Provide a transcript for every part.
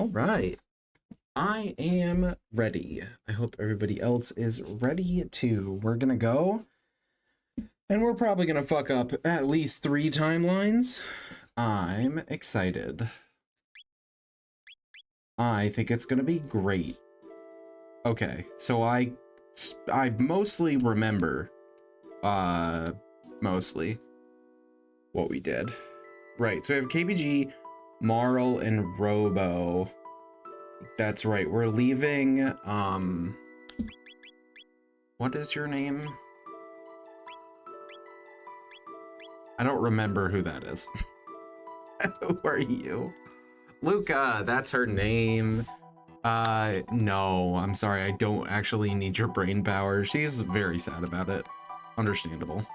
All right. I am ready. I hope everybody else is ready too. We're gonna go, and we're probably gonna fuck up at least 3 timelines. I'm excited. I think it's gonna be great. Okay, so I mostly remember, mostly what we did. Right, so we have KBG, Marl, and Robo. That's right, we're leaving, what is your name? I don't remember who that is. Who are you? Luca, that's her name. No, I'm sorry, I don't actually need your brain power. She's very sad about it. Understandable.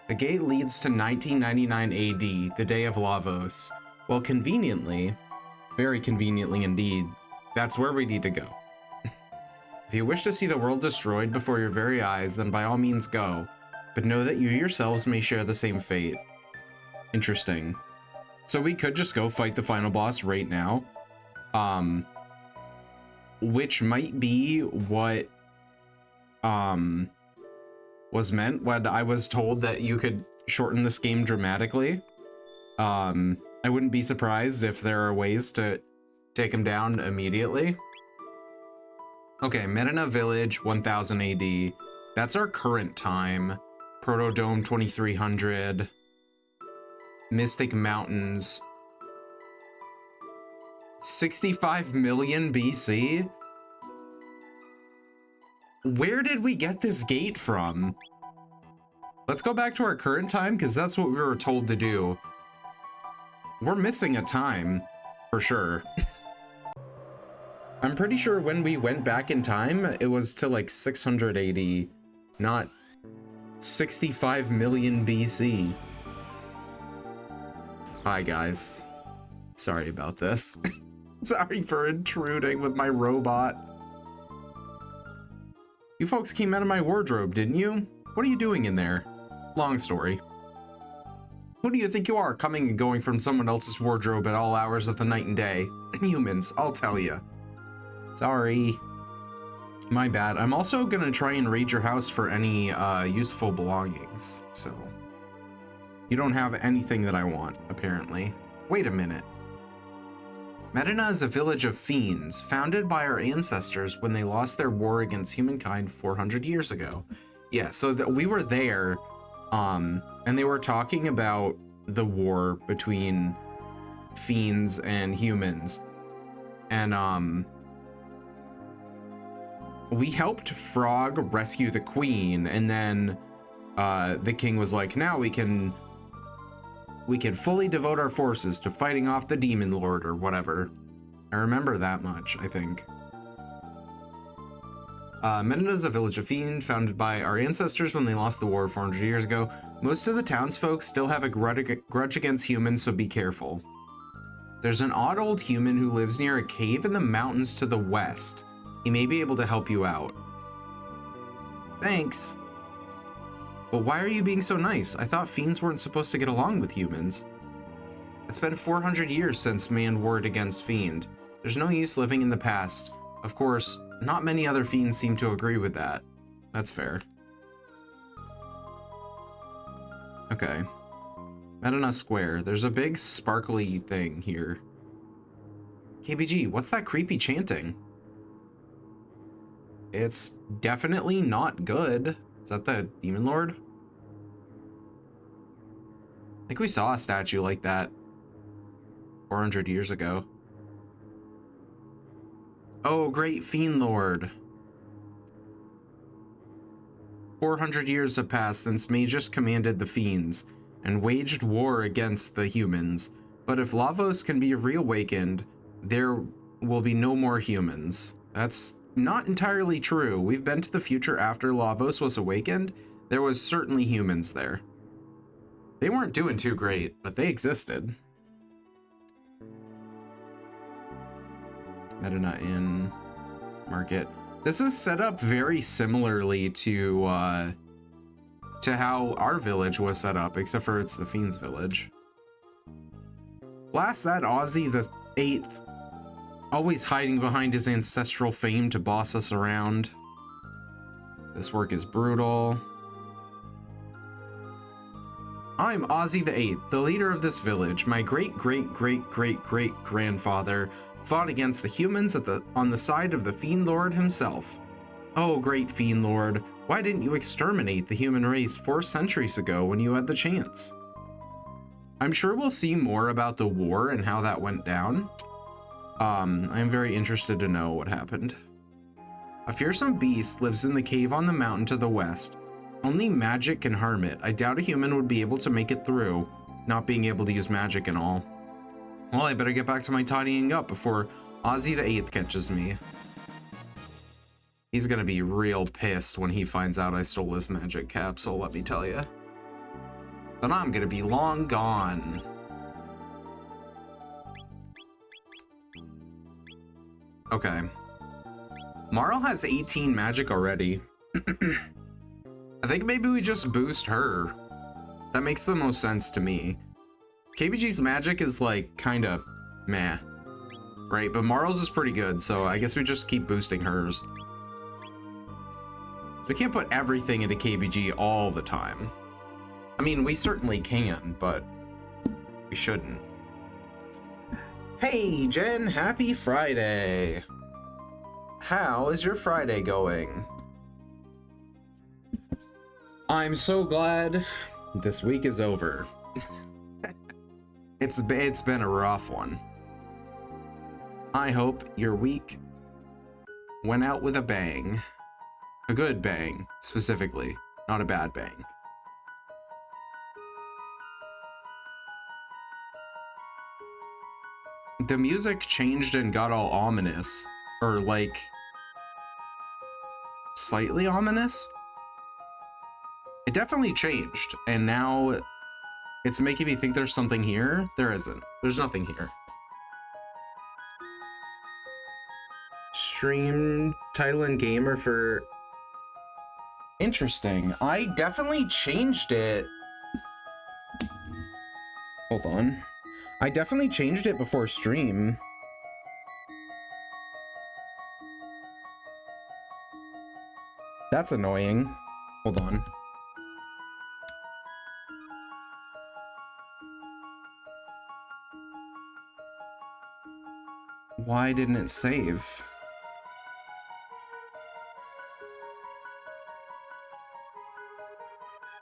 The gate leads to 1999 AD, the day of Lavos. Well, conveniently, very conveniently indeed, that's where we need to go. If you wish to see the world destroyed before your very eyes, then by all means go, but know that you yourselves may share the same fate. Interesting. So we could just go fight the final boss right now, which might be what was meant when I was told that you could shorten this game dramatically. I wouldn't be surprised if there are ways to take him down immediately. Okay, Medina Village, 1000 AD. That's our current time. Protodome, 2300. Mystic Mountains, 65 million BC? Where did we get this gate from? Let's go back to our current time, because that's what we were told to do. We're missing a time, for sure. I'm pretty sure when we went back in time, it was to like 680, not 65 million BC. Hi guys. Sorry about this. Sorry for intruding with my robot. You folks came out of my wardrobe, didn't you? What are you doing in there? Long story. Who do you think you are, coming and going from someone else's wardrobe at all hours of the night and day? Humans, I'll tell you. Sorry. My bad. I'm also gonna try and raid your house for any useful belongings, so... You don't have anything that I want, apparently. Wait a minute. Medina is a village of fiends, founded by our ancestors when they lost their war against humankind 400 years ago. Yeah, so we were there, and they were talking about the war between fiends and humans. And, we helped Frog rescue the queen, and then, the king was like, now we can fully devote our forces to fighting off the demon lord or whatever. I remember that much, I think. Medina is a village of fiends founded by our ancestors when they lost the war 400 years ago. Most of the townsfolk still have a grudge against humans, so be careful. There's an odd old human who lives near a cave in the mountains to the west. He may be able to help you out. Thanks. But why are you being so nice? I thought fiends weren't supposed to get along with humans. It's been 400 years since man warred against fiend. There's no use living in the past. Of course, not many other fiends seem to agree with that. That's fair. Okay. Medina Square. There's a big sparkly thing here. KBG, what's that creepy chanting? It's definitely not good. Is that the demon lord? I think we saw a statue like that 400 years ago. Oh, great fiend lord. 400 years have passed since Magus commanded the fiends and waged war against the humans. But if Lavos can be reawakened, there will be no more humans. That's not entirely true. We've been to the future after Lavos was awakened. There was certainly humans there. They weren't doing too great, but they existed. Medina Inn Market. This is set up very similarly to how our village was set up, except for it's the Fiend's village. Blast that Aussie 8th, always hiding behind his ancestral fame to boss us around. This work is brutal. I'm Ozzy the 8th, the leader of this village. My great-great-great-great-great-grandfather fought against the humans on the side of the Fiend Lord himself. Oh, great Fiend Lord, why didn't you exterminate the human race 4 centuries ago when you had the chance? I'm sure we'll see more about the war and how that went down. I'm very interested to know what happened. A fearsome beast lives in the cave on the mountain to the west. Only magic can harm it. I doubt a human would be able to make it through, not being able to use magic and all. Well, I better get back to my tidying up before Ozzy the 8th catches me. He's gonna be real pissed when he finds out I stole his magic capsule, let me tell you. But I'm gonna be long gone. Okay. Marle has 18 magic already. I think maybe we just boost her. That makes the most sense to me. KBG's magic is like kind of meh, right? But Marle's is pretty good, so I guess we just keep boosting hers. We can't put everything into KBG all the time. I mean, we certainly can, but we shouldn't. Hey, Jen, happy Friday. How is your Friday going? I'm so glad this week is over. It's been a rough one. I hope your week went out with a bang. A good bang, specifically, not a bad bang. The music changed and got all ominous, or like slightly ominous. It definitely changed, and now it's making me think there's something here. There isn't. There's nothing here. Stream title and gamer for... Interesting. I definitely changed it. Hold on. I definitely changed it before stream. That's annoying. Hold on. Why didn't it save?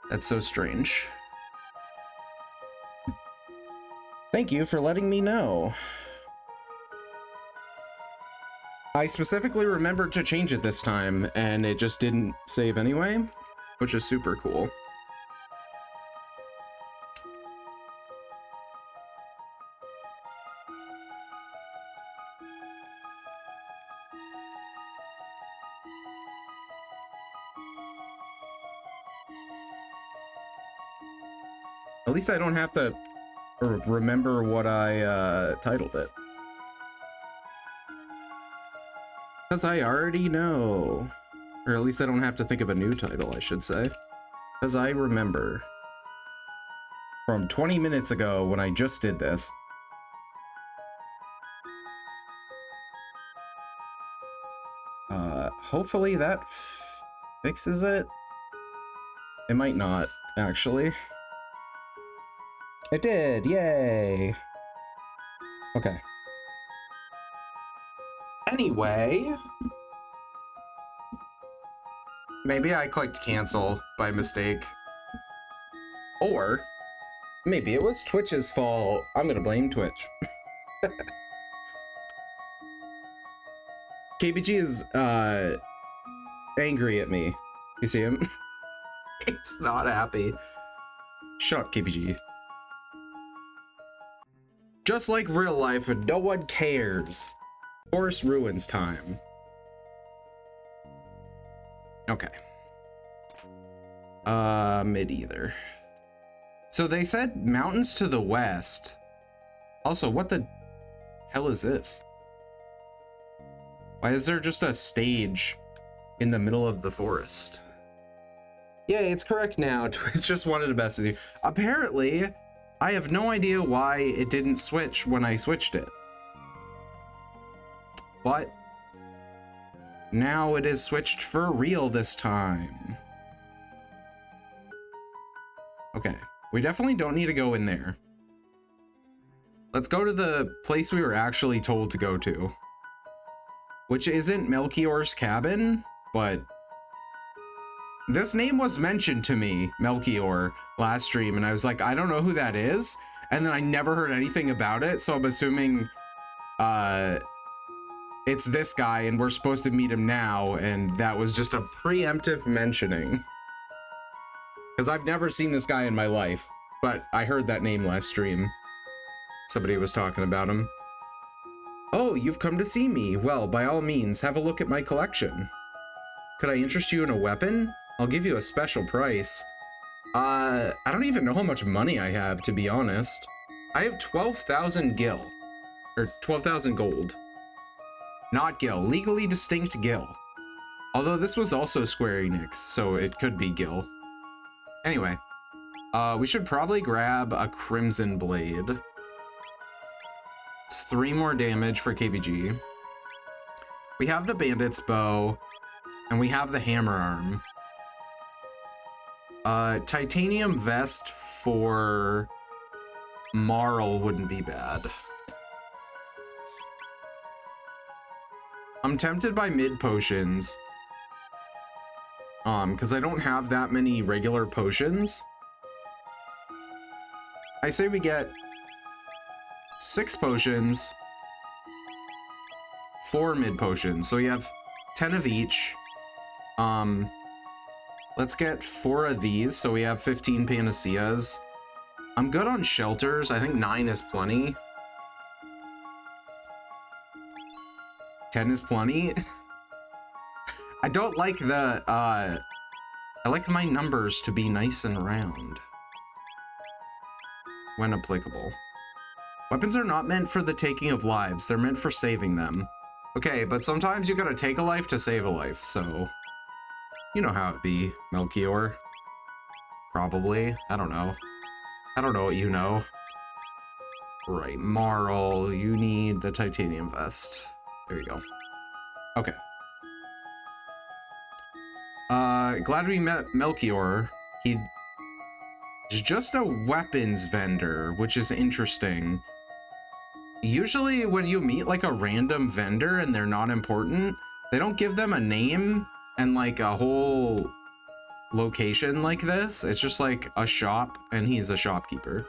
That's so strange. Thank you for letting me know. I specifically remembered to change it this time, and it just didn't save anyway, which is super cool. At least I don't have to remember what I titled it. Because I already know. Or at least I don't have to think of a new title, I should say. Because I remember. From 20 minutes ago when I just did this. Hopefully that fixes it. It might not, actually. It did, yay! Okay. Anyway... Maybe I clicked cancel by mistake. Or, maybe it was Twitch's fault. I'm gonna blame Twitch. KBG is, angry at me. You see him? He's not happy. Shut up, KBG. Just like real life, and no one cares. Forest Ruins time. Okay. Mid either. So they said mountains to the west. Also, what the hell is this? Why is there just a stage in the middle of the forest? Yay, it's correct now. Twitch just wanted to mess with you. Apparently, I have no idea why it didn't switch when I switched it. but now it is switched for real this time. Okay, we definitely don't need to go in there. Let's go to the place we were actually told to go to, which isn't Melchior's cabin, but this name was mentioned to me, Melchior, last stream, and I was like, I don't know who that is, and then I never heard anything about it, so I'm assuming it's this guy, and we're supposed to meet him now, and that was just a preemptive mentioning. Because I've never seen this guy in my life, but I heard that name last stream. Somebody was talking about him. Oh, you've come to see me. Well, by all means, have a look at my collection. Could I interest you in a weapon? I'll give you a special price. I don't even know how much money I have, to be honest. I have 12,000 gil. Or 12,000 gold. Not gil, legally distinct gil. Although this was also Square Enix, so it could be gil. Anyway, we should probably grab a Crimson Blade. It's 3 more damage for KBG. We have the Bandit's Bow, and we have the Hammer Arm. Titanium Vest for Marl wouldn't be bad. I'm tempted by mid potions. Because I don't have that many regular potions. I say we get 6 potions, 4 mid potions. So we have 10 of each. Let's get 4 of these, so we have 15 Panaceas. I'm good on shelters. I think 9 is plenty. 10 is plenty. I don't like the, I like my numbers to be nice and round when applicable. Weapons are not meant for the taking of lives. They're meant for saving them. Okay, but sometimes you gotta take a life to save a life, so you know how it be, Melchior. Probably. I don't know. I don't know what you know. Right, Marl, you need the titanium vest. There you go. Okay. Glad we met Melchior. He's just a weapons vendor, which is interesting. Usually when you meet like a random vendor and they're not important, they don't give them a name and like a whole location like this. It's just like a shop and he's a shopkeeper.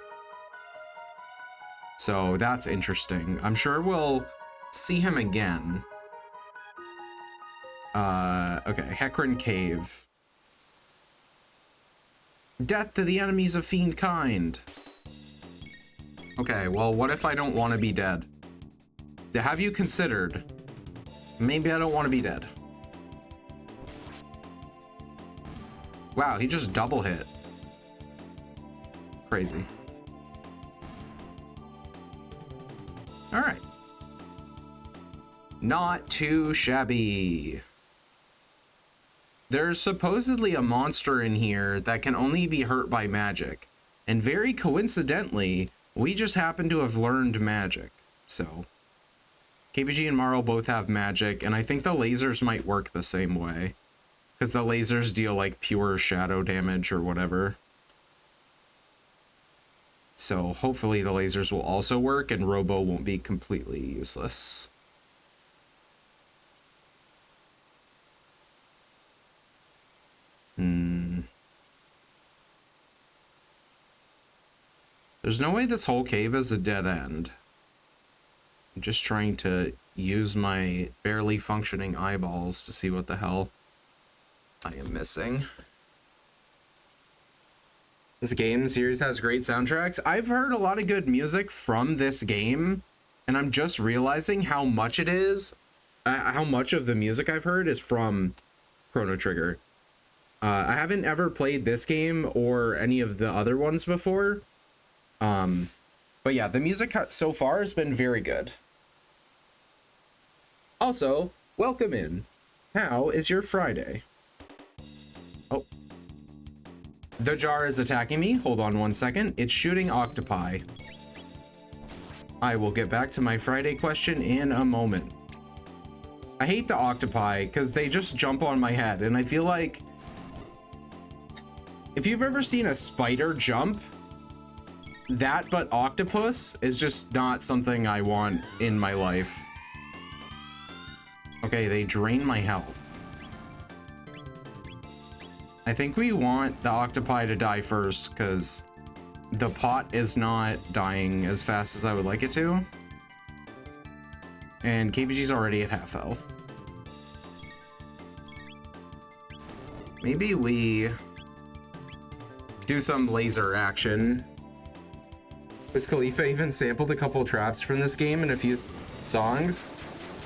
So that's interesting. I'm sure we'll see him again. Okay, Hecarim Cave. Death to the enemies of fiend kind. Okay, well, what if I don't want to be dead? Have you considered? Maybe I don't want to be dead. Wow, he just double hit. Crazy. All right. Not too shabby. There's supposedly a monster in here that can only be hurt by magic. And very coincidentally, we just happen to have learned magic. So, KBG and Marl both have magic, and I think the lasers might work the same way. Because the lasers deal like pure shadow damage or whatever. So hopefully the lasers will also work and Robo won't be completely useless. There's no way this whole cave is a dead end. I'm just trying to use my barely functioning eyeballs to see what the hell I am missing. This game series has great soundtracks. I've heard a lot of good music from this game, and I'm just realizing how much it is, how much of the music I've heard is from Chrono Trigger. I haven't ever played this game or any of the other ones before. But yeah, the music so far has been very good. Also, welcome in. How is your Friday? Oh. The jar is attacking me. Hold on 1 second. It's shooting octopi. I will get back to my Friday question in a moment. I hate the octopi because they just jump on my head, and I feel like if you've ever seen a spider jump, that but octopus is just not something I want in my life. Okay, they drain my health. I think we want the octopi to die first because the pot is not dying as fast as I would like it to. And KBG's already at half health. Maybe we do some laser action. Wiz Khalifa even sampled a couple traps from this game in a few songs.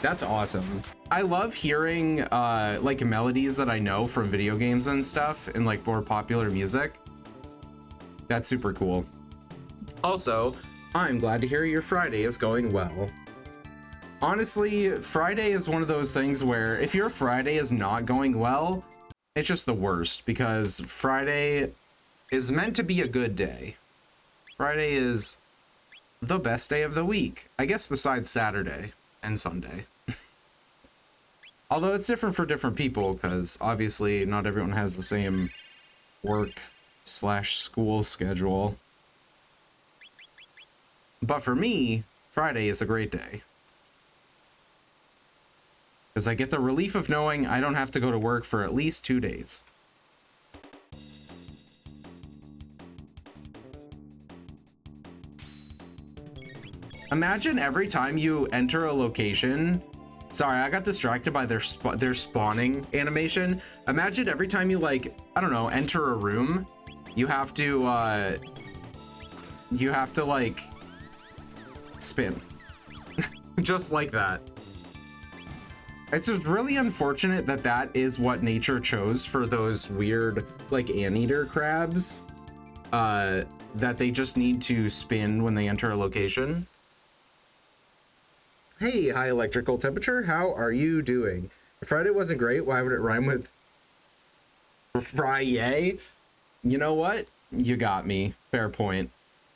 That's awesome. I love hearing like melodies that I know from video games and stuff in like more popular music. That's super cool. Also, I'm glad to hear your Friday is going well. Honestly, Friday is one of those things where if your Friday is not going well, it's just the worst, because Friday is meant to be a good day. Friday is the best day of the week, I guess, besides Saturday and Sunday. Although it's different for different people, because obviously not everyone has the same work/school schedule. But for me, Friday is a great day, because I get the relief of knowing I don't have to go to work for at least 2 days. Imagine every time you enter a location. Sorry, I got distracted by their spawning animation. Imagine every time you, like, I don't know, enter a room, you have to like spin. Just like that. It's just really unfortunate that that is what nature chose for those weird, like, anteater crabs, that they just need to spin when they enter a location. Hey, high electrical temperature, how are you doing? If Friday wasn't great, why would it rhyme with Friday? You know what? You got me. Fair point.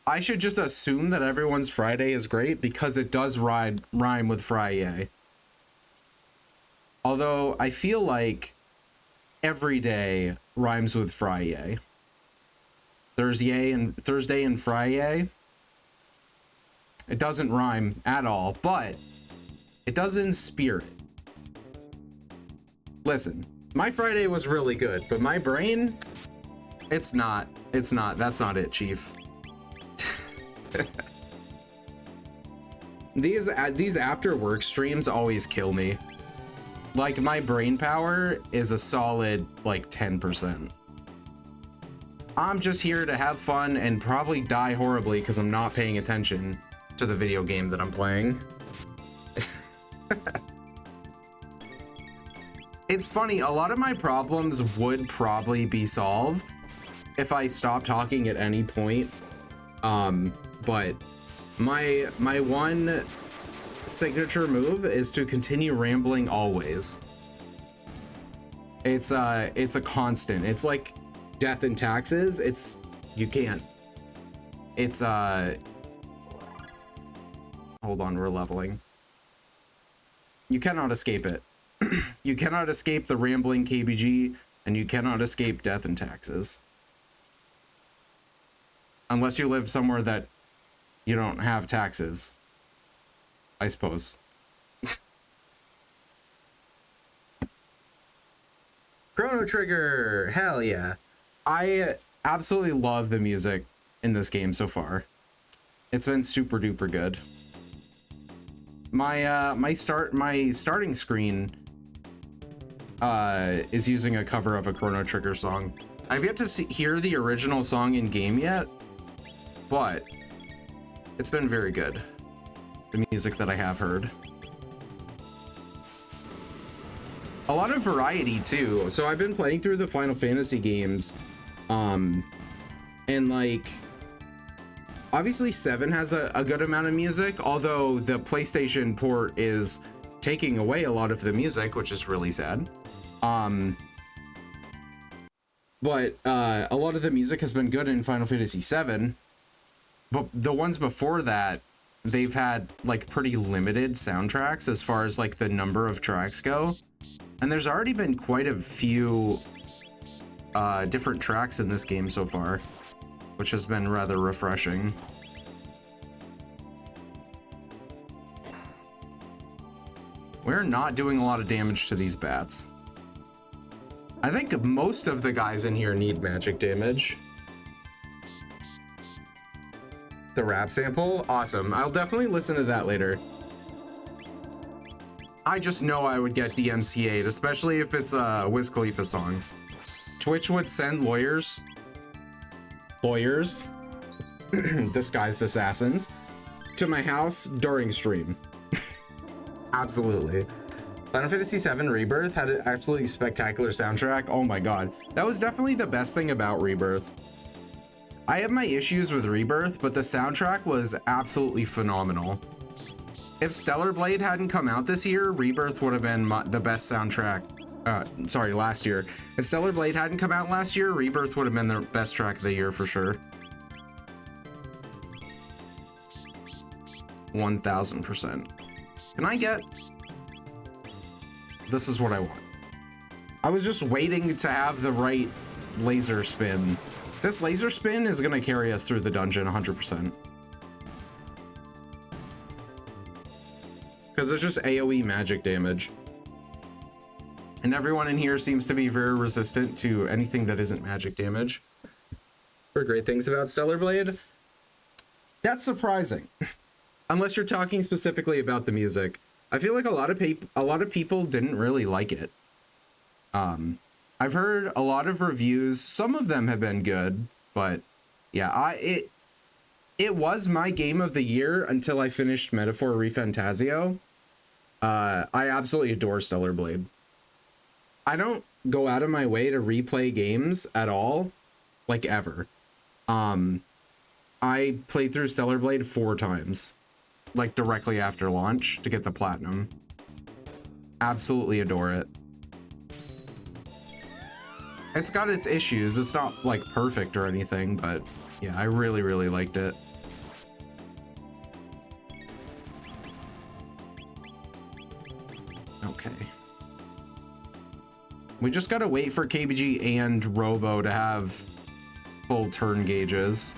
I should just assume that everyone's Friday is great because it does rhyme with Friday. Although I feel like every day rhymes with Friday. Thursday and Friday. It doesn't rhyme at all, but it does in spirit. Listen, my Friday was really good, but my brain, it's not. That's not it, Chief. These after work streams always kill me. Like, my brain power is a solid, like, 10%. I'm just here to have fun and probably die horribly because I'm not paying attention to the video game that I'm playing. It's funny, a lot of my problems would probably be solved if I stopped talking at any point. But my one signature move is to continue rambling always. It's a constant. It's like death and taxes. You can't. It's hold on, we're leveling. You cannot escape it. You cannot escape the rambling KBG, and you cannot escape death and taxes. Unless you live somewhere that you don't have taxes, I suppose. Chrono Trigger, hell yeah. I absolutely love the music in this game so far. It's been super duper good. My starting screen is using a cover of a Chrono Trigger song. I've yet to hear the original song in game yet, but it's been very good, the music that I have heard. A lot of variety too. So I've been playing through the Final Fantasy games, and like, obviously 7 has a good amount of music, although the PlayStation port is taking away a lot of the music, which is really sad. But a lot of the music has been good in Final Fantasy 7, but the ones before that, they've had like pretty limited soundtracks as far as like the number of tracks go. And there's already been quite a few different tracks in this game so far, which has been rather refreshing. We're not doing a lot of damage to these bats. I think most of the guys in here need magic damage. The rap sample? Awesome. I'll definitely listen to that later. I just know I would get DMCA'd, especially if it's a Wiz Khalifa song. Twitch would send lawyers disguised assassins to my house during stream. Absolutely. Final Fantasy VII Rebirth had an absolutely spectacular soundtrack. Oh my god. That was definitely the best thing about Rebirth. I have my issues with Rebirth, but the soundtrack was absolutely phenomenal. If Stellar Blade hadn't come out this year, Rebirth would have been the best soundtrack. Sorry, last year. If Stellar Blade hadn't come out last year, Rebirth would have been the best track of the year for sure. 1000%. Can I get... This is what I want. I was just waiting to have the right laser spin. This laser spin is going to carry us through the dungeon 100%. Because it's just AoE magic damage. And everyone in here seems to be very resistant to anything that isn't magic damage. For great things about Stellar Blade. That's surprising. Unless you're talking specifically about the music. I feel like a lot of people didn't really like it. I've heard a lot of reviews. Some of them have been good, but yeah, it was my game of the year until I finished Metaphor ReFantazio. I absolutely adore Stellar Blade. I don't go out of my way to replay games at all, like ever. I played through Stellar Blade 4 times, like directly after launch to get the platinum. Absolutely adore it. It's got its issues. It's not like perfect or anything, but yeah, I really, really liked it. Okay. We just gotta wait for KBG and Robo to have full turn gauges.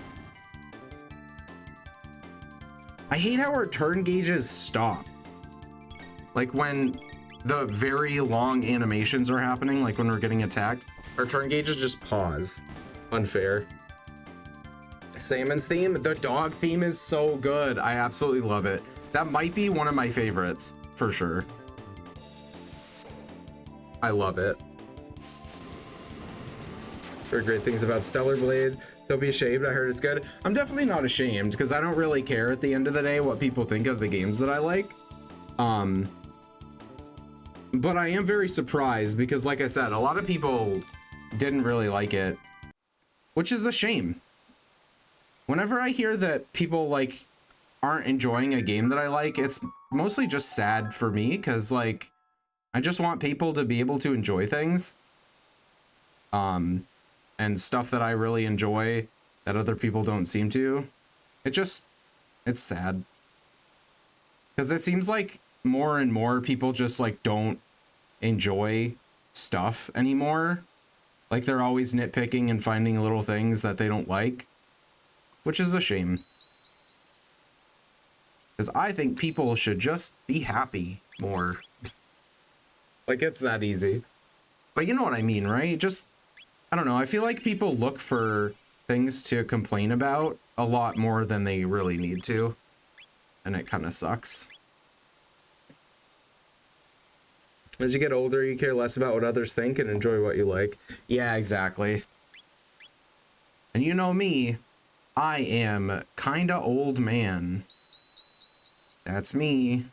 I hate how our turn gauges stop. Like when the very long animations are happening, like when we're getting attacked, our turn gauges just pause. Unfair. Salmon's theme, the dog theme is so good. I absolutely love it. That might be one of my favorites, for sure. I love it. Heard great things about Stellar Blade. Don't be ashamed, I heard it's good. I'm definitely not ashamed, because I don't really care at the end of the day what people think of the games that I like. But I am very surprised, because like I said, a lot of people didn't really like it, which is a shame. Whenever I hear that people like aren't enjoying a game that I like, it's mostly just sad for me, because like I just want people to be able to enjoy things. And stuff that I really enjoy that other people don't seem to. It's sad. Because it seems like more and more people just like don't enjoy stuff anymore. Like they're always nitpicking and finding little things that they don't like, which is a shame. Because I think people should just be happy more. Like it's that easy. But you know what I mean, right? Just, I don't know. I feel like people look for things to complain about a lot more than they really need to. And it kind of sucks. As you get older, you care less about what others think and enjoy what you like. Yeah, exactly. And you know me, I am kinda old man. That's me.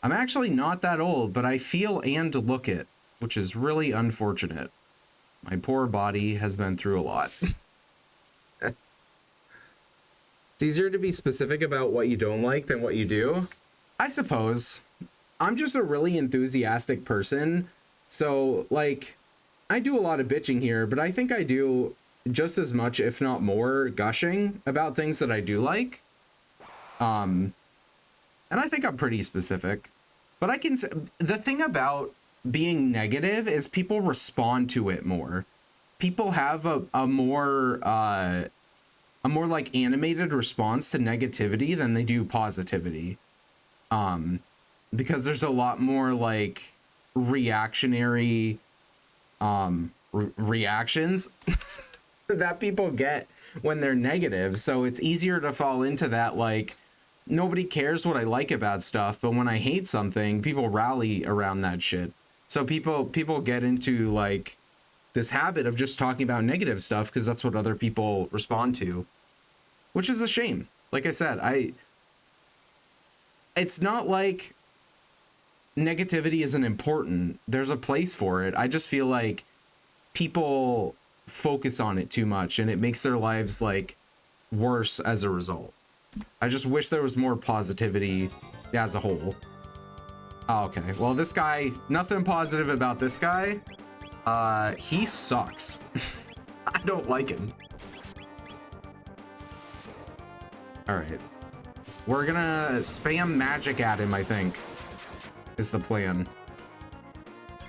I'm actually not that old, but I feel and look it, which is really unfortunate. My poor body has been through a lot. It's easier to be specific about what you don't like than what you do, I suppose. I'm just a really enthusiastic person. So, like, I do a lot of bitching here, but I think I do just as much, if not more, gushing about things that I do like. And I think I'm pretty specific. But I can, the thing about being negative is people respond to it more. People have a more like animated response to negativity than they do positivity. Because there's a lot more like reactionary reactions that people get when they're negative. So it's easier to fall into that, like, nobody cares what I like about stuff, but when I hate something, people rally around that shit. So people get into like this habit of just talking about negative stuff because that's what other people respond to, which is a shame. Like I said, it's not like negativity isn't important. There's a place for it. I just feel like people focus on it too much and it makes their lives like worse as a result. I just wish there was more positivity as a whole. Oh, okay, well, this guy, nothing positive about this guy. He sucks. I don't like him. All right, we're gonna spam magic at him, I think, is the plan.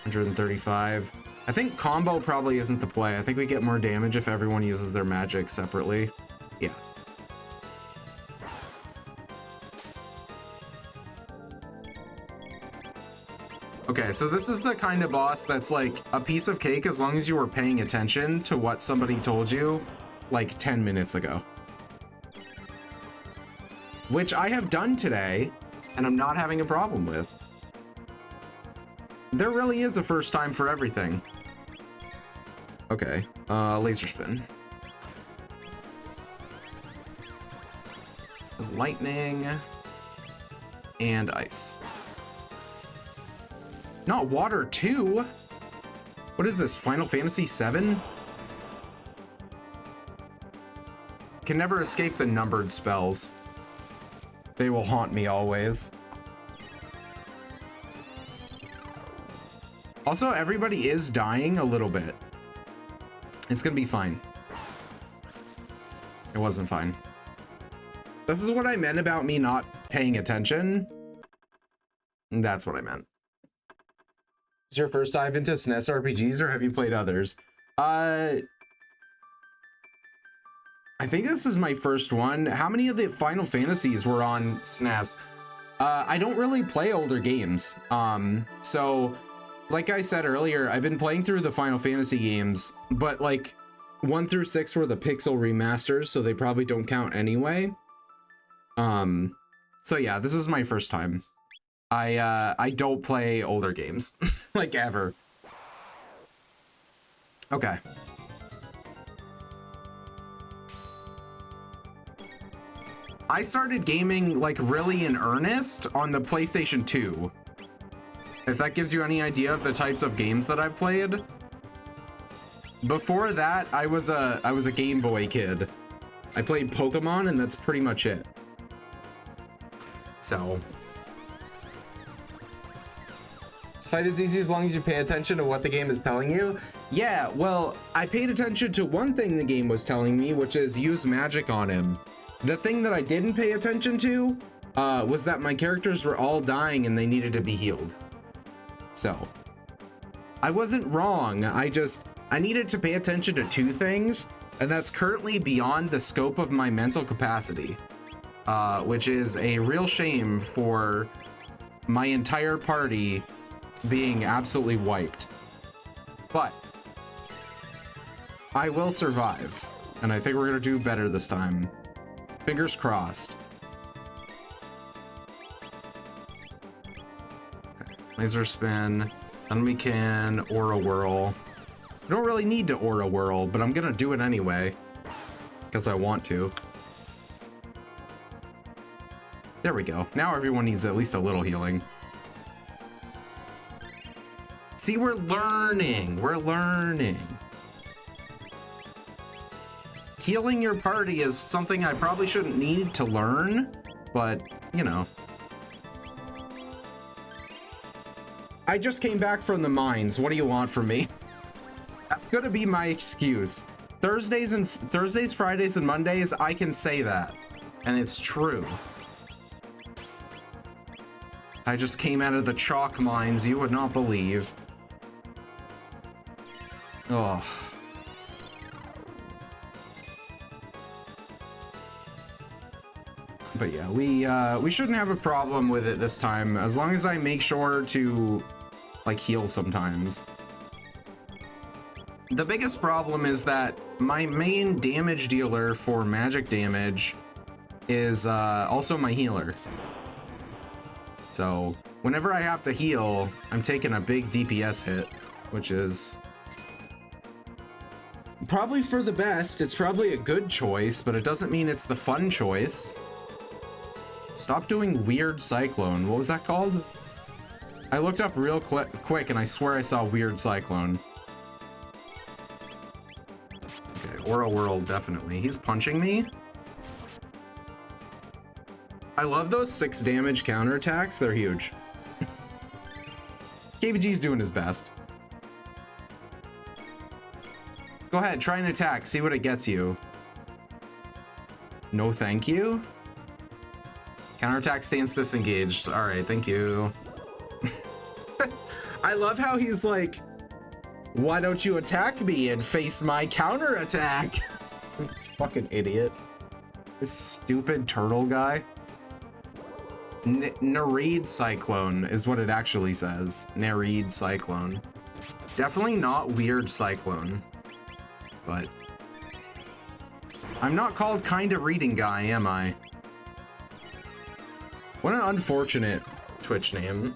135. I think combo probably isn't the play. I think we get more damage if everyone uses their magic separately. Yeah. Okay, so this is the kind of boss that's like a piece of cake as long as you were paying attention to what somebody told you like 10 minutes ago. Which I have done today, and I'm not having a problem with. There really is a first time for everything. Okay, laser spin. Lightning and ice. Not water too. What is this, Final Fantasy VII? Can never escape the numbered spells. They will haunt me always. Also, everybody is dying a little bit. It's gonna be fine. It wasn't fine. This is what I meant about me not paying attention. That's what I meant. Is your first dive into SNES RPGs or have you played others? I think this is my first one. How many of the Final Fantasies were on SNES? I don't really play older games. So like I said earlier, I've been playing through the Final Fantasy games, but like 1 through 6 were the pixel remasters, so they probably don't count anyway. So yeah, this is my first time. I don't play older games like ever. Okay. I started gaming like really in earnest on the PlayStation 2. If that gives you any idea of the types of games that I've played. Before that, I was a Game Boy kid. I played Pokemon and that's pretty much it. So this fight is easy as long as you pay attention to what the game is telling you. Yeah, well, I paid attention to one thing the game was telling me, which is use magic on him. The thing that I didn't pay attention to was that my characters were all dying and they needed to be healed. So I wasn't wrong. I needed to pay attention to two things, and that's currently beyond the scope of my mental capacity, which is a real shame for my entire party being absolutely wiped. But I will survive, and I think we're gonna do better this time. Fingers crossed. Okay. Laser spin, then we can Aura Whirl. I don't really need to Aura Whirl, but I'm gonna do it anyway because I want to. There we go. Now everyone needs at least a little healing. See, we're learning. We're learning. Healing your party is something I probably shouldn't need to learn, but, you know. I just came back from the mines. What do you want from me? That's gonna be my excuse. Thursdays, Fridays, and Mondays, I can say that. And it's true. I just came out of the chalk mines you would not believe. Oh. But yeah, we shouldn't have a problem with it this time, as long as I make sure to, like, heal sometimes. The biggest problem is that my main damage dealer for magic damage is also my healer. So whenever I have to heal, I'm taking a big DPS hit, which is probably for the best. It's probably a good choice, but it doesn't mean it's the fun choice. Stop doing weird cyclone. What was that called? I looked up real quick and I swear I saw weird cyclone. Okay, Aura Whirl, definitely. He's punching me. I love those 6 damage counterattacks. They're huge. KBG's doing his best. Go ahead, try an attack. See what it gets you. No, thank you. Counterattack stance disengaged. All right, thank you. I love how he's like, why don't you attack me and face my counterattack? This fucking idiot. This stupid turtle guy. Nereid Cyclone is what it actually says. Nereid Cyclone. Definitely not Weird Cyclone. But I'm not called Kinda Reading Guy, am I? What an unfortunate Twitch name.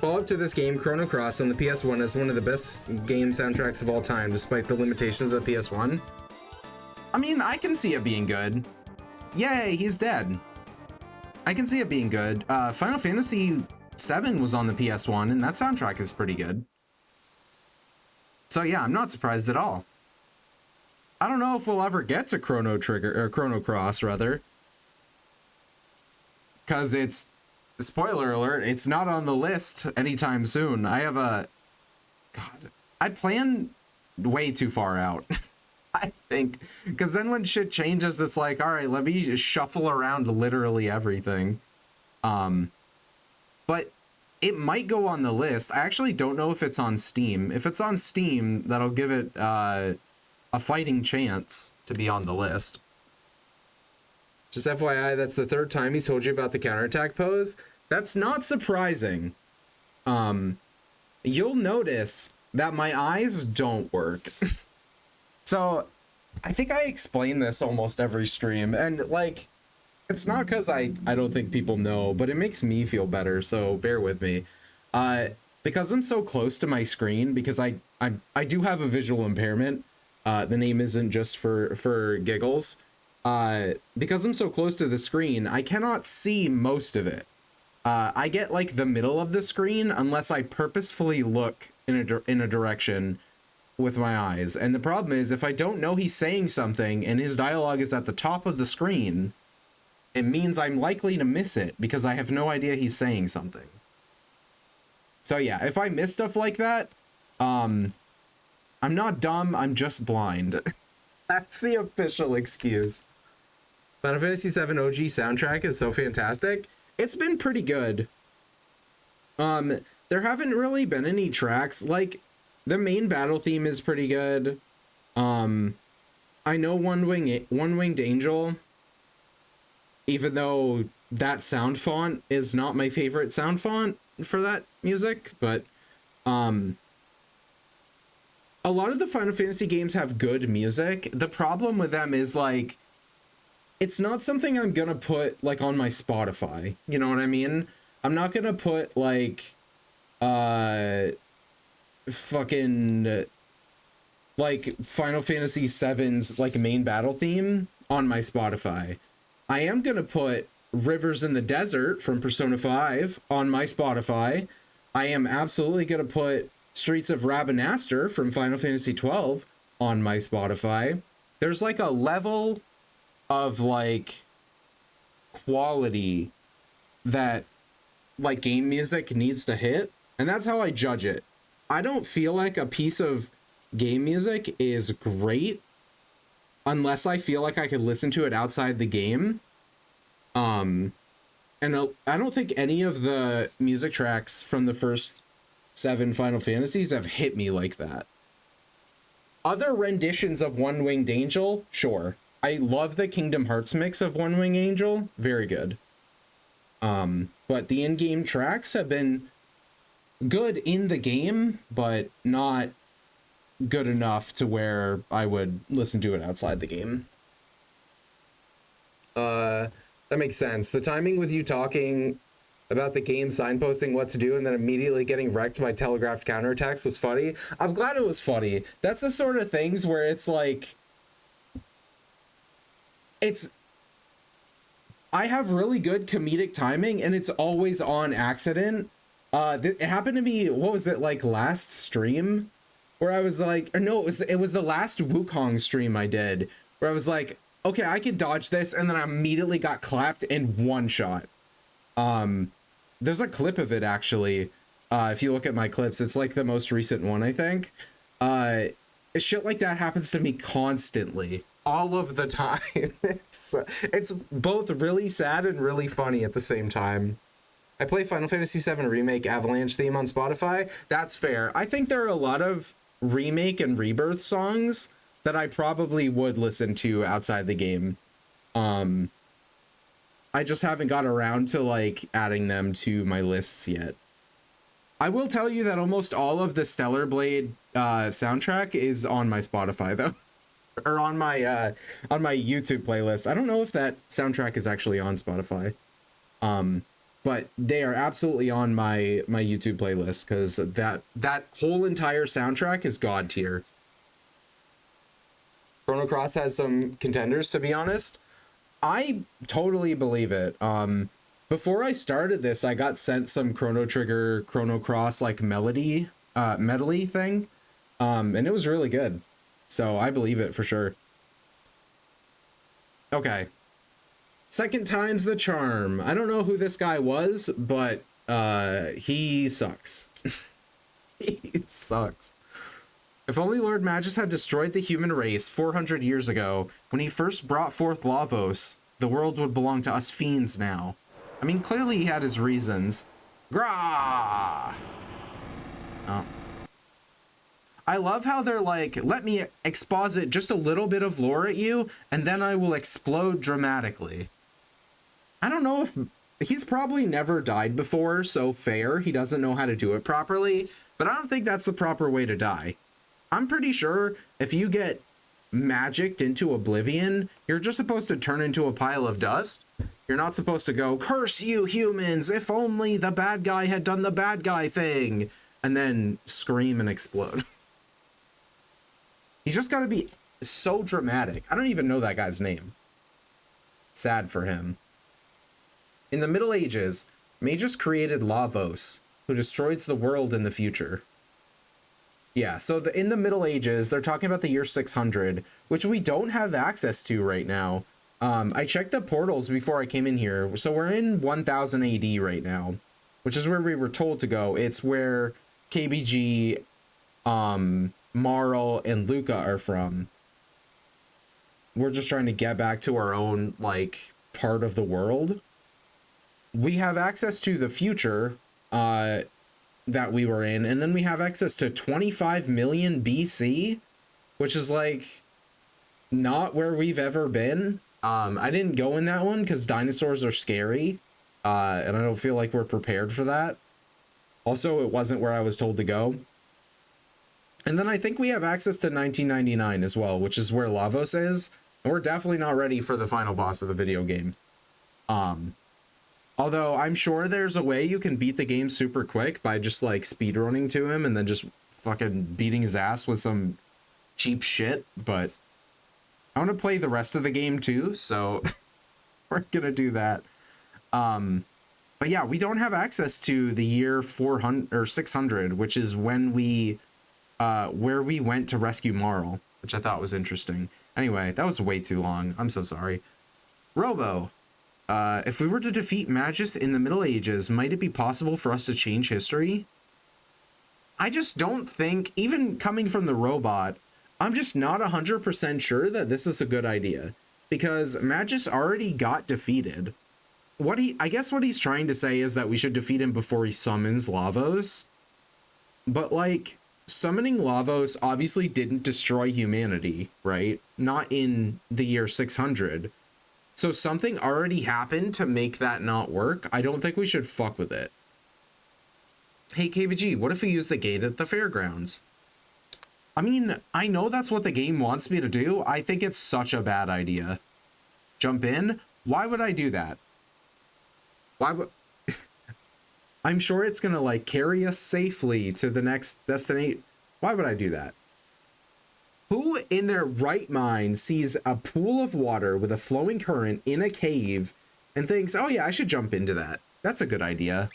Follow-up to this game, Chrono Cross on the PS1 is one of the best game soundtracks of all time, despite the limitations of the PS1. I mean, I can see it being good. Yay, he's dead. I can see it being good. Final Fantasy VII was on the PS1, and that soundtrack is pretty good. So yeah, I'm not surprised at all. I don't know if we'll ever get to Chrono Cross, rather. Because it's, spoiler alert, it's not on the list anytime soon. I have a, God, I plan way too far out. I think, because then when shit changes, it's like, all right, let me just shuffle around literally everything. But it might go on the list. I actually don't know if it's on Steam. If it's on Steam, that'll give it a fighting chance to be on the list. Just FYI, that's the 3rd time he's told you about the counterattack pose. That's not surprising. You'll notice that my eyes don't work. So I think I explain this almost every stream, and like, it's not because I don't think people know, but it makes me feel better, so bear with me. Because I'm so close to my screen, because I do have a visual impairment. The name isn't just for giggles. Because I'm so close to the screen, I cannot see most of it. I get like the middle of the screen unless I purposefully look in a direction with my eyes. And the problem is, if I don't know he's saying something and his dialogue is at the top of the screen, it means I'm likely to miss it because I have no idea he's saying something. So yeah, if I miss stuff like that, I'm not dumb, I'm just blind. That's the official excuse. Final Fantasy VII OG soundtrack is so fantastic. It's been pretty good. There haven't really been any tracks, like, the main battle theme is pretty good. I know One Winged Angel, even though that sound font is not my favorite sound font for that music, but a lot of the Final Fantasy games have good music. The problem with them is, like, it's not something I'm gonna put, like, on my Spotify. You know what I mean? I'm not gonna put, like, fucking, like, Final Fantasy VII's, like, main battle theme on my Spotify. I am gonna put Rivers in the Desert from Persona 5 on my Spotify. I am absolutely gonna put Streets of Rabanastre from Final Fantasy 12 on my Spotify. There's like a level of like quality that like game music needs to hit, and that's how I judge it. I don't feel like a piece of game music is great unless I feel like I could listen to it outside the game. And I don't think any of the music tracks from the first 7 Final Fantasies have hit me like that. Other renditions of One Winged Angel, sure. I love the Kingdom Hearts mix of One Winged Angel, very good. But the in-game tracks have been good in the game, but not good enough to where I would listen to it outside the game. That makes sense. The timing with you talking about the game signposting what to do and then immediately getting wrecked by telegraphed counterattacks was funny. I'm glad it was funny. That's the sort of things where it's like, I have really good comedic timing and it's always on accident. It happened to me, what was it, like last stream? Where I was like, or no, it was the last Wukong stream I did, where I was like, okay, I can dodge this, and then I immediately got clapped in one shot. There's a clip of it, actually. If you look at my clips, it's like the most recent one, I think. Shit like that happens to me constantly, all of the time. It's both really sad and really funny at the same time. I play Final Fantasy VII Remake Avalanche theme on Spotify. That's fair. I think there are a lot of remake and rebirth songs that I probably would listen to outside the game. I just haven't got around to like adding them to my lists yet. I will tell you that almost all of the Stellar Blade soundtrack is on my Spotify though, or on my YouTube playlist. I don't know if that soundtrack is actually on Spotify, but they are absolutely on my YouTube playlist because that whole entire soundtrack is god tier. Chrono Cross has some contenders, to be honest. I totally believe it. Before I started this, I got sent some Chrono Trigger, Chrono Cross like medley thing, and it was really good. So I believe it for sure. Okay. Second time's the charm. I don't know who this guy was, but he sucks. He sucks. If only Lord Magus had destroyed the human race 400 years ago, when he first brought forth Lavos, the world would belong to us fiends now. I mean, clearly he had his reasons. Grah! Oh. I love how they're like, let me exposit just a little bit of lore at you, and then I will explode dramatically. I don't know if... He's probably never died before, so fair, he doesn't know how to do it properly, but I don't think that's the proper way to die. I'm pretty sure if you get magicked into oblivion, you're just supposed to turn into a pile of dust. You're not supposed to go, curse you humans, if only the bad guy had done the bad guy thing, and then scream and explode. He's just got to be so dramatic. I don't even know that guy's name. Sad for him. In the Middle Ages, Magus created Lavos, who destroys the world in the future. Yeah, so in the Middle Ages, they're talking about the year 600, which we don't have access to right now. I checked the portals before I came in here, so we're in 1000 AD right now, which is where we were told to go. It's where KBG, Marl, and Luca are from. We're just trying to get back to our own, like, part of the world. We have access to the future, that we were in, and then we have access to 25 million BC, which is like not where we've ever been. I didn't go in that one because dinosaurs are scary, and I don't feel like we're prepared for that. Also, it wasn't where I was told to go. And then I think we have access to 1999 as well, which is where Lavos is, and we're definitely not ready for the final boss of the video game. Although I'm sure there's a way you can beat the game super quick by just like speedrunning to him and then just fucking beating his ass with some cheap shit. But I want to play the rest of the game too, so we're gonna do that. But yeah, we don't have access to the year 400 or 600, which is when we where we went to rescue Marl, which I thought was interesting. Anyway, that was way too long. I'm so sorry. Robo. If we were to defeat Magus in the Middle Ages, might it be possible for us to change history? I just don't think, even coming from the robot, I'm just not 100% sure that this is a good idea. Because Magus already got defeated. I guess what he's trying to say is that we should defeat him before he summons Lavos. But like, summoning Lavos obviously didn't destroy humanity, right? Not in the year 600. So something already happened to make that not work. I don't think we should fuck with it. Hey, KVG, what if we use the gate at the fairgrounds? I mean, I know that's what the game wants me to do. I think it's such a bad idea. Jump in? Why would I do that? Why would... I'm sure it's gonna, like, carry us safely to the next destination. Why would I do that? Who in their right mind sees a pool of water with a flowing current in a cave and thinks, oh yeah, I should jump into that? That's a good idea.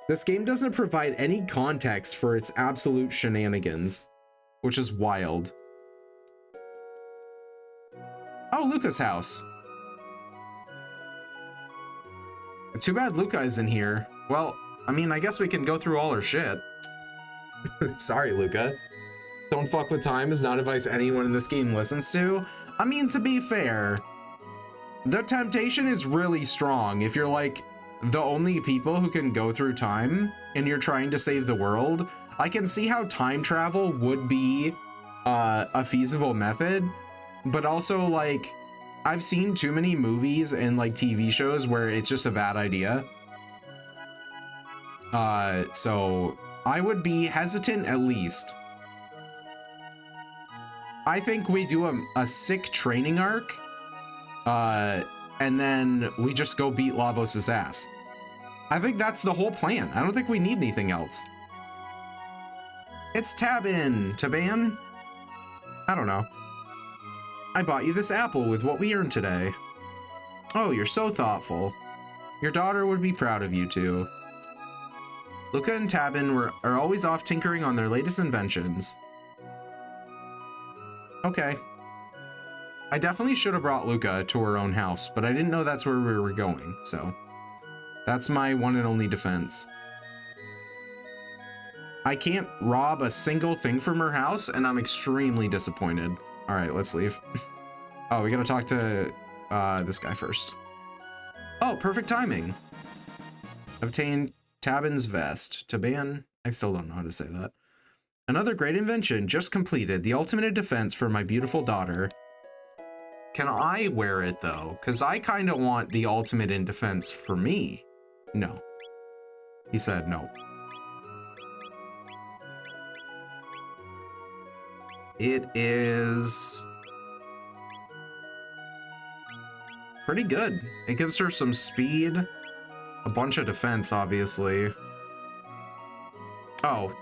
This game doesn't provide any context for its absolute shenanigans, which is wild. Oh, Luca's house. Too bad Luca isn't here. Well, I mean, I guess we can go through all her shit. Sorry, Luca. Don't fuck with time is not advice anyone in this game listens to. I mean, to be fair, the temptation is really strong if you're like the only people who can go through time and you're trying to save the world. I can see how time travel would be a feasible method, but also like I've seen too many movies and like TV shows where it's just a bad idea. So I would be hesitant at least. I think we do a sick training arc, and then we just go beat Lavos' ass. I think that's the whole plan. I don't think we need anything else. It's Taban. I don't know. I bought you this apple with what we earned today. Oh, you're so thoughtful. Your daughter would be proud of you too. Luca and Taban are always off tinkering on their latest inventions. Okay. I definitely should have brought Luca to her own house, but I didn't know that's where we were going, so that's my one and only defense. I can't rob a single thing from her house, and I'm extremely disappointed. All right, let's leave. Oh, we gotta talk to this guy first. Oh, perfect timing. Obtain Taban's vest. Taban? I still don't know how to say that. Another great invention just completed. The ultimate defense for my beautiful daughter. Can I wear it though? Because I kind of want the ultimate in defense for me. No. He said no. It is pretty good. It gives her some speed, a bunch of defense, obviously. Oh, it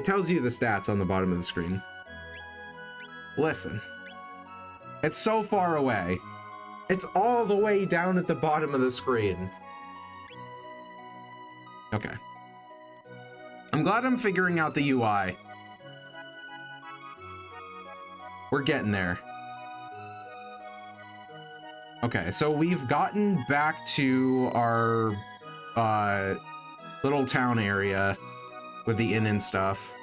tells you the stats on the bottom of the screen. Listen, it's so far away. It's all the way down at the bottom of the screen. Okay. I'm glad I'm figuring out the UI. We're getting there. Okay, so we've gotten back to our little town area with the inn and stuff.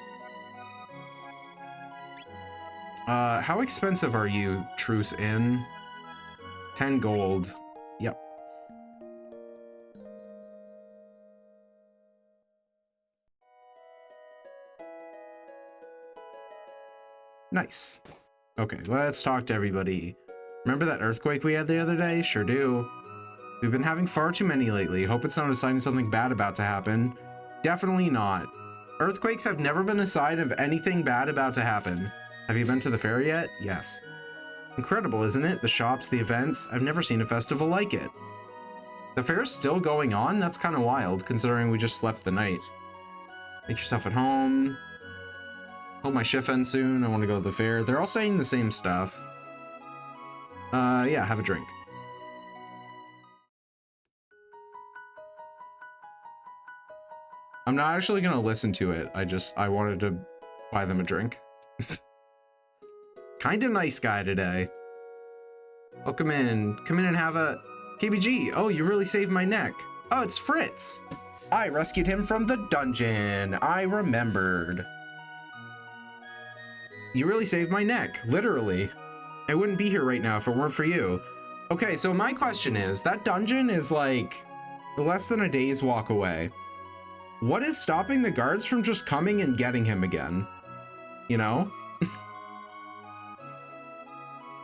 How expensive are you, Truce Inn? 10 gold. Yep. Nice. Okay, let's talk to everybody. Remember that earthquake we had the other day? Sure do. We've been having far too many lately. Hope it's not a sign of something bad about to happen. Definitely not. Earthquakes have never been a sign of anything bad about to happen. Have you been to the fair yet? Yes. Incredible, isn't it? The shops, the events. I've never seen a festival like it. The fair's still going on? That's kind of wild, considering we just slept the night. Make yourself at home. Hope my shift ends soon. I want to go to the fair. They're all saying the same stuff. Yeah, have a drink. I'm not actually gonna listen to it. I wanted to buy them a drink. Kinda nice guy today. Oh, come in and have a... KBG, oh, you really saved my neck. Oh, it's Fritz. I rescued him from the dungeon. I remembered. You really saved my neck, literally. I wouldn't be here right now if it weren't for you. Okay, so my question is, that dungeon is like less than a day's walk away. What is stopping the guards from just coming and getting him again? You know?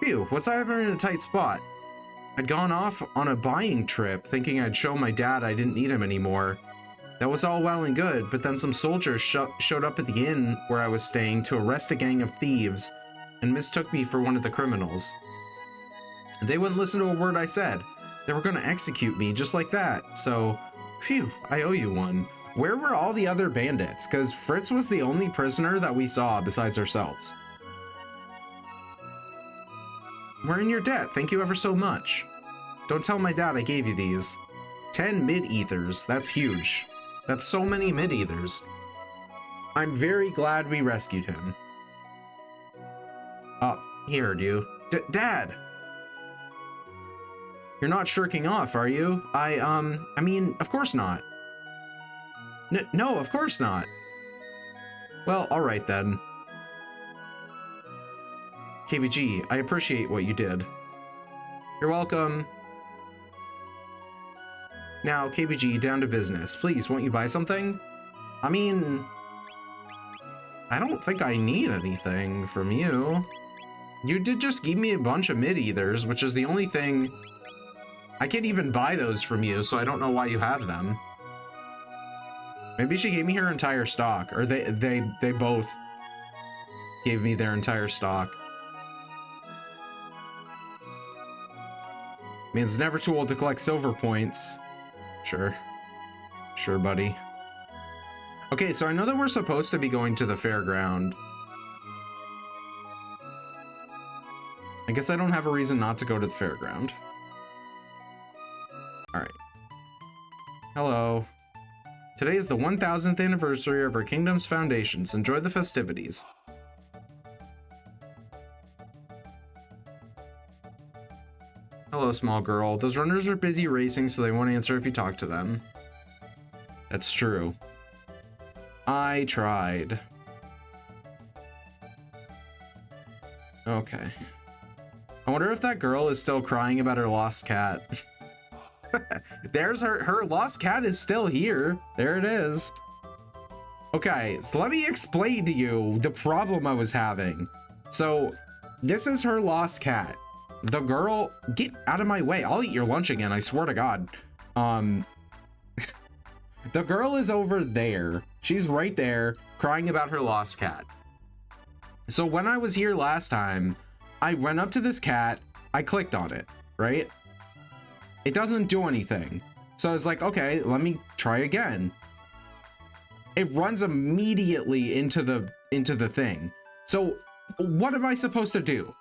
Phew, what's I ever in a tight spot? I'd gone off on a buying trip thinking I'd show my dad I didn't need him anymore. That was all well and good, but then some soldiers showed up at the inn where I was staying to arrest a gang of thieves and mistook me for one of the criminals. They wouldn't listen to a word I said. They were going to execute me just like that. So, phew, I owe you one. Where were all the other bandits? Because Fritz was the only prisoner that we saw besides ourselves. We're in your debt. Thank you ever so much. Don't tell my dad I gave you these. 10 mid-ethers. That's huge. That's so many mid-ethers. I'm very glad we rescued him. Oh, he heard you. Dad! You're not shirking off, are you? I mean, of course not. No, of course not. Well, alright then. KBG, I appreciate what you did. You're welcome. Now, KBG, down to business. Please, won't you buy something? I mean, I don't think I need anything from you. You did just give me a bunch of mid-ethers, which is the only thing... I can't even buy those from you, so I don't know why you have them. Maybe she gave me her entire stock, or they both gave me their entire stock. Means never too old to collect silver points. Sure. Sure, buddy. Okay, so I know that we're supposed to be going to the fairground. I guess I don't have a reason not to go to the fairground. Alright. Hello. Today is the 1000th anniversary of our kingdom's foundations. Enjoy the festivities. Hello, small girl. Those runners are busy racing, so they won't answer if you talk to them. That's true. I tried. Okay. I wonder if that girl is still crying about her lost cat. There's her lost cat is still here. There it is. Okay, so let me explain to you the problem I was having. So this is her lost cat. The girl, get out of my way. I'll eat your lunch again, I swear to God. The girl is over there. She's right there crying about her lost cat. So when I was here last time, I went up to this cat, I clicked on it, right? It doesn't do anything. So I was like, okay, let me try again. It runs immediately into the thing. So what am I supposed to do?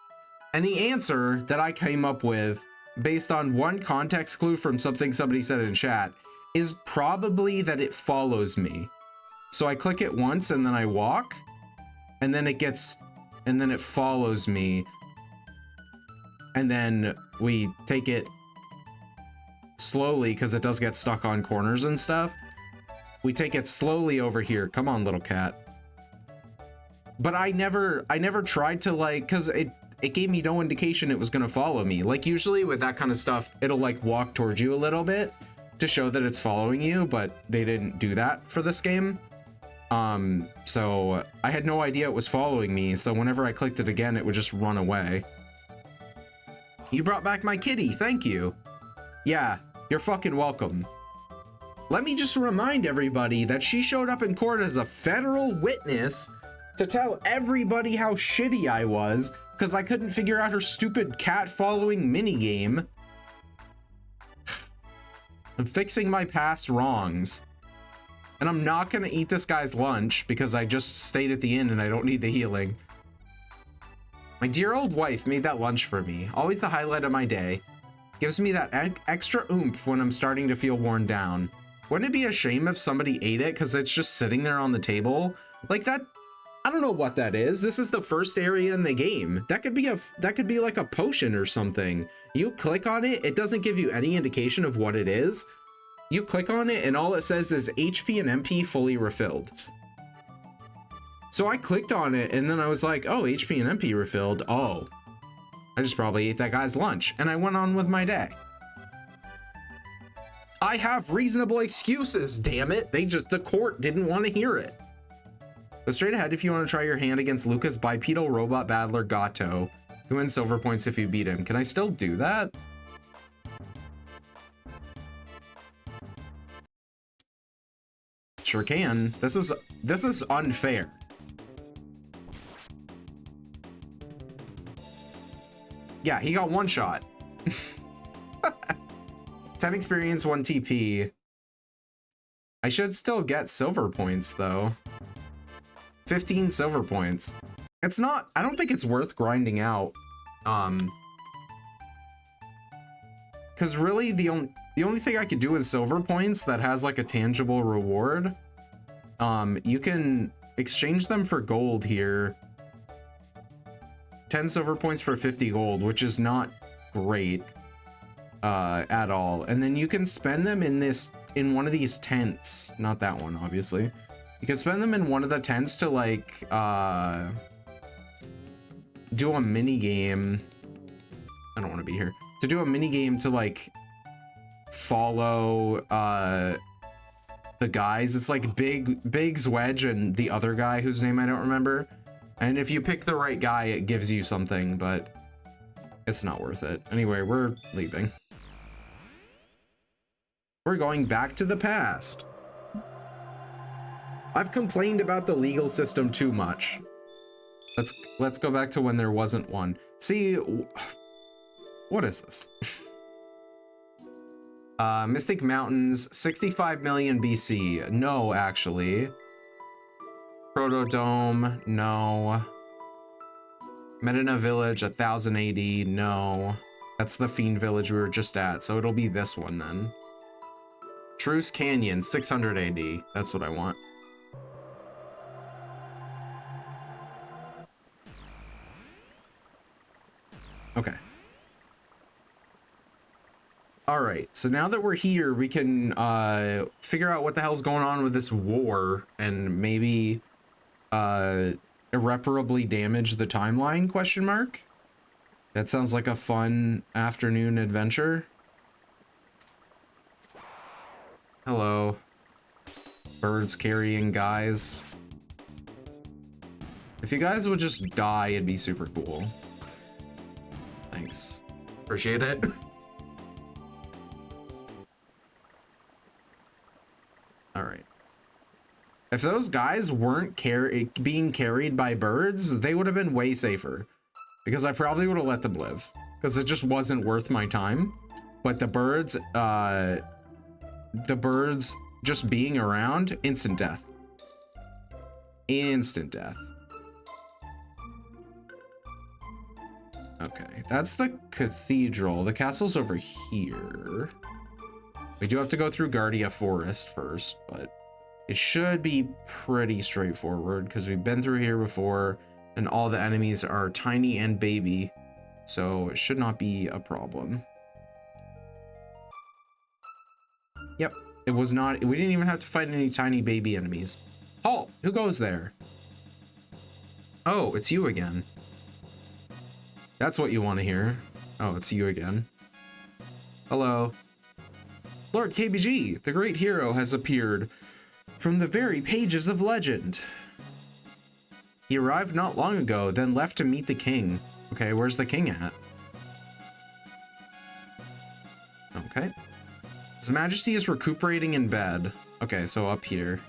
And the answer that I came up with based on one context clue from something somebody said in chat is probably that it follows me. So I click it once and then I walk and then it follows me. And then we take it slowly because it does get stuck on corners and stuff. We take it slowly over here. Come on, little cat. But I never tried to, like, because it gave me no indication it was going to follow me. Like, usually with that kind of stuff, it'll like walk towards you a little bit to show that it's following you, but they didn't do that for this game. So I had no idea it was following me. So whenever I clicked it again, it would just run away. You brought back my kitty. Thank you. Yeah, you're fucking welcome. Let me just remind everybody that she showed up in court as a federal witness to tell everybody how shitty I was because I couldn't figure out her stupid cat following minigame. I'm fixing my past wrongs. And I'm not gonna eat this guy's lunch because I just stayed at the inn and I don't need the healing. My dear old wife made that lunch for me. Always the highlight of my day. Gives me that extra oomph when I'm starting to feel worn down. Wouldn't it be a shame if somebody ate it because it's just sitting there on the table? Like that, I don't know what that is. This is the first area in the game. That could be like a potion or something. You click on it, it doesn't give you any indication of what it is. You click on it and all it says is HP and MP fully refilled. So I clicked on it and then I was like, oh, HP and MP refilled. Oh, I just probably ate that guy's lunch, and I went on with my day. I have reasonable excuses, damn it. The court didn't want to hear it. Go straight ahead if you want to try your hand against Lucas Bipedal Robot Battler Gato. You win silver points if you beat him. Can I still do that? Sure can. This is unfair. Yeah, he got one shot. 10 experience, 1 TP. I should still get silver points though. 15 silver points. It's not, I don't think it's worth grinding out. Cause really the only thing I could do with silver points that has like a tangible reward, you can exchange them for gold here. 10 silver points for 50 gold, which is not great at all. And then you can spend them in one of these tents, not that one obviously. You can spend them in one of the tents to like do a mini game. I don't want to be here. To do a mini game to like follow the guys. It's like Biggs, Wedge, and the other guy whose name I don't remember. And if you pick the right guy, it gives you something, but it's not worth it. Anyway, we're leaving. We're going back to the past. I've complained about the legal system too much. Let's go back to when there wasn't one. See, what is this? Mystic Mountains, 65 million BC. No, actually. Protodome, no. Medina Village, 1080, no. That's the Fiend Village we were just at, so it'll be this one then. Truce Canyon, 680. That's what I want. Okay. All right, so now that we're here, we can figure out what the hell's going on with this war and maybe irreparably damage the timeline, question mark? That sounds like a fun afternoon adventure. Hello. Birds carrying guys. If you guys would just die, it'd be super cool. Thanks. Appreciate it. All right. If those guys weren't being carried by birds, they would have been way safer. Because I probably would have let them live. Because it just wasn't worth my time. But the birds just being around, instant death. Instant death. Okay, that's the cathedral. The castle's over here. We do have to go through Guardia Forest first, but it should be pretty straightforward because we've been through here before and all the enemies are tiny and baby, so it should not be a problem. Yep, it was not. We didn't even have to fight any tiny baby enemies. Halt! Who goes there? Oh, it's you again. That's what you want to hear. Oh, it's you again. Hello. Lord KBG, the great hero, has appeared from the very pages of legend. He arrived not long ago, then left to meet the king. Okay, where's the king at? Okay. His Majesty is recuperating in bed. Okay, so up here.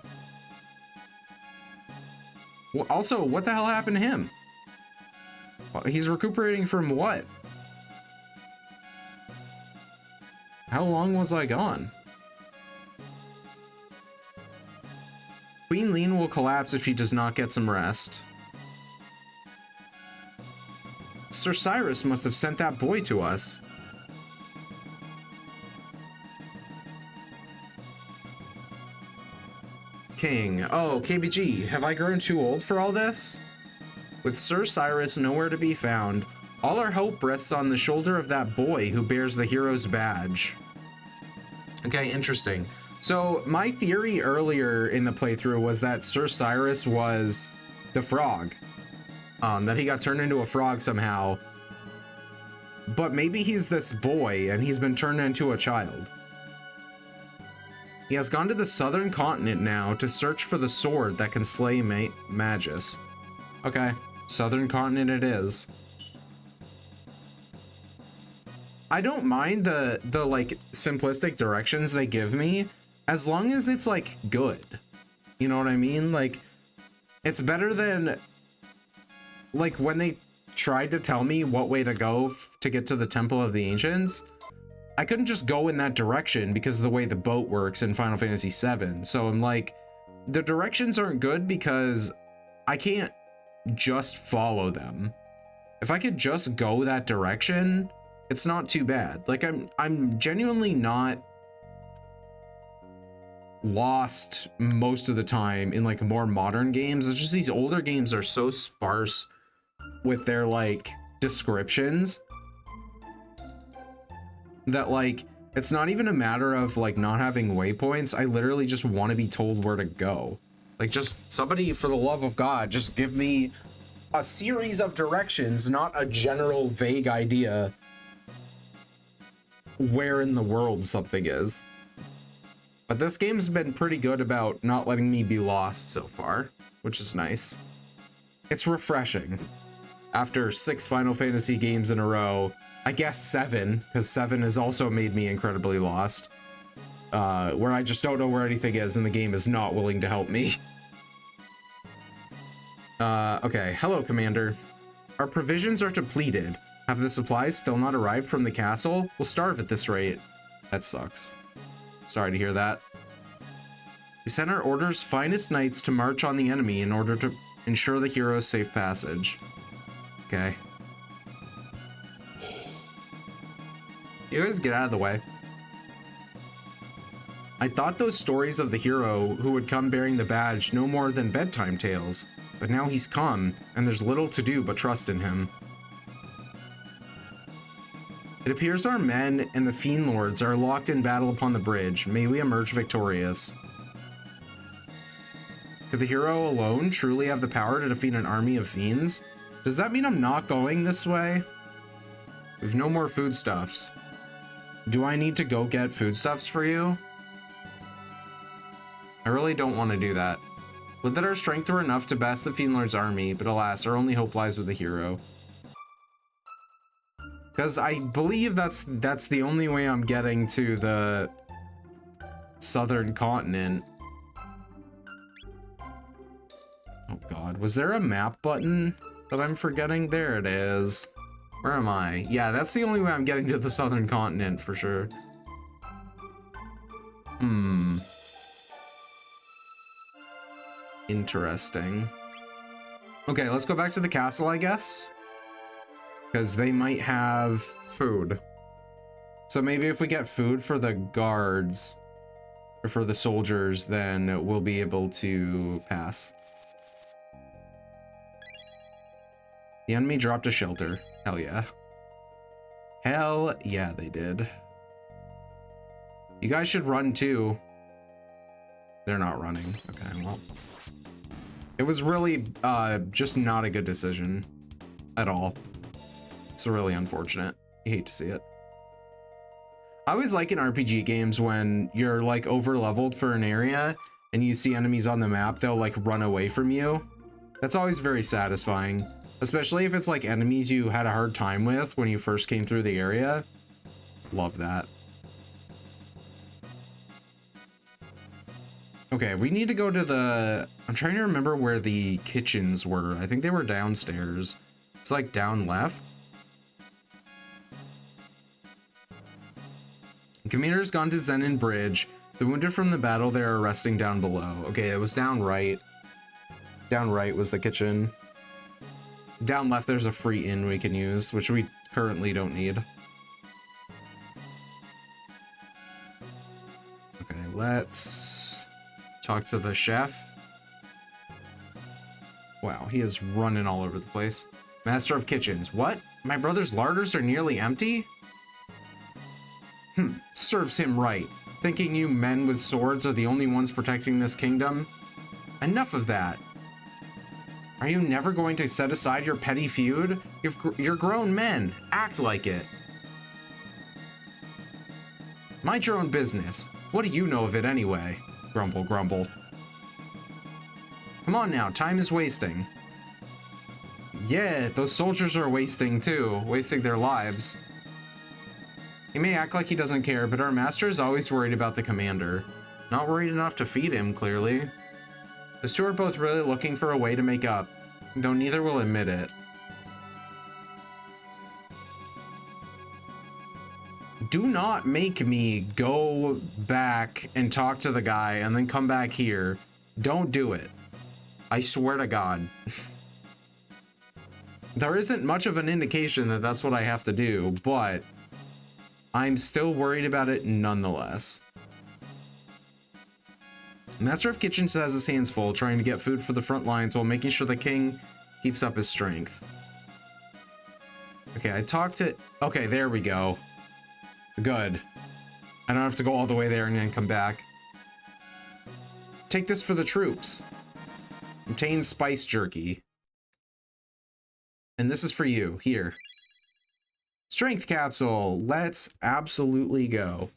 Well, also, what the hell happened to him? Well, he's recuperating from what? How long was I gone? Queen Leene will collapse if she does not get some rest. Sir Cyrus must have sent that boy to us. King. Oh, KBG, have I grown too old for all this? With Sir Cyrus nowhere to be found, all our hope rests on the shoulder of that boy who bears the hero's badge. Okay, interesting. So my theory earlier in the playthrough was that Sir Cyrus was the frog. That he got turned into a frog somehow. But maybe he's this boy and he's been turned into a child. He has gone to the southern continent now to search for the sword that can slay Magus. Okay, southern continent it is. I don't mind the like simplistic directions they give me as long as it's like good. You know what I mean? Like it's better than like when they tried to tell me what way to go to get to the Temple of the Ancients. I couldn't just go in that direction because of the way the boat works in Final Fantasy VII. So I'm like, the directions aren't good because I can't just follow them. If I could just go that direction, it's not too bad. Like I'm genuinely not lost most of the time in like more modern games. It's just these older games are so sparse with their like descriptions that like it's not even a matter of like not having waypoints. I literally just want to be told where to go. Like just somebody, for the love of God, just give me a series of directions, not a general vague idea where in the world something is. But this game's been pretty good about not letting me be lost so far, which is nice. It's refreshing. After 6 Final Fantasy games in a row, I guess 7, because 7 has also made me incredibly lost, where I just don't know where anything is and the game is not willing to help me. Okay, hello, Commander. Our provisions are depleted. Have the supplies still not arrived from the castle? We'll starve at this rate. That sucks. Sorry to hear that. We sent our order's finest knights to march on the enemy in order to ensure the hero's safe passage. Okay. You guys get out of the way. I thought those stories of the hero who would come bearing the badge no more than bedtime tales, but now he's come, and there's little to do but trust in him. It appears our men and the Fiend Lords are locked in battle upon the bridge. May we emerge victorious. Could the hero alone truly have the power to defeat an army of fiends? Does that mean I'm not going this way? We've no more foodstuffs. Do I need to go get foodstuffs for you? I really don't want to do that. Would that our strength were enough to best the Fiend Lord's army, but alas, our only hope lies with the hero. Because I believe that's the only way I'm getting to the southern continent. Oh god, was there a map button that I'm forgetting? There it is. Where am I? Yeah, that's the only way I'm getting to the southern continent for sure. Interesting. Okay, let's go back to the castle, I guess. Because they might have food. So maybe if we get food for the guards, or for the soldiers, then we'll be able to pass. The enemy dropped a shelter. Hell yeah. Hell yeah, they did. You guys should run too. They're not running. Okay, well. It was really just not a good decision at all. It's really unfortunate. I hate to see it. I always like in RPG games when you're like over leveled for an area and you see enemies on the map, they'll like run away from you. That's always very satisfying, especially if it's like enemies you had a hard time with when you first came through the area. Love that. Okay, we need to go to the... I'm trying to remember where the kitchens were. I think they were downstairs. It's like down left. Commander's gone to Zenin Bridge. The wounded from the battle there are resting down below. Okay, it was down right. Down right was the kitchen. Down left, there's a free inn we can use, which we currently don't need. Okay, let's talk to the chef. Wow, he is running all over the place. Master of Kitchens. What? My brother's larders are nearly empty? Serves him right. Thinking you men with swords are the only ones protecting this kingdom? Enough of that. Are you never going to set aside your petty feud? You're grown men. Act like it. Mind your own business. What do you know of it anyway? Grumble, grumble. Come on now, time is wasting. Yeah, those soldiers are wasting too, wasting their lives. He may act like he doesn't care, but our master is always worried about the commander. Not worried enough to feed him, clearly. The two are both really looking for a way to make up, though neither will admit it. Do not make me go back and talk to the guy and then come back here. Don't do it. I swear to God. There isn't much of an indication that that's what I have to do, but I'm still worried about it nonetheless. Master of Kitchens has his hands full trying to get food for the front lines while making sure the king keeps up his strength. Okay, I talked to... Okay, there we go. Good. I don't have to go all the way there and then come back. Take this for the troops. Obtain spice jerky. And this is for you. Here. Strength capsule. Let's absolutely go.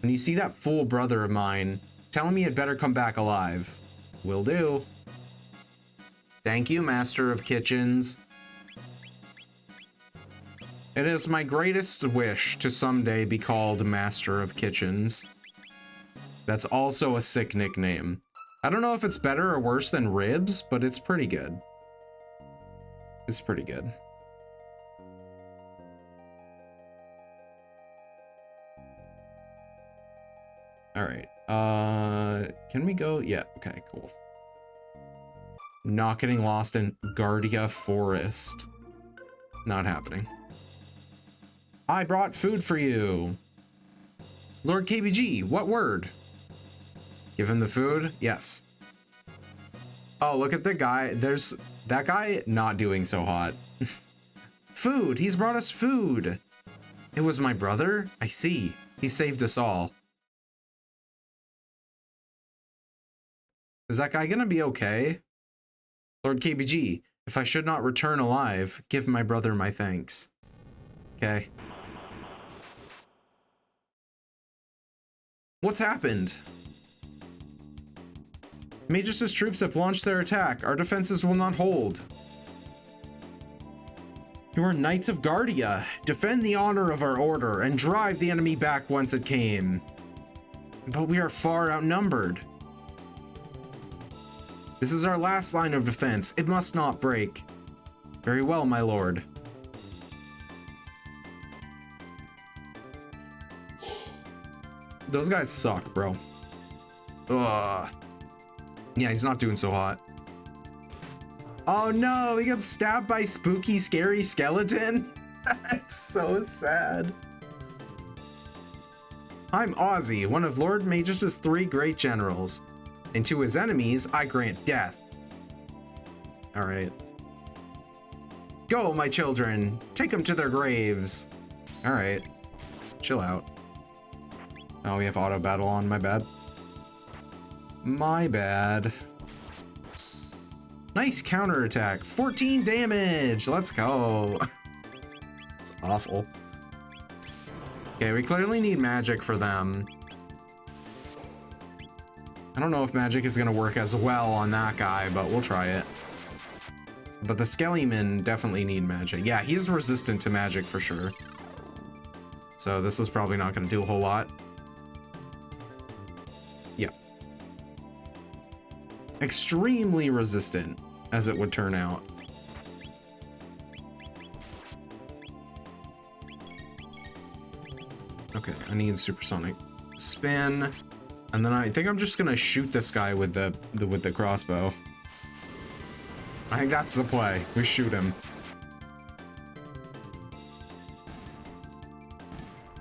When you see that fool brother of mine, tell him he'd better come back alive. Will do. Thank you, Master of Kitchens. It is my greatest wish to someday be called Master of Kitchens. That's also a sick nickname. I don't know if it's better or worse than Ribs, but it's pretty good. It's pretty good. All right. Can we go? Yeah. Okay, cool. Not getting lost in Guardia Forest. Not happening. I brought food for you. Lord KBG, what word? Give him the food? Yes. Oh, look at the guy. There's that guy not doing so hot. Food. He's brought us food. It was my brother? I see. He saved us all. Is that guy gonna be okay? Lord KBG, if I should not return alive, give my brother my thanks. Okay. What's happened? Magus' troops have launched their attack. Our defenses will not hold. You are Knights of Guardia. Defend the honor of our order and drive the enemy back whence it came. But we are far outnumbered. This is our last line of defense. It must not break. Very well, my lord. Those guys suck, bro. Ugh. Yeah, he's not doing so hot. Oh no, he got stabbed by spooky, scary skeleton. That's so sad. I'm Ozzy, one of Lord Magus' 3 great generals. And to his enemies, I grant death. All right. Go, my children. Take them to their graves. All right. Chill out. Oh, we have auto battle on. My bad. My bad. Nice counterattack. 14 damage. Let's go. It's awful. Okay, we clearly need magic for them. I don't know if magic is going to work as well on that guy, but we'll try it. But the Skellymen definitely need magic. Yeah, he's resistant to magic for sure. So this is probably not going to do a whole lot. Yep. Extremely resistant, as it would turn out. Okay, I need supersonic spin. And then I think I'm just gonna shoot this guy with the crossbow. I think that's the play. We shoot him.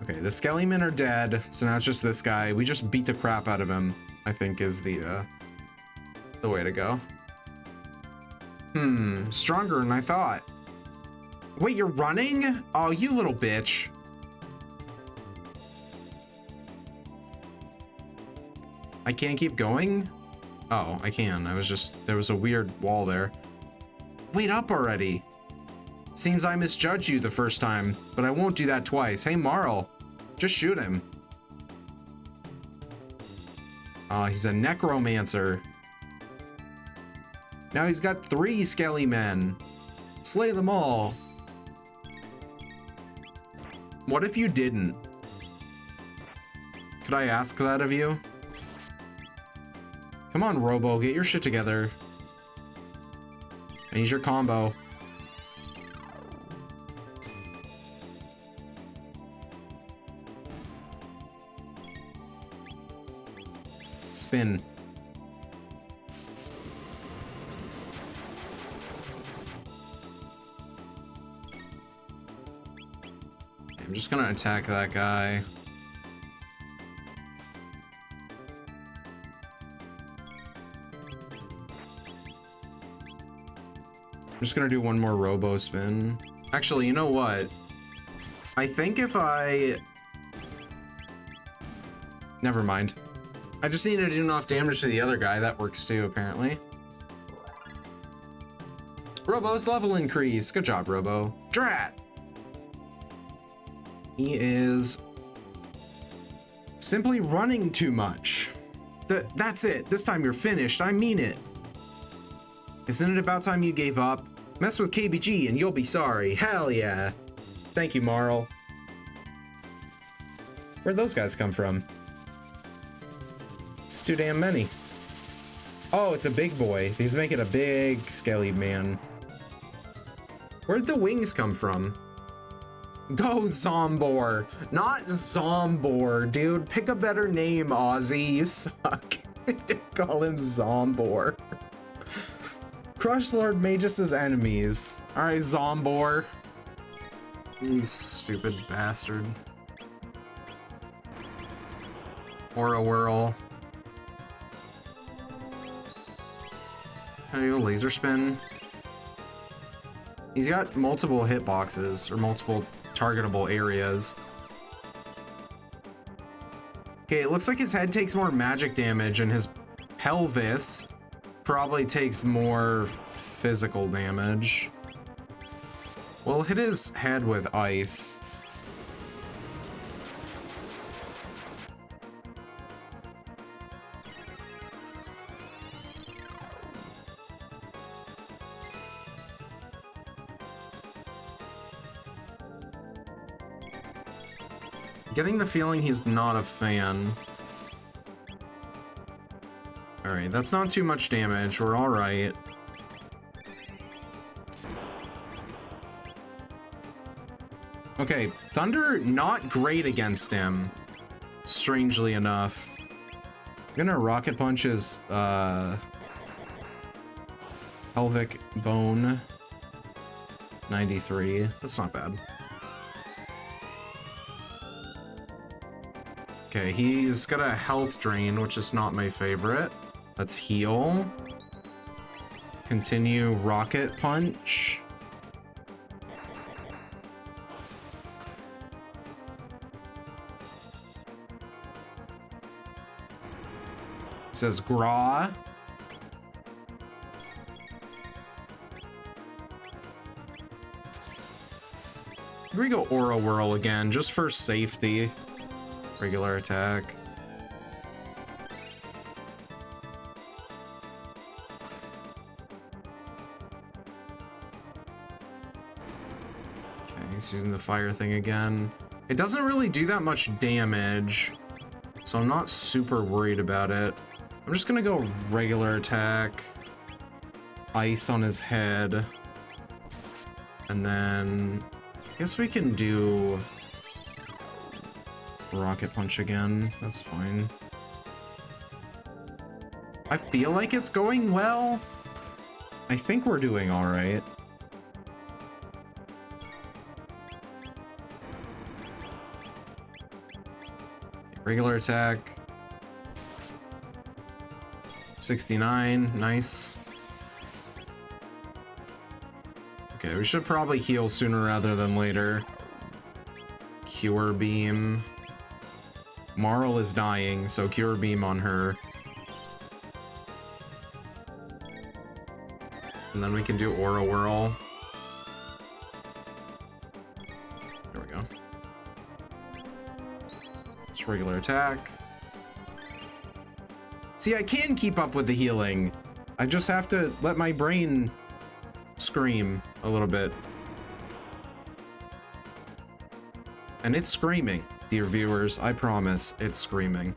Okay, the Skellymen are dead, so now it's just this guy. We just beat the crap out of him, I think is the way to go. Stronger than I thought. Wait, you're running? Oh, you little bitch. I can't keep going? Oh, I can. There was a weird wall there. Wait up already. Seems I misjudged you the first time, but I won't do that twice. Hey, Marl, just shoot him. He's a necromancer. Now he's got 3 skelly men. Slay them all. What if you didn't? Could I ask that of you? Come on, Robo, get your shit together. I need your combo. Spin. I'm just gonna attack that guy. I'm just gonna do one more Robo spin. Actually, you know what? I think if I... Never mind. I just need to do enough damage to the other guy. That works too, apparently. Robo's level increase. Good job, Robo. Drat! He is simply running too much. That's it. This time you're finished. I mean it. Isn't it about time you gave up? Mess with KBG and you'll be sorry. Hell yeah. Thank you, Marl. Where'd those guys come from? It's too damn many. Oh, it's a big boy. He's making a big skelly man. Where'd the wings come from? Go Zombor, not Zombor, dude. Pick a better name, Ozzy. You suck. Call him Zombor. Crush Lord Magus' enemies. All right, Zombor. You stupid bastard. Aura Whirl. Can I do a laser spin? He's got multiple hitboxes, or multiple targetable areas. Okay, it looks like his head takes more magic damage, and his pelvis probably takes more physical damage. We'll hit his head with ice. Getting the feeling he's not a fan. Alright, that's not too much damage. We're alright. Okay, Thunder, not great against him. Strangely enough. I'm gonna Rocket Punch his, Pelvic Bone. 93. That's not bad. Okay, he's got a health drain, which is not my favorite. Let's heal. Continue Rocket Punch. It says Graw. Here we go Aura Whirl again, just for safety. Regular attack. Okay, he's using the fire thing again. It doesn't really do that much damage, so I'm not super worried about it. I'm just gonna go regular attack. Ice on his head. And then I guess we can do Rocket Punch again. That's fine. I feel like it's going well. I think we're doing all right. Regular attack. 69, nice. Okay, we should probably heal sooner rather than later. Cure Beam. Marl is dying, so Cure Beam on her. And then we can do Aura Whirl. There we go. Just regular attack. See, I can keep up with the healing. I just have to let my brain scream a little bit. And it's screaming, dear viewers. I promise, it's screaming.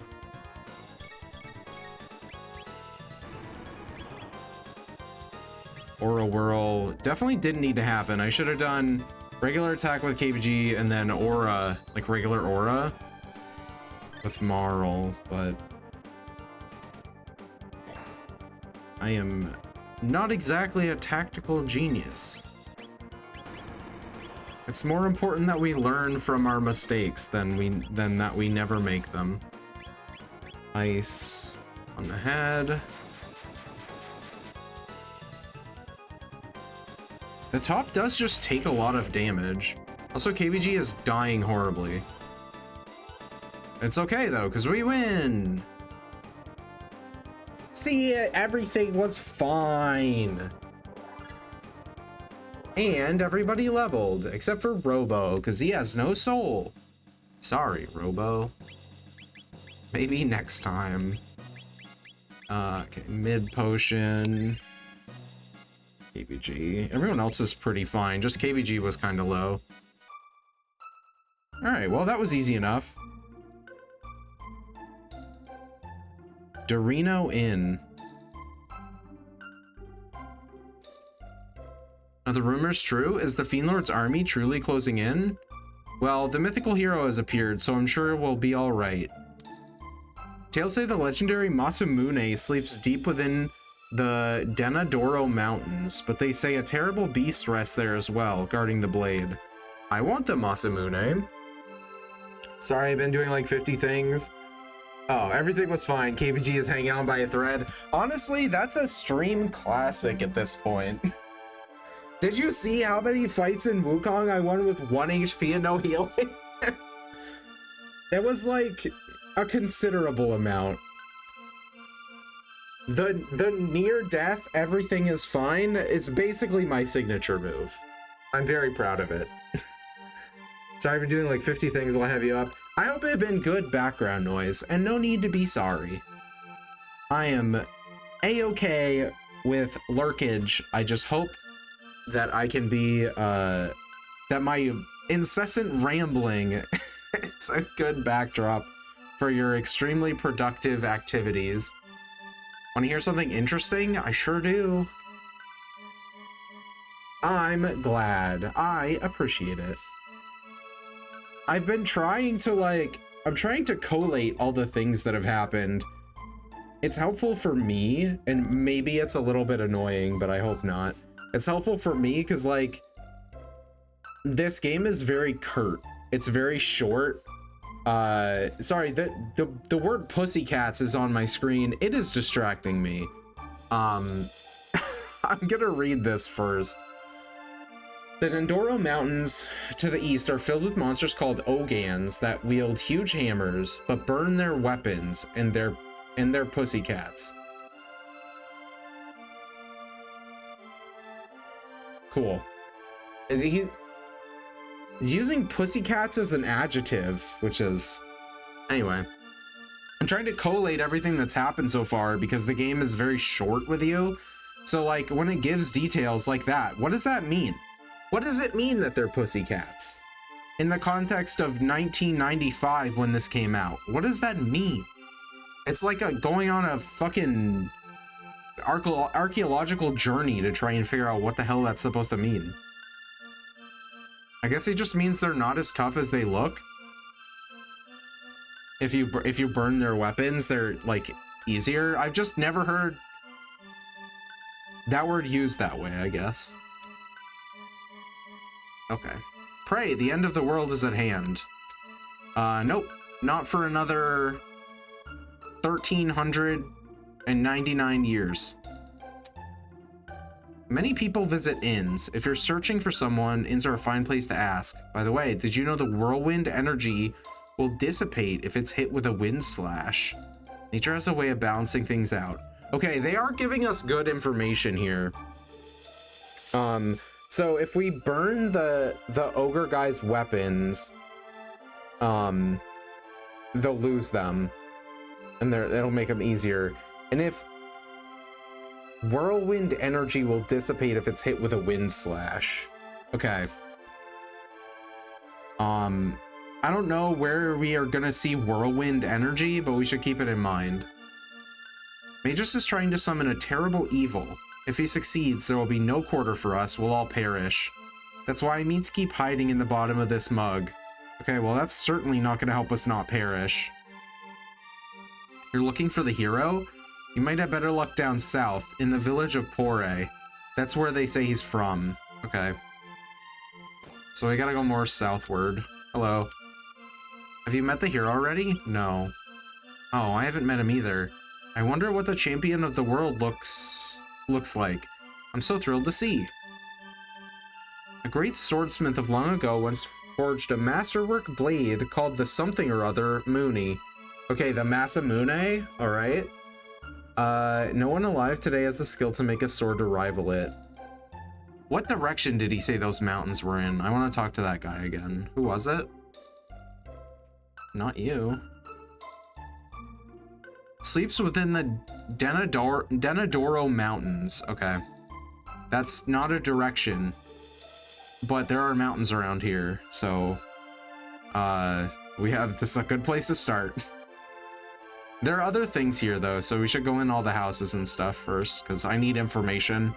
Aura Whirl definitely didn't need to happen. I should have done regular attack with KBG and then Aura, like regular Aura with Marl, but I am not exactly a tactical genius. It's more important that we learn from our mistakes than that we never make them. Ice on the head. The top does just take a lot of damage. Also, KBG is dying horribly. It's okay though, because we win. See, everything was fine. And everybody leveled, except for Robo, because he has no soul. Sorry, Robo. Maybe next time. Okay, mid potion. KBG. Everyone else is pretty fine. Just KBG was kind of low. All right, well, that was easy enough. Dorino Inn. Are the rumors true? Is the Fiend Lord's army truly closing in? Well, the mythical hero has appeared, so I'm sure we'll be all right. Tales say the legendary Masamune sleeps deep within the Denadoro Mountains, but they say a terrible beast rests there as well, guarding the blade. I want the Masamune. Sorry, I've been doing like 50 things. Oh, everything was fine. KBG is hanging on by a thread. Honestly, that's a stream classic at this point. Did you see how many fights in Wukong I won with 1 HP and no healing? It was like a considerable amount. The near death, everything is fine, it's basically my signature move. I'm very proud of it. Sorry, I've been doing like 50 things, I'll have you up. I hope it had been good background noise, and no need to be sorry. I am A-okay with lurkage. I just hope that I can be, that my incessant rambling is a good backdrop for your extremely productive activities. Want to hear something interesting? I sure do. I'm glad. I appreciate it. I've been trying to I'm trying to collate all the things that have happened. It's helpful for me, and maybe it's a little bit annoying, but I hope not. It's helpful for me because like this game is very curt. It's very short. Sorry, the word pussycats is on my screen. It is distracting me. I'm gonna read this first. The Dendoro Mountains to the east are filled with monsters called Ogans that wield huge hammers but burn their weapons and their pussycats. Cool. He's using pussycats as an adjective, which is... Anyway. I'm trying to collate everything that's happened so far because the game is very short with you. So, like, when it gives details like that, what does that mean? What does it mean that they're pussycats? In the context of 1995 when this came out, what does that mean? It's like going on a fucking archaeological journey to try and figure out what the hell that's supposed to mean. I guess it just means they're not as tough as they look. If you burn their weapons, they're like easier. I've just never heard that word used that way, I guess. Okay. Pray, the end of the world is at hand. Nope. Not for another 1,399 years. Many people visit inns. If you're searching for someone, inns are a fine place to ask. By the way, did you know the whirlwind energy will dissipate if it's hit with a wind slash? Nature has a way of balancing things out. Okay, they are giving us good information here. So if we burn the ogre guy's weapons, they'll lose them, and it'll make them easier. And if whirlwind energy will dissipate if it's hit with a wind slash. Okay. I don't know where we are gonna see whirlwind energy, but we should keep it in mind. Magus is trying to summon a terrible evil. If he succeeds, there will be no quarter for us. We'll all perish. That's why I mean to keep hiding in the bottom of this mug. Okay, well, that's certainly not going to help us not perish. You're looking for the hero? You might have better luck down south, in the village of Pore. That's where they say he's from. Okay. So we gotta go more southward. Hello. Have you met the hero already? No. Oh, I haven't met him either. I wonder what the champion of the world looks like. I'm so thrilled to see. A great swordsmith of long ago once forged a masterwork blade called the something or other Mooney. Okay, the Masamune, all right. No one alive today has the skill to make a sword to rival it. What direction did he say those mountains were in? I want to talk to that guy again. Who was it? Not you. Sleeps within the Denadoro Mountains. Okay. That's not a direction. But there are mountains around here, so... this is a good place to start. There are other things here, though, so we should go in all the houses and stuff first, because I need information.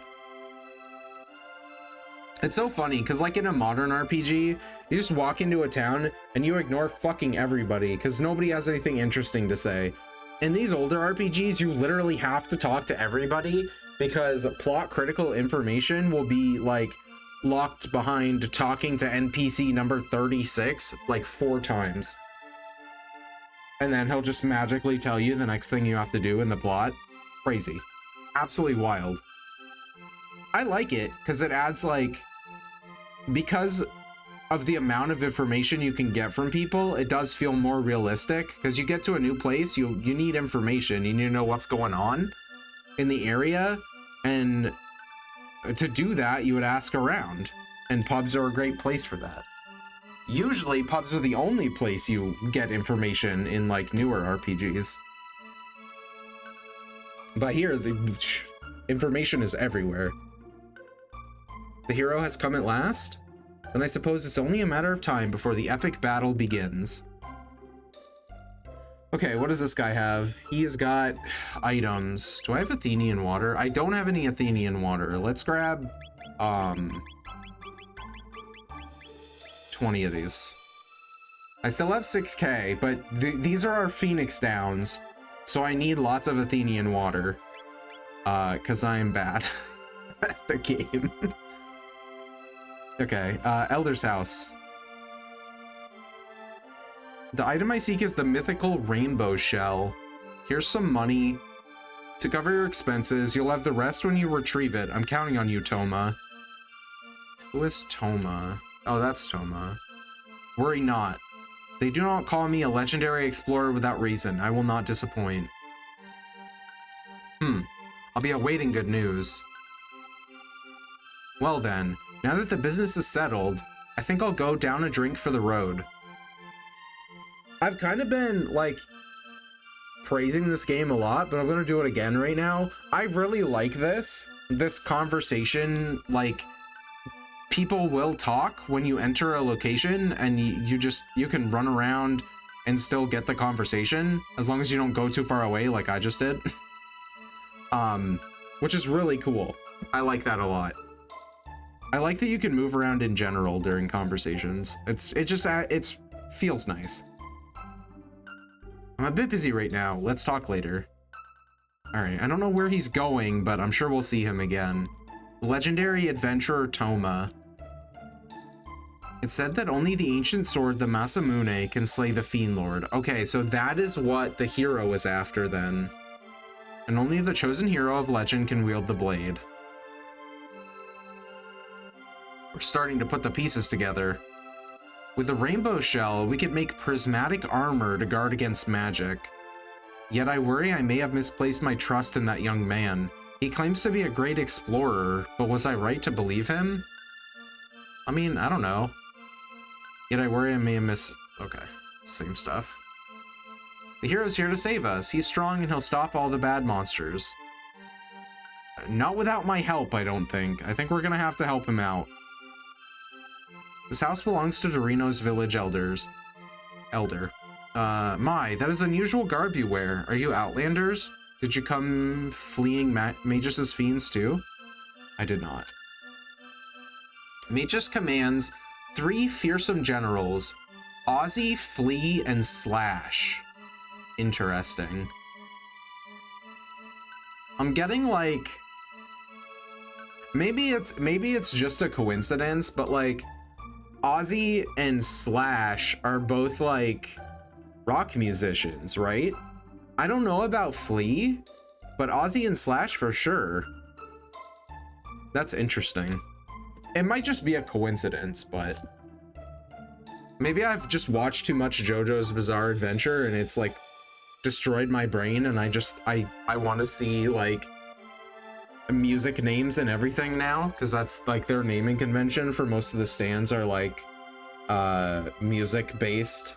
It's so funny, because like in a modern RPG, you just walk into a town and you ignore fucking everybody, because nobody has anything interesting to say. In these older RPGs, you literally have to talk to everybody, because plot critical information will be like locked behind talking to NPC number 36 like 4 times. And then he'll just magically tell you the next thing you have to do in the plot. Crazy. Absolutely wild. I like it because it adds like, because of the amount of information you can get from people, it does feel more realistic, because you get to a new place, you need information, you need to know what's going on in the area, and to do that you would ask around, and pubs are a great place for that. Usually pubs are the only place you get information in like newer RPGs, but here the information is everywhere. The hero has come at last? Then I suppose it's only a matter of time before the epic battle begins. Okay, what does this guy have? He has got items. Do I have Athenian water? I don't have any Athenian water. Let's grab 20 of these. I still have 6k, but these are our Phoenix Downs, so I need lots of Athenian water, because I am bad at the game. Okay, Elder's House. The item I seek is the mythical rainbow shell. Here's some money to cover your expenses. You'll have the rest when you retrieve it. I'm counting on you, Toma. Who is Toma? Oh, that's Toma. Worry not. They do not call me a legendary explorer without reason. I will not disappoint. I'll be awaiting good news. Well then, now that the business is settled, I think I'll go down a drink for the road. I've kind of been, like, praising this game a lot, but I'm going to do it again right now. I really like this conversation, like, people will talk when you enter a location, and you can run around and still get the conversation, as long as you don't go too far away like I just did. Which is really cool. I like that a lot. I like that you can move around in general during conversations. It feels nice. I'm a bit busy right now. Let's talk later. All right, I don't know where he's going, but I'm sure we'll see him again. Legendary adventurer Toma. It said that only the ancient sword, the Masamune, can slay the Fiend Lord. Okay, so that is what the hero is after then. And only the chosen hero of legend can wield the blade. We're starting to put the pieces together. With the rainbow shell, we could make prismatic armor to guard against magic. Yet I worry I may have misplaced my trust in that young man. He claims to be a great explorer, but was I right to believe him? I mean, I don't know. Yet I worry I may have missed... Okay, same stuff. The hero's here to save us. He's strong and he'll stop all the bad monsters. Not without my help, I don't think. I think we're gonna have to help him out. This house belongs to Dorino's village elder. My, that is unusual garb you wear. Are you Outlanders? Did you come fleeing Magus' fiends too? I did not. Magus commands 3 fearsome generals, Ozzy, Flea, and Slash. Interesting. I'm getting like... Maybe it's just a coincidence, but like Ozzy and Slash are both like rock musicians, right? I don't know about Flea, but Ozzy and Slash for sure. That's interesting. It might just be a coincidence, but maybe I've just watched too much JoJo's Bizarre Adventure and it's like destroyed my brain, and I want to see like music names and everything now, because that's like their naming convention for most of the stands are like music based.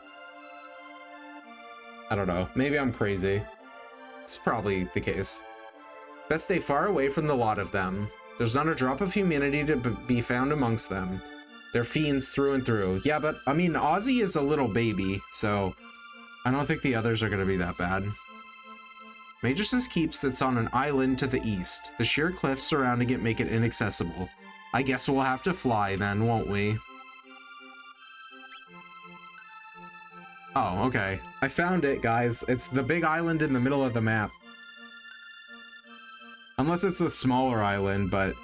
I don't know, maybe I'm crazy. It's probably the case. Best stay far away from the lot of them. There's not a drop of humanity to be found amongst them. They're fiends through and through. Yeah, but I mean, Ozzy is a little baby, so I don't think the others are going to be that bad. Magus' Keep sits on an island to the east. The sheer cliffs surrounding it make it inaccessible. I guess we'll have to fly then, won't we? Oh, okay. I found it, guys. It's the big island in the middle of the map. Unless it's a smaller island, but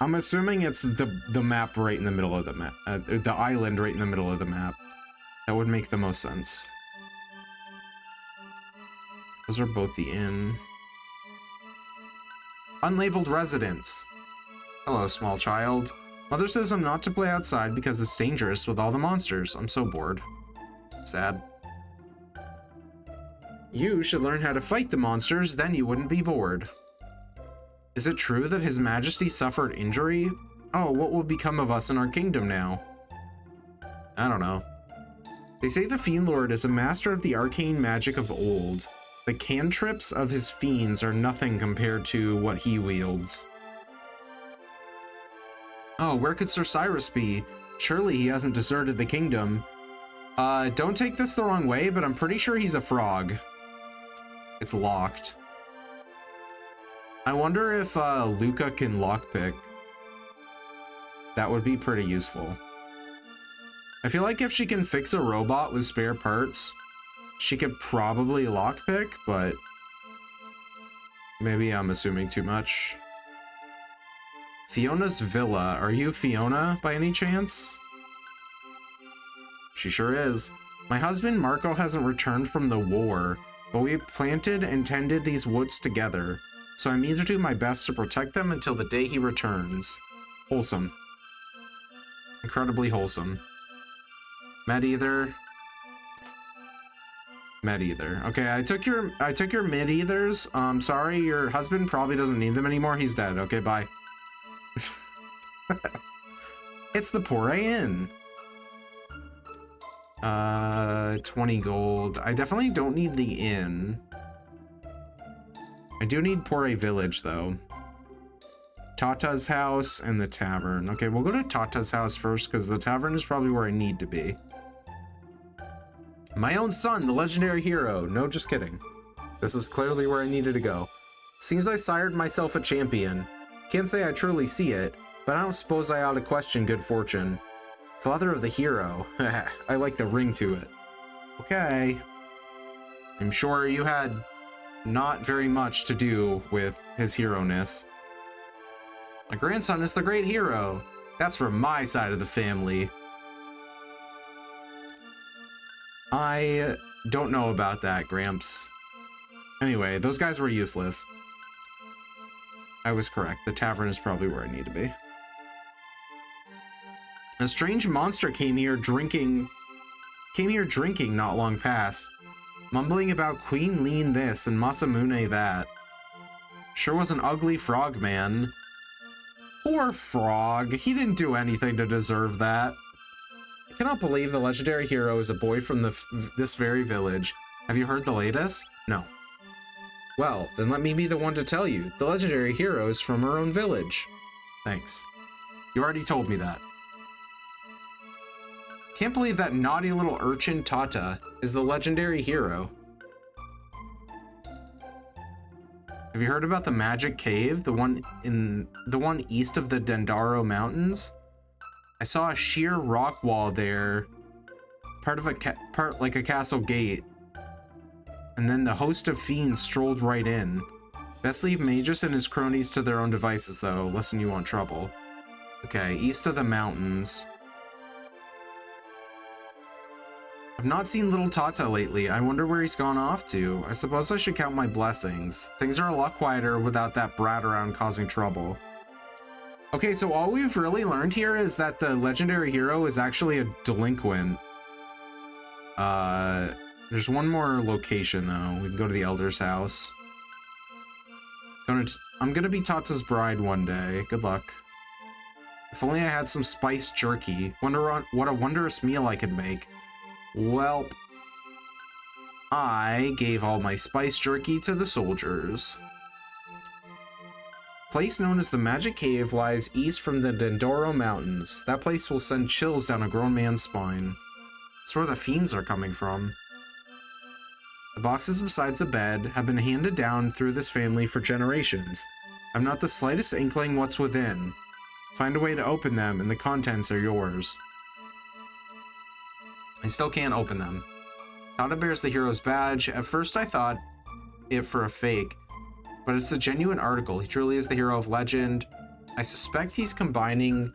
I'm assuming it's the map right in the middle of the map. The island right in the middle of the map. That would make the most sense. Those are both the inn. Unlabeled residents. Hello, small child. Mother says I'm not to play outside because it's dangerous with all the monsters. I'm so bored. Sad. You should learn how to fight the monsters, then you wouldn't be bored. Is it true that His Majesty suffered injury? Oh, what will become of us in our kingdom now? I don't know. They say the Fiend Lord is a master of the arcane magic of old. The cantrips of his fiends are nothing compared to what he wields. Oh, where could Sir Cyrus be? Surely he hasn't deserted the kingdom. Don't take this the wrong way, but I'm pretty sure he's a frog. It's locked. I wonder if Luca can lockpick. That would be pretty useful. I feel like if she can fix a robot with spare parts, she could probably lockpick, but maybe I'm assuming too much. Fiona's villa. Are you Fiona by any chance? She sure is. My husband Marco hasn't returned from the war, but we planted and tended these woods together, so I'm eager to do my best to protect them until the day he returns. Wholesome. Incredibly wholesome. Medether. Medether. Okay, I took your Medethers. Sorry, your husband probably doesn't need them anymore. He's dead. Okay, bye. It's the Pore Inn. 20 gold. I definitely don't need the inn. I do need Pore Village though. Tata's house and the tavern. Okay, we'll go to Tata's house first because the tavern is probably where I need to be. My own son, the legendary hero. No, just kidding. This is clearly where I needed to go. Seems I sired myself a champion. Can't say I truly see it, but I don't suppose I ought to question good fortune. Father of the hero. I like the ring to it. Okay. I'm sure you had not very much to do with his hero-ness. My grandson is the great hero. That's from my side of the family. I don't know about that, Gramps. Anyway, those guys were useless. I was correct. The tavern is probably where I need to be. A strange monster came here drinking not long past, mumbling about Queen Lean this and Masamune that. Sure was an ugly frog man. Poor frog. He didn't do anything to deserve that. I cannot believe the legendary hero is a boy from this very village. Have you heard the latest? No. Well, then let me be the one to tell you. The legendary hero is from our own village. Thanks. You already told me that. Can't believe that naughty little urchin Tata is the legendary hero. Have you heard about the magic cave, the one east of the Dendaro Mountains? I saw a sheer rock wall there, part like a castle gate. And then the host of fiends strolled right in. Best leave Magus and his cronies to their own devices, though, lest you want trouble. Okay, east of the mountains. I've not seen little Tata lately. I wonder where he's gone off to. I suppose I should count my blessings. Things are a lot quieter without that brat around causing trouble. Okay, so all we've really learned here is that the legendary hero is actually a delinquent. There's one more location, though. We can go to the Elder's house. I'm gonna be Tata's bride one day. Good luck. If only I had some spiced jerky. Wonder what a wondrous meal I could make. Welp. I gave all my spiced jerky to the soldiers. Place known as the Magic Cave lies east from the Dendaro Mountains. That place will send chills down a grown man's spine. That's where the fiends are coming from. The boxes beside the bed have been handed down through this family for generations. I've not the slightest inkling what's within. Find a way to open them and the contents are yours. I still can't open them. Tata bears the hero's badge. At first I thought it for a fake, but it's a genuine article. He truly is the hero of legend. I suspect he's combing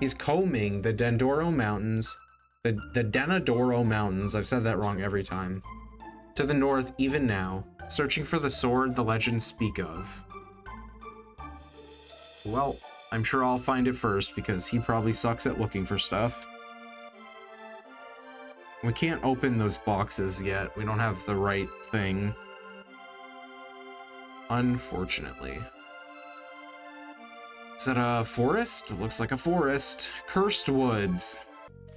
the Dendaro Mountains, the Denadoro Mountains, I've said that wrong every time, to the north even now, searching for the sword the legends speak of. Well, I'm sure I'll find it first because he probably sucks at looking for stuff. We can't open those boxes yet. We don't have the right thing. Unfortunately. Is that a forest? It looks like a forest. Cursed Woods.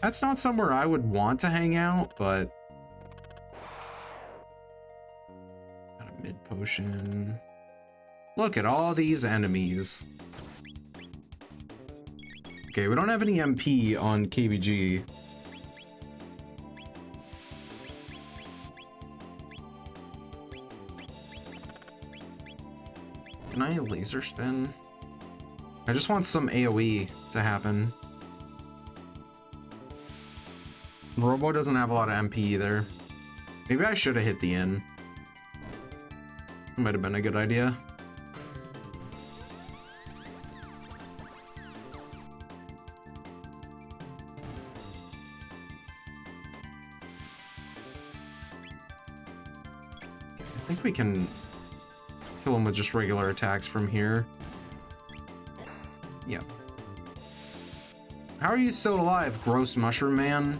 That's not somewhere I would want to hang out, but... Got a mid potion. Look at all these enemies. Okay, we don't have any MP on KBG. Can I laser spin? I just want some AoE to happen. Robo doesn't have a lot of MP either. Maybe I should have hit the inn. Might have been a good idea. I think we can kill him with just regular attacks from here. Yep. How are you still alive, gross mushroom man?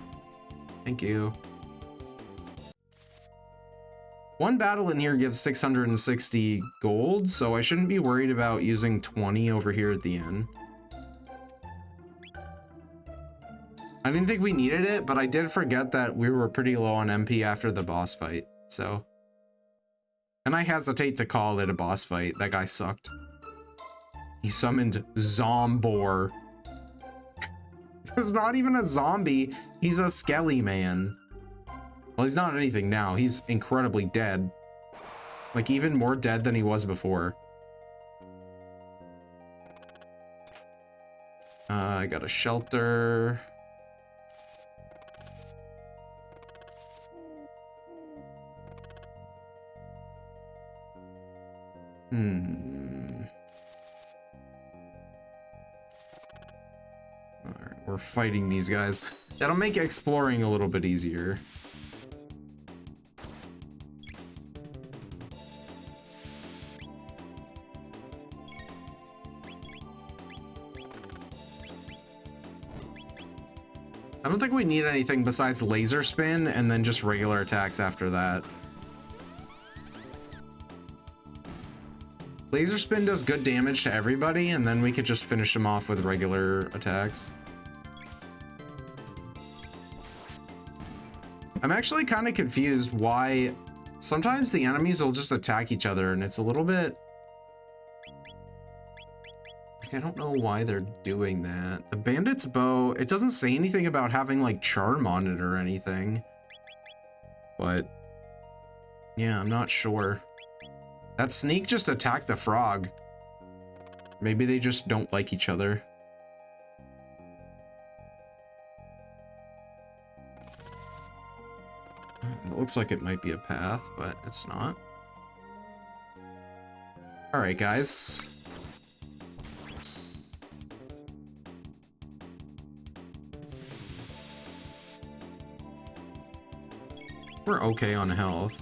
Thank you. One battle in here gives 660 gold, so I shouldn't be worried about using 20 over here at the end. I didn't think we needed it, but I did forget that we were pretty low on MP after the boss fight, so... And I hesitate to call it a boss fight. That guy sucked. He summoned Zombor. There's not even a zombie. He's a skelly man. Well, he's not anything now. He's incredibly dead. Like, even more dead than he was before. I got a shelter. Alright, we're fighting these guys. That'll make exploring a little bit easier. I don't think we need anything besides laser spin and then just regular attacks after that. Laser spin does good damage to everybody, and then we could just finish them off with regular attacks. I'm actually kind of confused why sometimes the enemies will just attack each other, and it's a little bit... like, I don't know why they're doing that. The bandit's bow, it doesn't say anything about having like charm on it or anything. But yeah, I'm not sure. That snake just attacked the frog. Maybe they just don't like each other. It looks like it might be a path, but it's not. All right, guys. We're okay on health.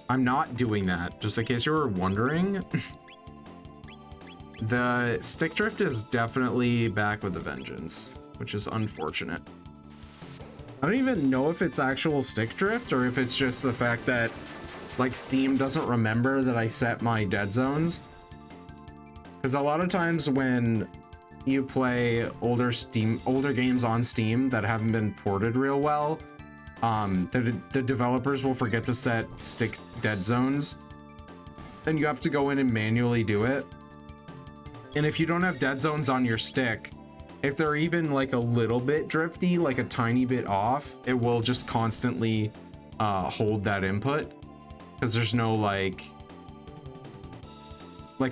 I'm not doing that, just in case you were wondering. The stick drift is definitely back with a vengeance, which is unfortunate. I don't even know if it's actual stick drift or if it's just the fact that like Steam doesn't remember that I set my dead zones. Because a lot of times when you play older games on Steam that haven't been ported real well, the developers will forget to set stick dead zones, and you have to go in and manually do it. And if you don't have dead zones on your stick, if they're even like a little bit drifty, like a tiny bit off, it will just constantly hold that input, because there's no like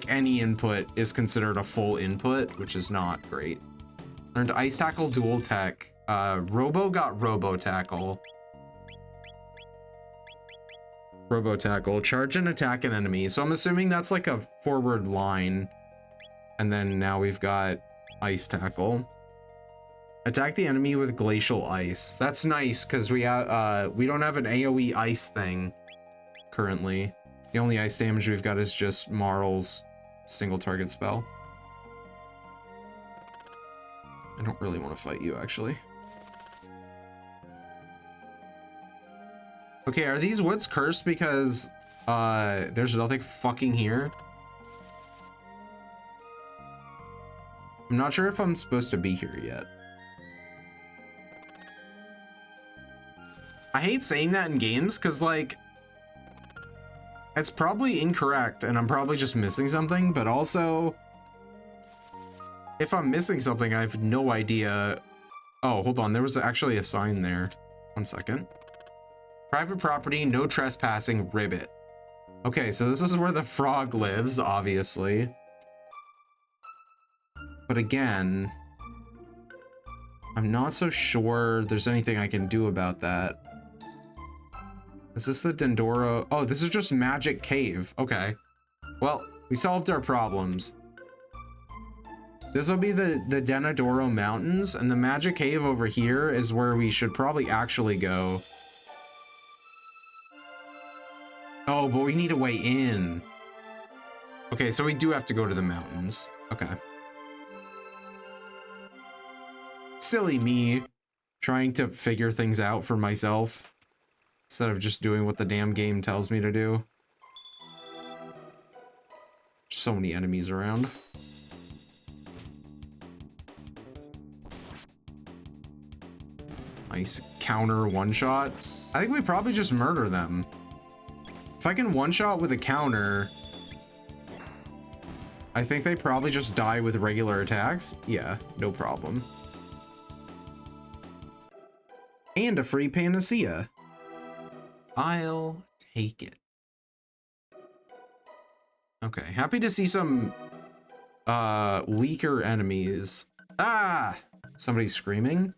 any input is considered a full input, which is not great. Learned Ice Tackle dual tech. Robo got Robo Tackle. Robo Tackle, charge and attack an enemy. So I'm assuming that's like a forward line. And then now we've got Ice Tackle. Attack the enemy with Glacial Ice. That's nice because we don't have an AoE ice thing currently. The only ice damage we've got is just Marl's single target spell. I don't really want to fight you, actually. Okay, are these woods cursed because there's nothing fucking here? I'm not sure if I'm supposed to be here yet. I hate saying that in games because, like, it's probably incorrect and I'm probably just missing something, but also, if I'm missing something, I have no idea. Oh, hold on. There was actually a sign there. 1 second. Private property, no trespassing, ribbit. Okay, so this is where the frog lives, obviously. But again, I'm not so sure there's anything I can do about that. Is this the Dendoro? Oh, this is just Magic Cave. Okay. Well, we solved our problems. This will be the Denadoro Mountains, and the Magic Cave over here is where we should probably actually go. Oh, but we need a way in. Okay, so we do have to go to the mountains. Okay. Silly me, trying to figure things out for myself instead of just doing what the damn game tells me to do. So many enemies around. Nice counter one-shot. I think we probably just murder them. If I can one-shot with a counter, I think they probably just die with regular attacks. Yeah, no problem. And a free panacea. I'll take it. Okay, happy to see some weaker enemies. Ah! Somebody's screaming.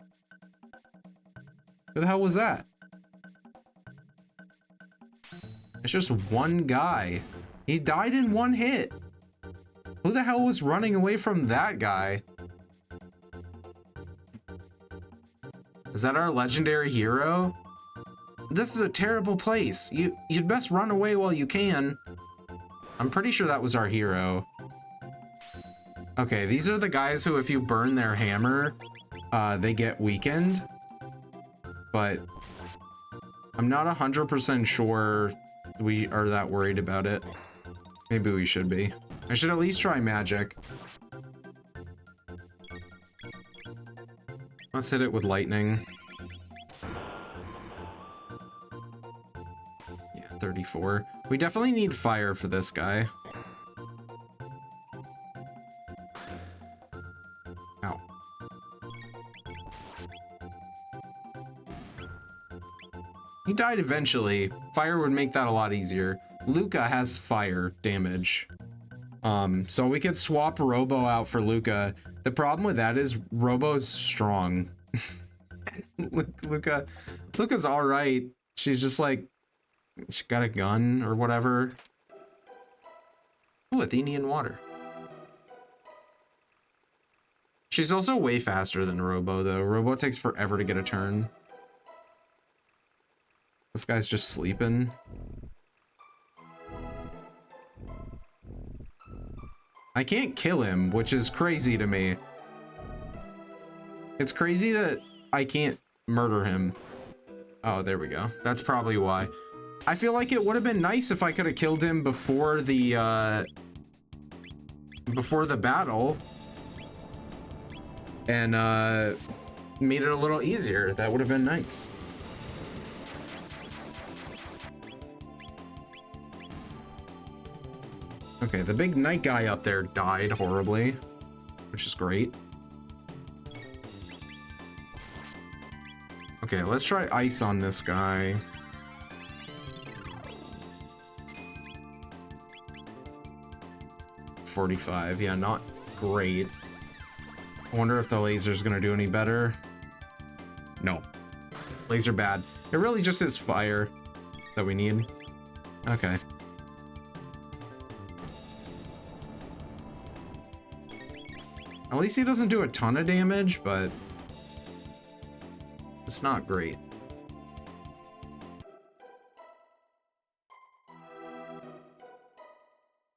Who the hell was that? It's just one guy. He died in one hit. Who the hell was running away from that guy? Is that our legendary hero? This is a terrible place. You'd best run away while you can. I'm pretty sure that was our hero. Okay, these are the guys who, if you burn their hammer, they get weakened. But I'm not 100% sure we are that worried about it. Maybe we should be. I should at least try magic. Let's hit it with lightning. Yeah, 34. We definitely need fire for this guy. Ow. He died eventually. Fire would make that a lot easier. Luca has fire damage. So we could swap Robo out for Luca. The problem with that is Robo's strong. Luca's all right. She's just like, she got a gun or whatever. Ooh, Athenian water. She's also way faster than Robo though. Robo takes forever to get a turn. This guy's just sleeping. I can't kill him, which is crazy to me. It's crazy that I can't murder him. Oh, there we go. That's probably why. I feel like it would have been nice if I could have killed him before the battle and made it a little easier. That would have been nice. Okay, the big knight guy up there died horribly, which is great. Okay, let's try ice on this guy. $45, yeah, not great. I wonder if the laser's gonna do any better. No, laser bad. It really just is fire that we need. Okay. At least he doesn't do a ton of damage, but it's not great.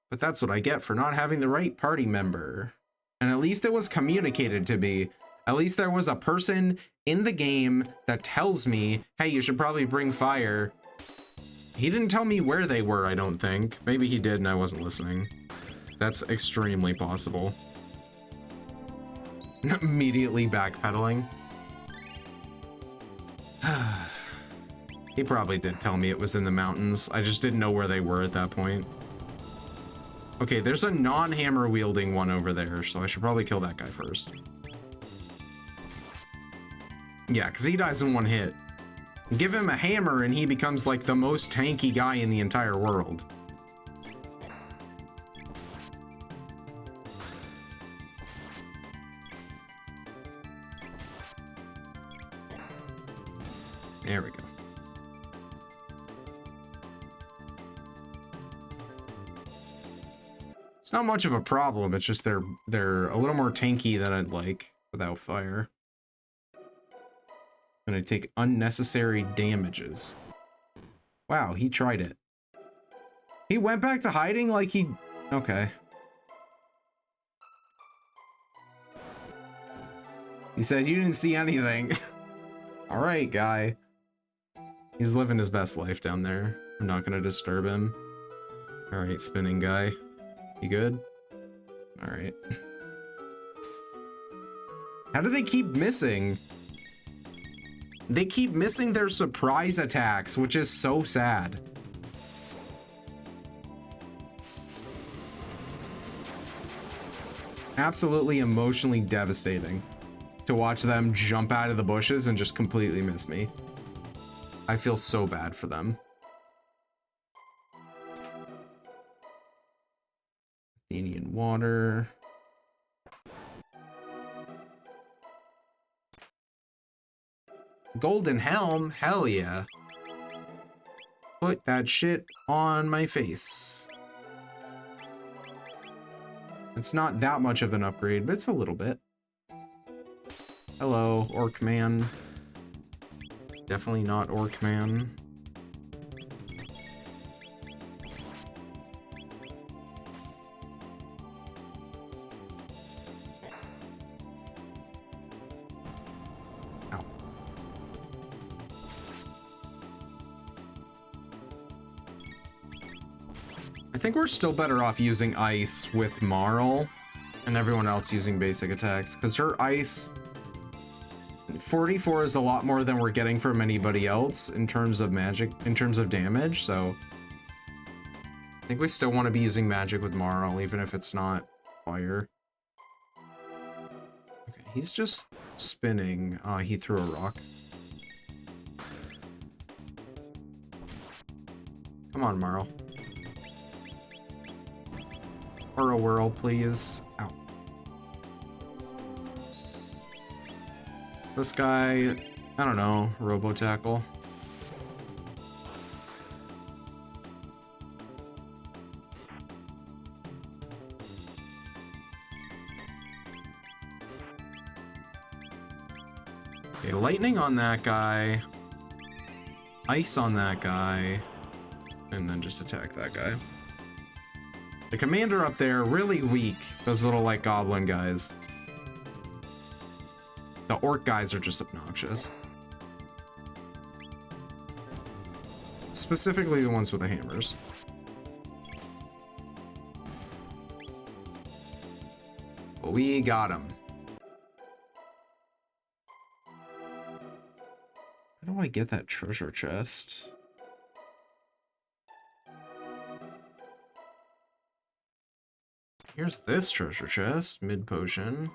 But that's what I get for not having the right party member. And at least it was communicated to me. At least there was a person in the game that tells me, hey, you should probably bring fire. He didn't tell me where they were, I don't think. Maybe he did and I wasn't listening. That's extremely possible. Immediately backpedaling. He probably did tell me it was in the mountains. I just didn't know where they were at that point. Okay, there's a non-hammer wielding one over there, so I should probably kill that guy first. Yeah, because he dies in one hit. Give him a hammer and he becomes like the most tanky guy in the entire world. There we go. It's not much of a problem. It's just they're a little more tanky than I'd like without fire. Gonna take unnecessary damages. Wow, he tried it. He went back to hiding like he... Okay. He said you didn't see anything. All right, guy. He's living his best life down there. I'm not gonna disturb him. All right, spinning guy. You good? All right. How do they keep missing? They keep missing their surprise attacks, which is so sad. Absolutely emotionally devastating to watch them jump out of the bushes and just completely miss me. I feel so bad for them. Athenian water. Golden helm, hell yeah. Put that shit on my face. It's not that much of an upgrade, but it's a little bit. Hello, Orc Man. Definitely not Orc Man. Ow. I I think we're still better off using ice with Marl and everyone else using basic attacks, because her ice 44 is a lot more than we're getting from anybody else in terms of magic, in terms of damage. So I think we still want to be using magic with Marl, even if it's not fire. Okay, he's just spinning. He threw a rock. Come on, Marl. Or a whirl, please. Ow. This guy, I don't know, Robo Tackle. Okay, lightning on that guy. Ice on that guy. And then just attack that guy. The commander up there, really weak. Those little, like, goblin guys. The orc guys are just obnoxious. Specifically the ones with the hammers. But we got him. How do I get that treasure chest? Here's this treasure chest, mid potion.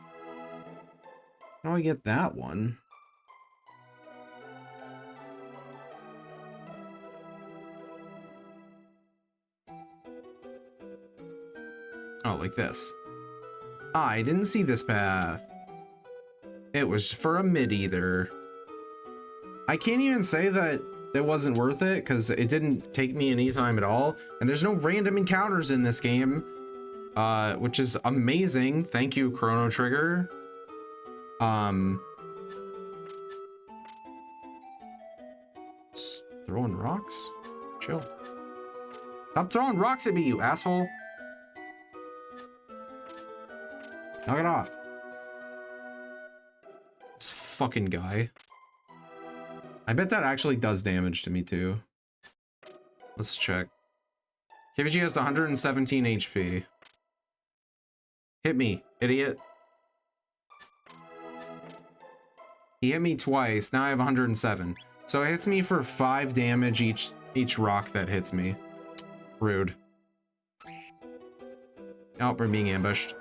How do I get that one? Oh, like this. I didn't see this path. It was for a mid either. I can't even say that it wasn't worth it because it didn't take me any time at all. And there's no random encounters in this game, which is amazing. Thank you, Chrono Trigger. Throwing rocks? Chill. Stop throwing rocks at me, you asshole. Knock it off. This fucking guy. I bet that actually does damage to me too. Let's check. KBG has 117 HP. Hit me, idiot. He hit me twice. Now I have 107. So it hits me for 5 damage each rock that hits me. Rude. Oh, we're being ambushed.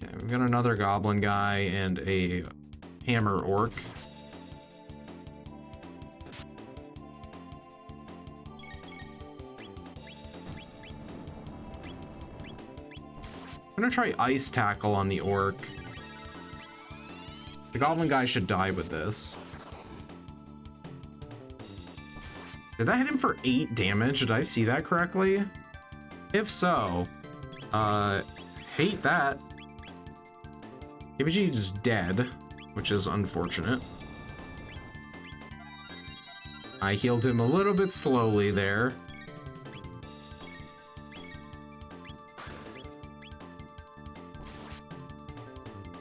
Okay, we've got another goblin guy and a hammer orc. I'm gonna try ice tackle on the orc. The goblin guy should die with this. Did that hit him for 8 damage? Did I see that correctly? If so, hate that. KBG is dead, which is unfortunate. I healed him a little bit slowly there.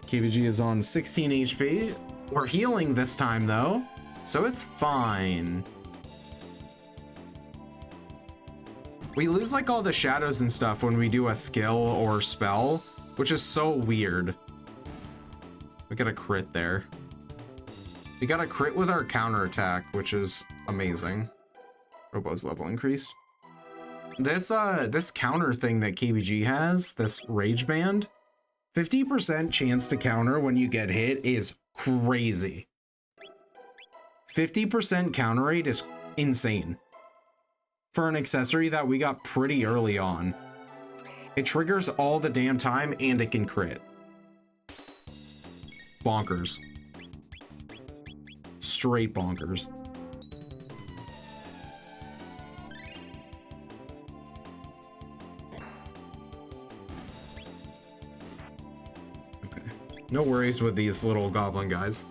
KBG is on 16 HP. We're healing this time though, so it's fine. We lose like all the shadows and stuff when we do a skill or spell, which is so weird. We got a crit there. We got a crit with our counterattack, which is amazing. Robo's level increased. This counter thing that KBG has, this rage band, 50% chance to counter when you get hit is crazy. 50% counter rate is insane for an accessory that we got pretty early on. It triggers all the damn time and it can crit. Bonkers. Straight bonkers. Okay. No worries with these little goblin guys.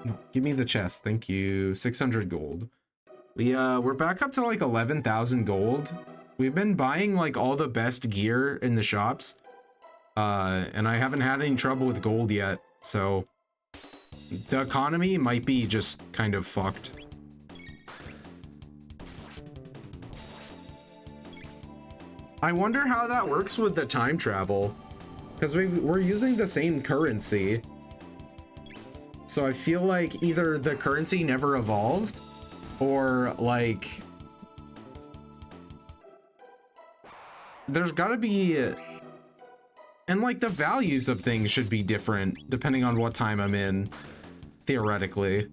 No, give me the chest. Thank you. 600 gold. We're back up to like 11,000 gold. We've been buying like all the best gear in the shops. And I haven't had any trouble with gold yet. So the economy might be just kind of fucked. I wonder how that works with the time travel, because we're using the same currency. So I feel like either the currency never evolved, or like there's gotta be, and like the values of things should be different depending on what time I'm in, theoretically.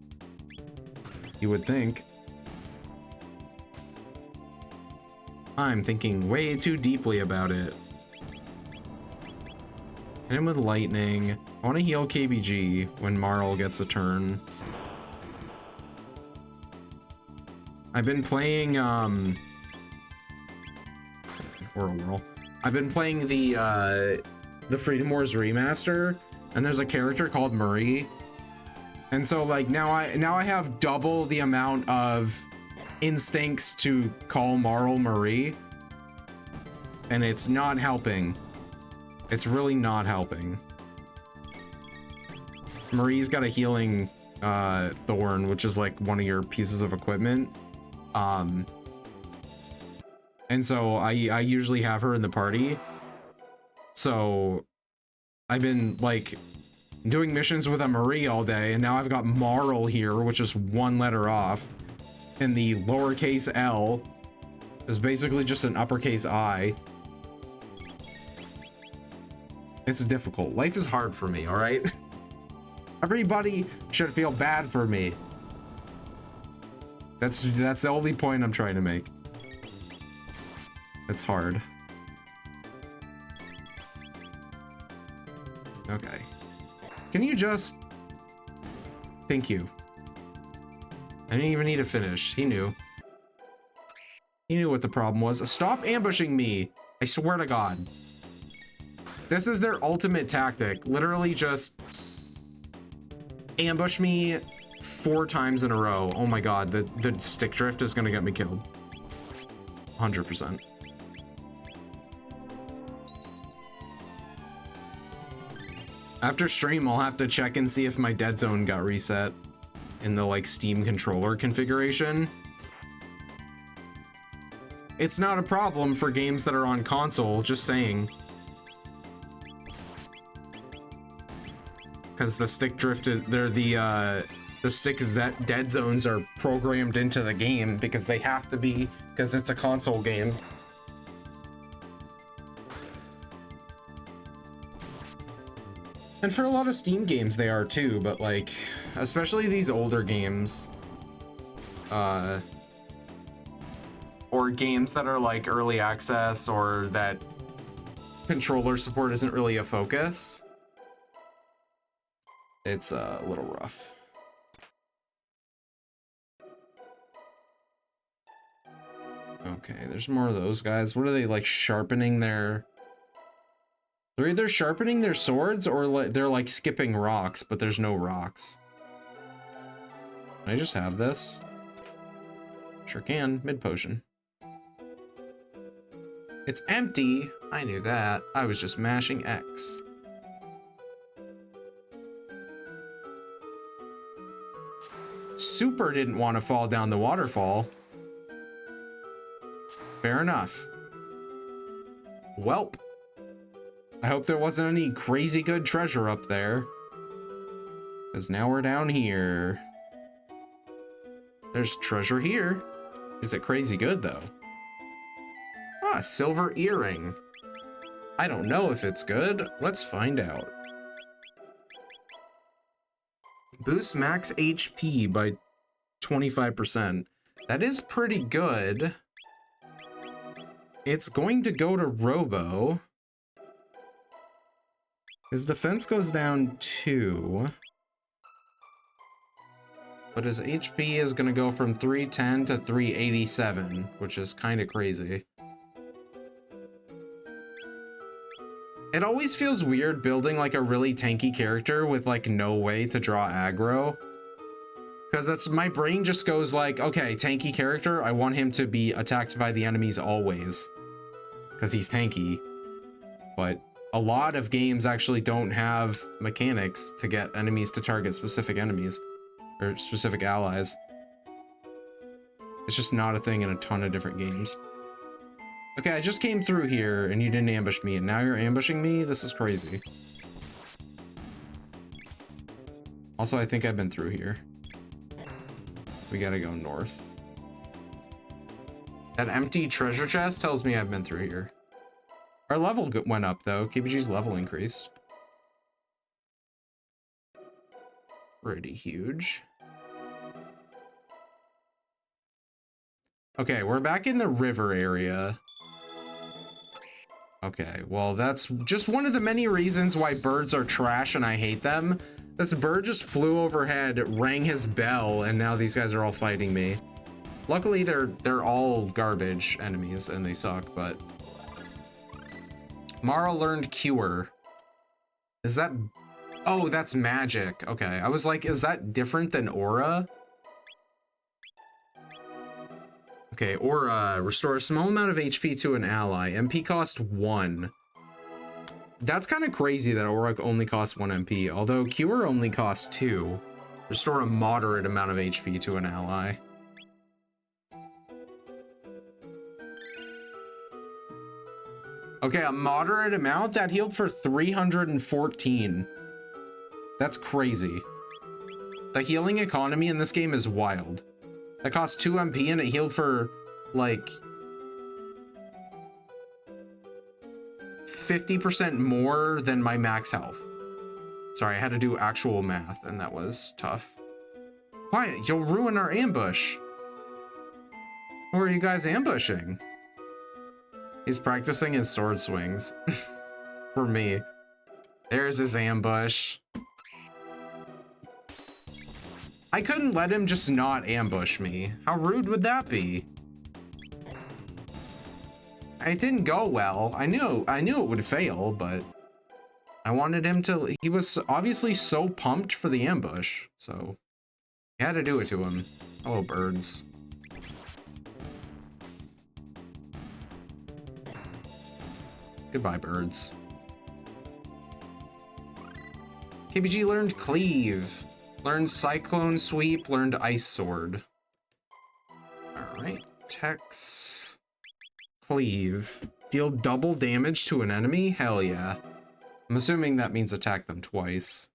You would think. I'm thinking way too deeply about it. Hit him with lightning. I want to heal KBG when Marl gets a turn. I've been playing Whirl. I've been playing the Freedom Wars remaster, and there's a character called Marie. And so like now I have double the amount of instincts to call Marl Marie, and it's not helping. It's really not helping. Marie's got a healing thorn, which is like one of your pieces of equipment, and so I usually have her in the party. So I've been like doing missions with a Marie all day, and now I've got Marl here, which is one letter off. And the lowercase L is basically just an uppercase I. It's difficult. Life is hard for me, all right? Everybody should feel bad for me. That's the only point I'm trying to make. It's hard. Okay. Can you just... Thank you. I didn't even need to finish. He knew. He knew what the problem was. Stop ambushing me. I swear to God. This is their ultimate tactic. Literally just ambush me 4 times in a row. Oh my God. The stick drift is going to get me killed. 100%. After stream, I'll have to check and see if my dead zone got reset in the like Steam controller configuration. It's not a problem for games that are on console, just saying. Because the stick drift, they're the stick is that dead zones are programmed into the game because they have to be, because it's a console game. And for a lot of Steam games they are too, but like, especially these older games, or games that are like early access or that controller support isn't really a focus, it's a little rough. Okay, there's more of those guys. What are they, like sharpening their... They're either sharpening their swords or they're like skipping rocks, but there's no rocks. Can I just have this? Sure can. Mid potion. It's empty. I knew that. I was just mashing X. Super didn't want to fall down the waterfall. Fair enough. Welp. I hope there wasn't any crazy good treasure up there. Because now we're down here. There's treasure here. Is it crazy good though? Ah, silver earring. I don't know if it's good. Let's find out. Boost max HP by 25%. That is pretty good. It's going to go to Robo. His defense goes down 2. But his HP is going to go from 310 to 387, which is kind of crazy. It always feels weird building like a really tanky character with like no way to draw aggro. Because that's, my brain just goes like, okay, tanky character, I want him to be attacked by the enemies always. Because he's tanky. But a lot of games actually don't have mechanics to get enemies to target specific enemies or specific allies. It's just not a thing in a ton of different games. Okay, I just came through here and you didn't ambush me, and now you're ambushing me? This is crazy. Also, I think I've been through here. We gotta go north. That empty treasure chest tells me I've been through here. Our level went up though. KBG's level increased. Pretty huge. Okay, we're back in the river area. Okay, well, that's just one of the many reasons why birds are trash and I hate them. This bird just flew overhead, rang his bell, and now these guys are all fighting me. Luckily, they're all garbage enemies and they suck, but... Mara learned Cure. Is that... Oh, that's magic. Okay, I was like, is that different than Aura? Okay, Aura, restore a small amount of HP to an ally. MP cost 1. That's kind of crazy that Aura only costs 1 MP, although Cure only costs 2. Restore a moderate amount of HP to an ally. Okay, a moderate amount? That healed for 314. That's crazy. The healing economy in this game is wild. That cost 2 MP and it healed for, like, 50% more than my max health. Sorry, I had to do actual math, and that was tough. Quiet, you'll ruin our ambush. Who are you guys ambushing? He's practicing his sword swings. For me. There's his ambush. I couldn't let him just not ambush me. How rude would that be? It didn't go well. I knew it would fail, but I wanted him to. He was obviously so pumped for the ambush, so I had to do it to him. Oh, birds. Goodbye, birds. KBG learned Cleave. Learned Cyclone Sweep, learned Ice Sword. Alright, Tex. Cleave. Deal double damage to an enemy? Hell yeah. I'm assuming that means attack them twice.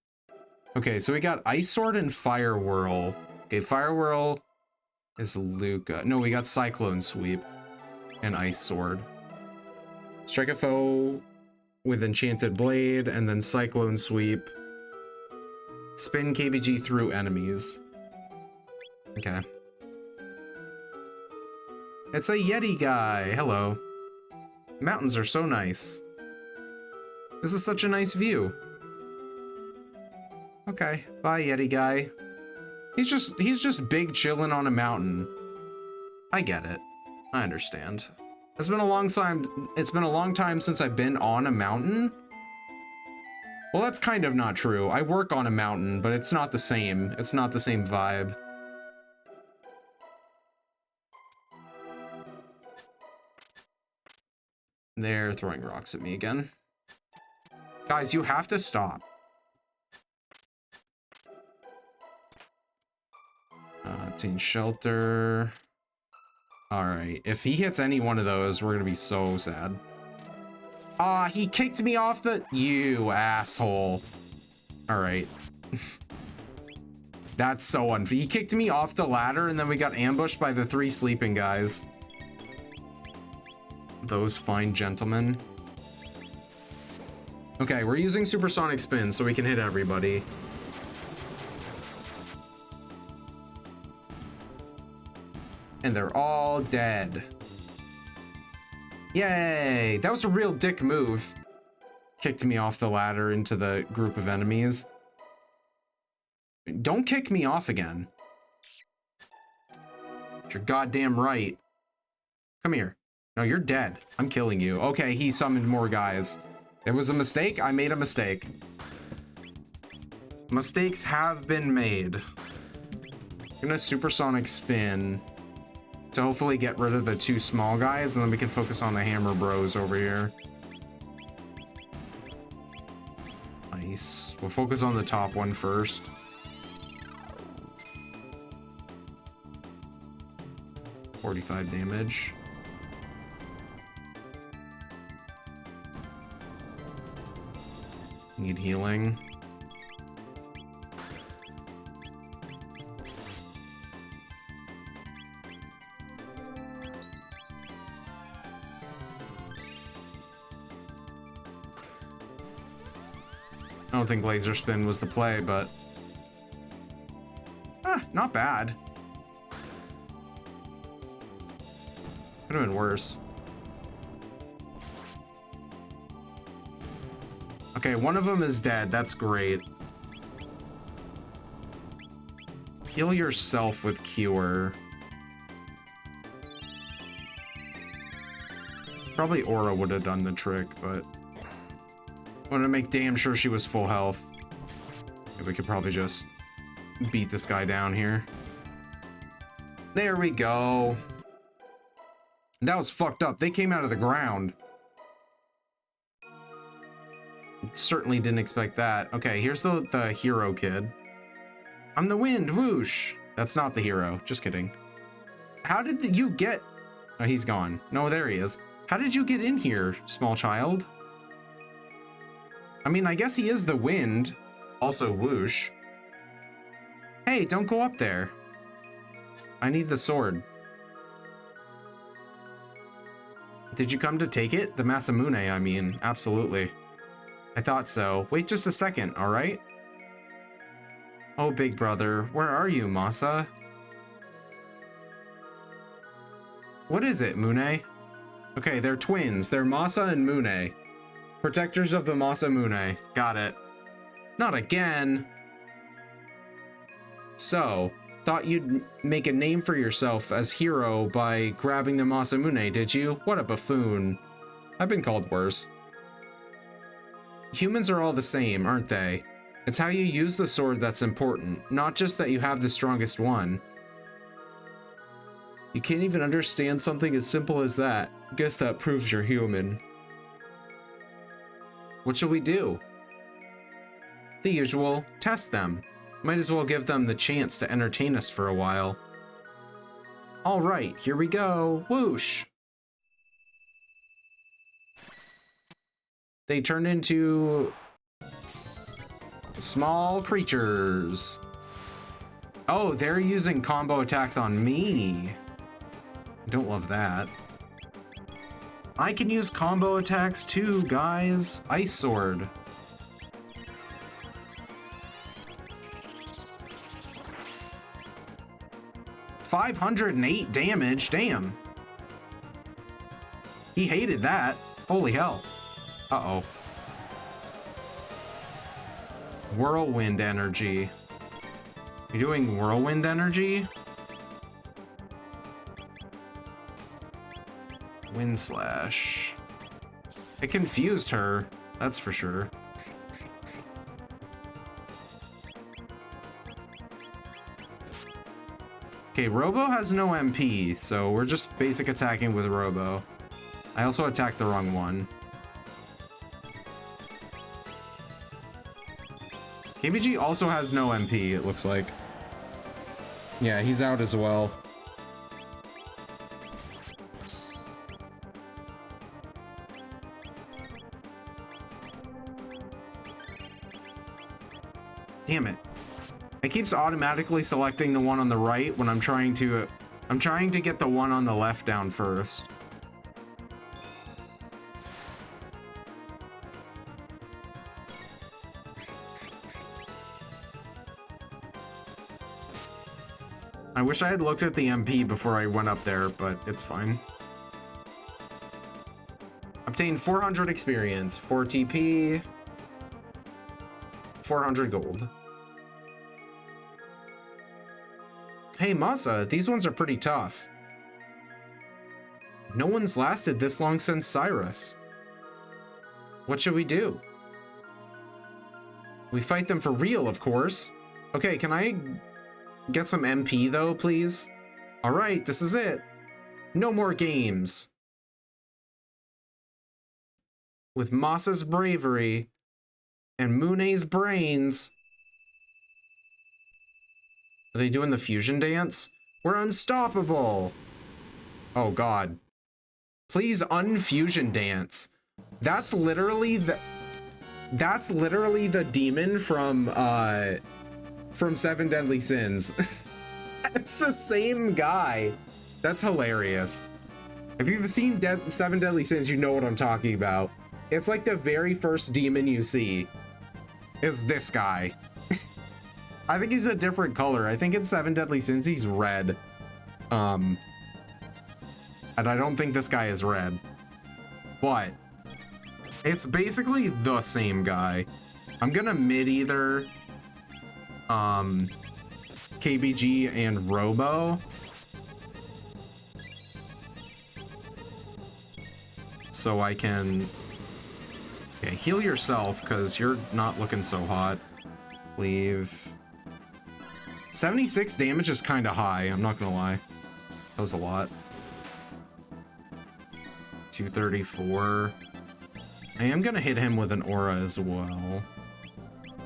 Okay, so we got Ice Sword and Fire Whirl. Okay, Fire Whirl is Luca. No, we got Cyclone Sweep and Ice Sword. Strike a foe with Enchanted Blade and then Cyclone Sweep. Spin KBG through enemies. Okay. It's a Yeti guy. Hello. Mountains are so nice. This is such a nice view. Okay. Bye, Yeti guy. He's just big chilling on a mountain. I get it. I understand. It's been a long time since I've been on a mountain. Well, that's kind of not true. I work on a mountain, but it's not the same. It's not the same vibe. They're throwing rocks at me again. Guys, you have to stop. Obtain shelter. All right, if he hits any one of those, we're gonna be so sad. Ah, he kicked me off the... You asshole. All right. That's so unfair. He kicked me off the ladder and then we got ambushed by the 3 sleeping guys. Those fine gentlemen. Okay, we're using supersonic spin so we can hit everybody. And they're all dead. Yay! That was a real dick move. Kicked me off the ladder into the group of enemies. Don't kick me off again. You're goddamn right. Come here. No, you're dead. I'm killing you. Okay, he summoned more guys. It was a mistake. I made a mistake. Mistakes have been made. I'm gonna supersonic spin to hopefully get rid of the 2 small guys, and then we can focus on the hammer bros over here. Nice. We'll focus on the top one first. $45 damage. Need healing. I don't think laser spin was the play, but not bad. Could have been worse. Okay, one of them is dead. That's great. Heal yourself with Cure. Probably Aura would have done the trick, but wanted to make damn sure she was full health. We could probably just beat this guy down here. There we go. That was fucked up. They came out of the ground. Certainly didn't expect that. Okay, here's the hero kid. I'm the wind, whoosh. That's not the hero. Just kidding. How did you get... Oh, he's gone. No, there he is. How did you get in here, small child? I mean, I guess he is the wind. Also whoosh. Hey, don't go up there. I need the sword. Did you come to take it? The Masamune, I mean. Absolutely. I thought so. Wait just a second, all right? Oh, big brother. Where are you, Masa? What is it, Mune? Okay, they're twins. They're Masa and Mune. Protectors of the Masamune. Got it. Not again. So, thought you'd make a name for yourself as hero by grabbing the Masamune, did you? What a buffoon. I've been called worse. Humans are all the same, aren't they? It's how you use the sword that's important, not just that you have the strongest one. You can't even understand something as simple as that. Guess that proves you're human. What shall we do? The usual, test them. Might as well give them the chance to entertain us for a while. All right, here we go. Whoosh! They turned into small creatures. Oh, they're using combo attacks on me. I don't love that. I can use combo attacks too, guys. Ice Sword. $508 damage, damn. He hated that. Holy hell. Uh-oh. Whirlwind energy. You doing whirlwind energy? Wind slash. It confused her, that's for sure. Okay, Robo has no MP, so we're just basic attacking with Robo. I also attacked the wrong one. KBG also has no MP, it looks like. Yeah, he's out as well. Damn it. It keeps automatically selecting the one on the right when I'm trying to get the one on the left down first. I wish I had looked at the MP before I went up there, but it's fine. Obtain 400 experience, 4 TP, 400 gold. Hey Masa, these ones are pretty tough. No one's lasted this long since Cyrus. What should we do? We fight them for real, of course. Okay, can I get some MP though, please? All right, this is it. No more games. With Masa's bravery, And Mune's brains. Are they doing the fusion dance? We're unstoppable. Oh god. Please unfusion dance. That's literally the demon from Seven Deadly Sins. It's the same guy. That's hilarious. If you've seen Seven Deadly Sins, you know what I'm talking about. It's like the very first demon you see is this guy. I think he's a different color. I think in Seven Deadly Sins he's red. And I don't think this guy is red. But it's basically the same guy. I'm gonna mid either KBG and Robo. So I can heal yourself because you're not looking so hot. Leave. 76 damage is kind of high, I'm not gonna lie. That was a lot. 234. I am gonna hit him with an aura as well.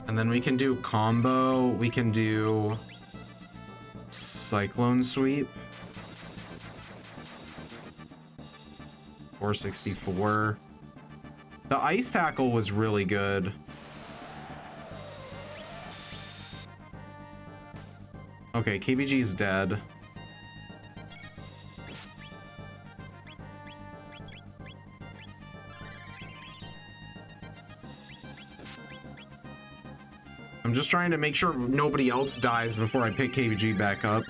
And then we can do combo. We can do Cyclone Sweep. 464. The Ice Tackle was really good. Okay, KBG's dead. I'm just trying to make sure nobody else dies before I pick KBG back up.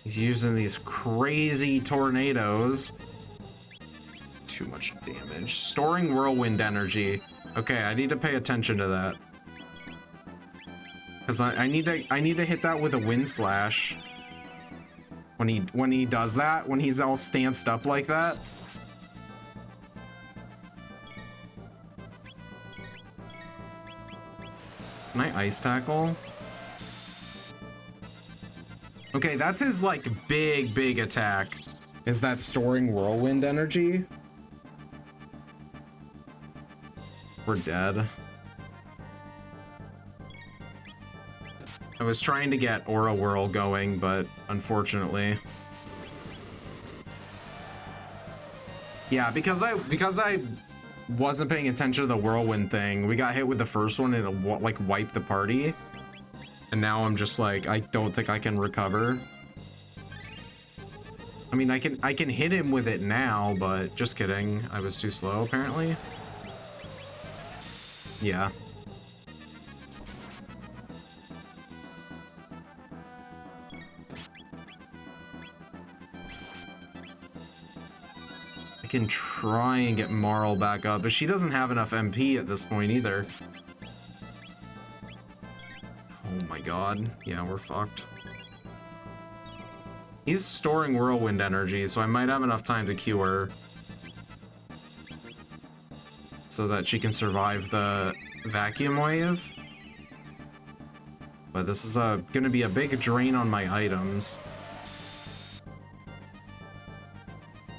He's using these crazy tornadoes. Too much damage. Storing whirlwind energy. Okay, I need to pay attention to that. Because I need to hit that with a wind slash. When he does that, when he's all stanced up like that. Can I Ice Tackle? Okay, that's his like big attack. Is that storing whirlwind energy? We're dead. I was trying to get Aura Whirl going, but unfortunately. Yeah, because I wasn't paying attention to the whirlwind thing, we got hit with the first one and it like wiped the party. And now I'm just like, I don't think I can recover. I mean, I can hit him with it now, but just kidding. I was too slow, apparently. Yeah. I can try and get Marl back up, but she doesn't have enough MP at this point either. Oh my god. Yeah, we're fucked. He's storing whirlwind energy, so I might have enough time to Q her. So that she can survive the vacuum wave. But this is gonna be a big drain on my items.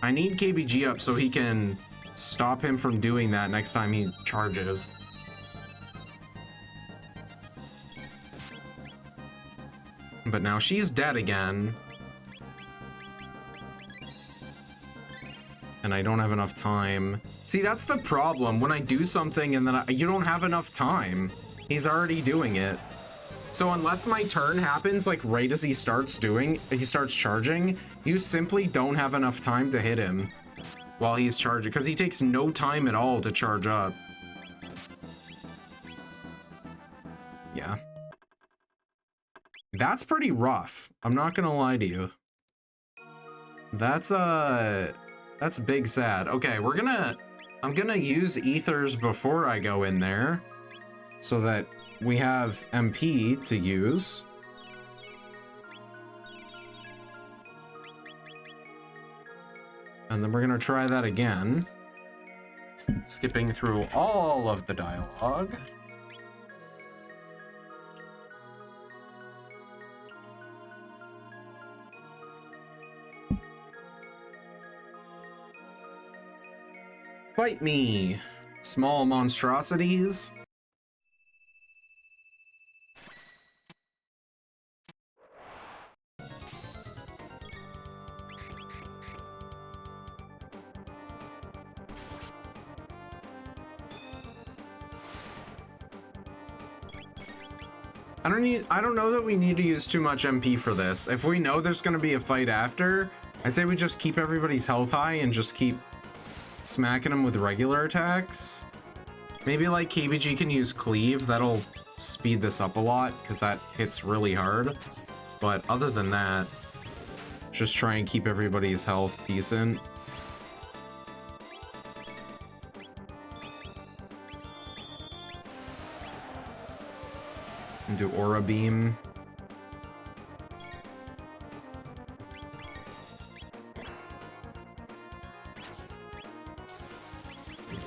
I need KBG up so he can stop him from doing that next time he charges. But now she's dead again. And I don't have enough time. See, that's the problem. When I do something and then you don't have enough time. He's already doing it. So unless my turn happens like right as he starts charging, you simply don't have enough time to hit him while he's charging, because he takes no time at all to charge up. Yeah. That's pretty rough. I'm not gonna lie to you. That's big sad. Okay, I'm gonna use ethers before I go in there so that we have MP to use. And then we're gonna try that again. Skipping through all of the dialogue. Fight me, small monstrosities. I don't know that we need to use too much MP for this. If we know there's going to be a fight after, I say we just keep everybody's health high and just keep smacking them with regular attacks. Maybe like KBG can use cleave. That'll speed this up a lot because that hits really hard. But other than that, just try and keep everybody's health decent. And do Aura Beam.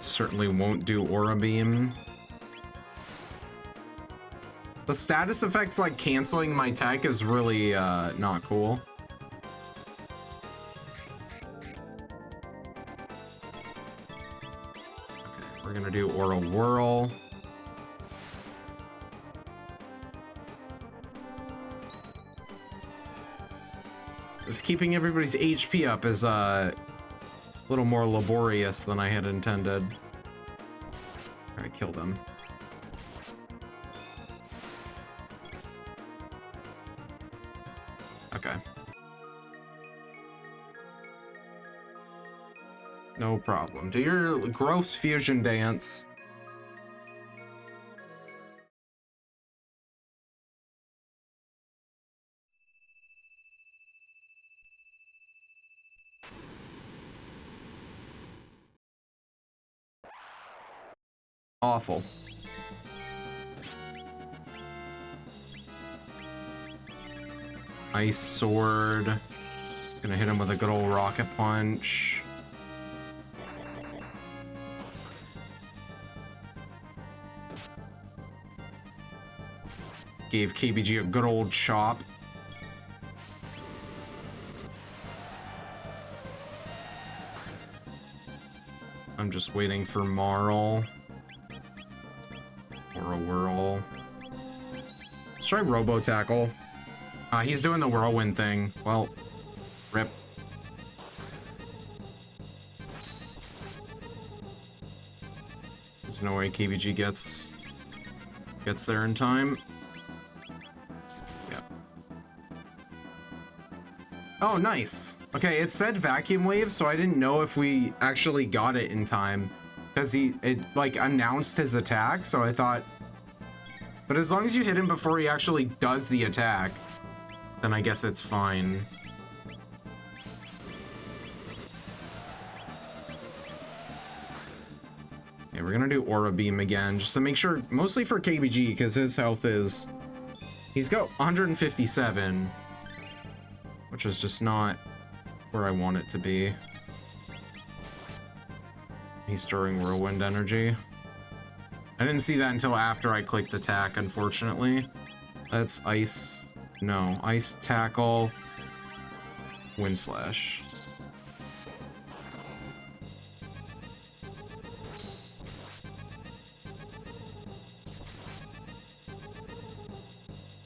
Certainly won't do Aura Beam. The status effects like canceling my tech is really not cool. Okay, we're gonna do Aura Whirl. Just keeping everybody's HP up is a little more laborious than I had intended. All right, kill them. Okay. No problem. Do your gross fusion dance. Awful. Ice Sword. Gonna hit him with a good old rocket punch. Gave KBG a good old chop. I'm just waiting for Marl. Or a Whirl. Let's try Robo Tackle. He's doing the whirlwind thing. Well, rip. There's no way KBG gets there in time. Yep. Oh, nice. Okay, it said vacuum wave, so I didn't know if we actually got it in time because it like announced his attack, so I thought. But as long as you hit him before he actually does the attack, then I guess it's fine. Okay, we're gonna do Aura Beam again, just to make sure, mostly for KBG, because his health is... He's got 157, which is just not where I want it to be. He's storing Whirlwind Energy. I didn't see that until after I clicked attack, unfortunately. That's Ice... No, Ice Tackle, Wind Slash.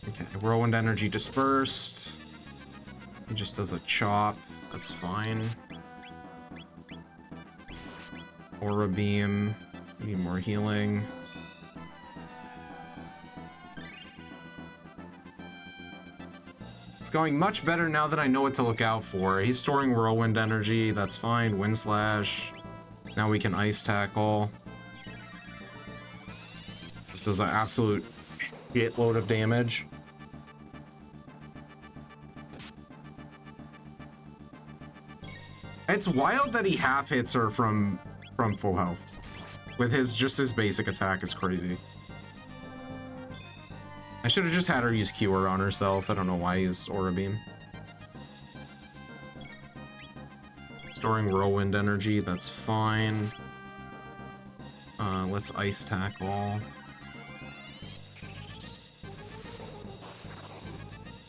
Okay, Whirlwind Energy dispersed. He just does a chop. That's fine. Aura Beam. Need more healing. It's going much better now that I know what to look out for. He's storing Whirlwind Energy. That's fine. Wind Slash. Now we can Ice Tackle. This does an absolute shitload of damage. It's wild that he half hits her from full health. With just his basic attack is crazy. I should have just had her use Cure on herself. I don't know why I used Aura Beam. Storing Whirlwind Energy, that's fine. Let's Ice Tackle.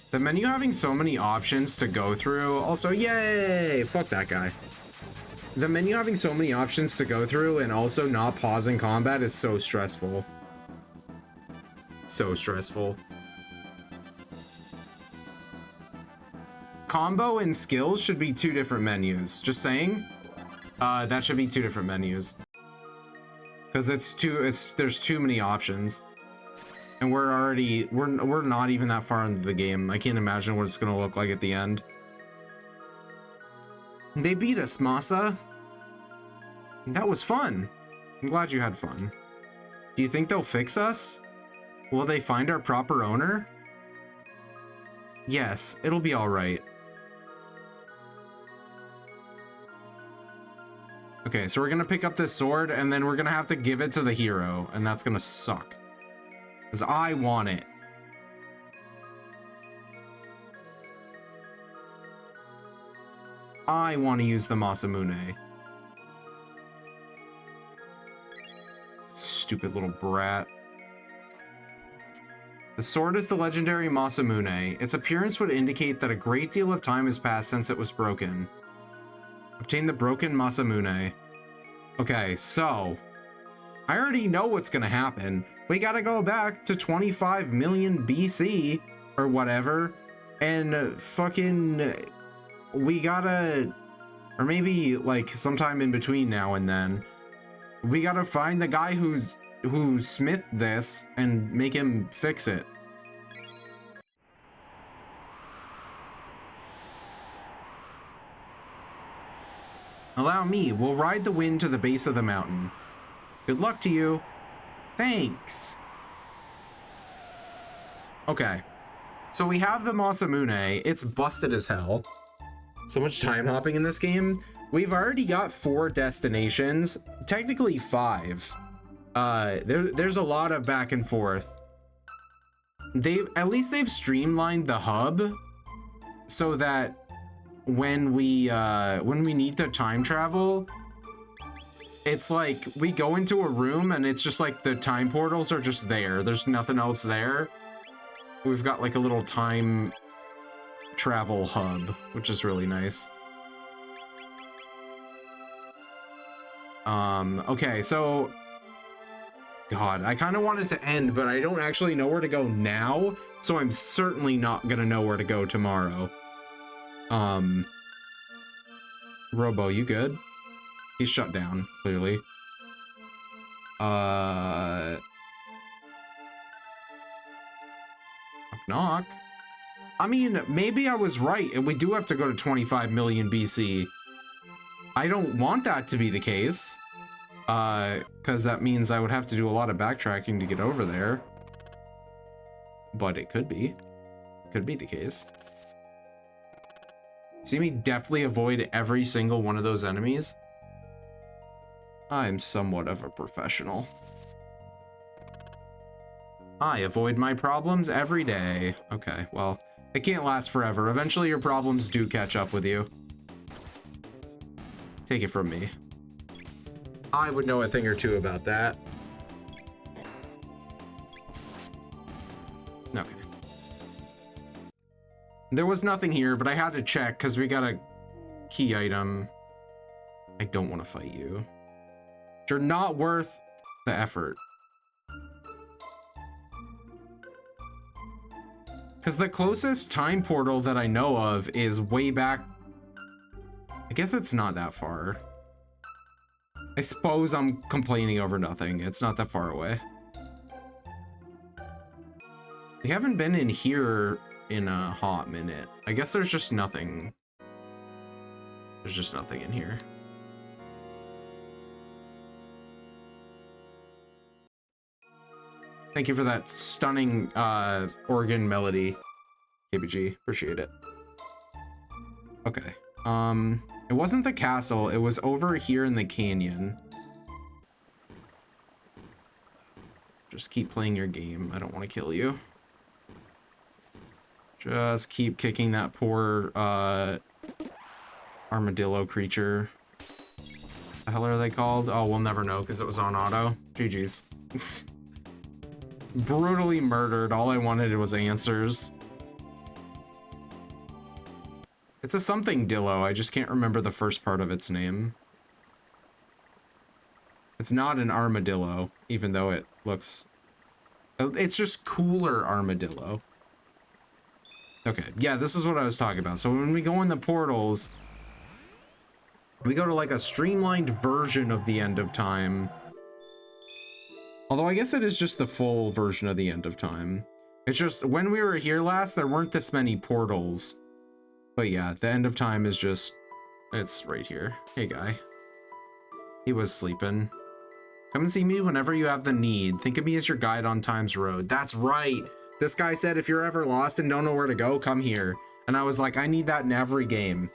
The menu having so many options to go through. Also, yay! Fuck that guy. The menu having so many options to go through and also not pausing combat is so stressful. So stressful. Combo and skills should be 2 different menus. Just saying. That should be 2 different menus. Because there's too many options. And we're not even that far into the game. I can't imagine what it's gonna look like at the end. They beat us, Masa. That was fun. I'm glad you had fun. Do you think they'll fix us? Will they find our proper owner? Yes, it'll be all right. Okay, so we're gonna pick up this sword and then we're gonna have to give it to the hero, and that's gonna suck. Because I want it. I want to use the Masamune. Stupid little brat. The sword is the legendary Masamune. Its appearance would indicate that a great deal of time has passed since it was broken. Obtain the broken Masamune. Okay, so I already know what's gonna happen. We gotta go back to 25 million BC or whatever, and fucking we gotta, or maybe like sometime in between now and then, we gotta find the guy who smithed this and make him fix it. Allow me, we'll ride the wind to the base of the mountain. Good luck to you. Thanks. Okay. So we have the Masamune. It's busted as hell. So much time hopping in this game. We've already got 4 destinations. Technically 5. There's a lot of back and forth. At least they've streamlined the hub so that when we need to time travel, it's like we go into a room and it's just like the time portals are just there. There's nothing else there. We've got like a little time travel hub, which is really nice. Okay, so God, I kind of want it to end, but I don't actually know where to go now, so I'm certainly not gonna know where to go tomorrow. Robo, you good? He's shut down, clearly. Knock, knock. I mean, maybe I was right, and we do have to go to 25 million BC. I don't want that to be the case. Because that means I would have to do a lot of backtracking to get over there. But it could be. Could be the case. See me definitely avoid every single one of those enemies? I'm somewhat of a professional. I avoid my problems every day. Okay, well, it can't last forever. Eventually your problems do catch up with you. Take it from me. I would know a thing or two about that. Okay. There was nothing here, but I had to check because we got a key item. I don't want to fight you. You're not worth the effort. Because the closest time portal that I know of is way back. I guess it's not that far. I suppose I'm complaining over nothing. It's not that far away. We haven't been in here in a hot minute. I guess there's just nothing. There's just nothing in here. Thank you for that stunning organ melody, KBG. Appreciate it. Okay. It wasn't the castle, it was over here in the canyon. Just keep playing your game. I don't want to kill you. Just keep kicking that poor armadillo creature. The hell are they called? Oh, we'll never know because it was on auto. GG's. Brutally murdered. All I wanted was answers. It's a something Dillo. I just can't remember the first part of its name. It's not an armadillo, even though it looks... It's just cooler armadillo. Okay, yeah, this is what I was talking about. So when we go in the portals, we go to like a streamlined version of the End of Time. Although I guess it is just the full version of the End of Time. It's just when we were here last, there weren't this many portals. But yeah, the End of Time is just... It's right here. Hey, guy. He was sleeping. Come and see me whenever you have the need. Think of me as your guide on Time's road. That's right. This guy said if you're ever lost and don't know where to go, come here. And I was like, I need that in every game.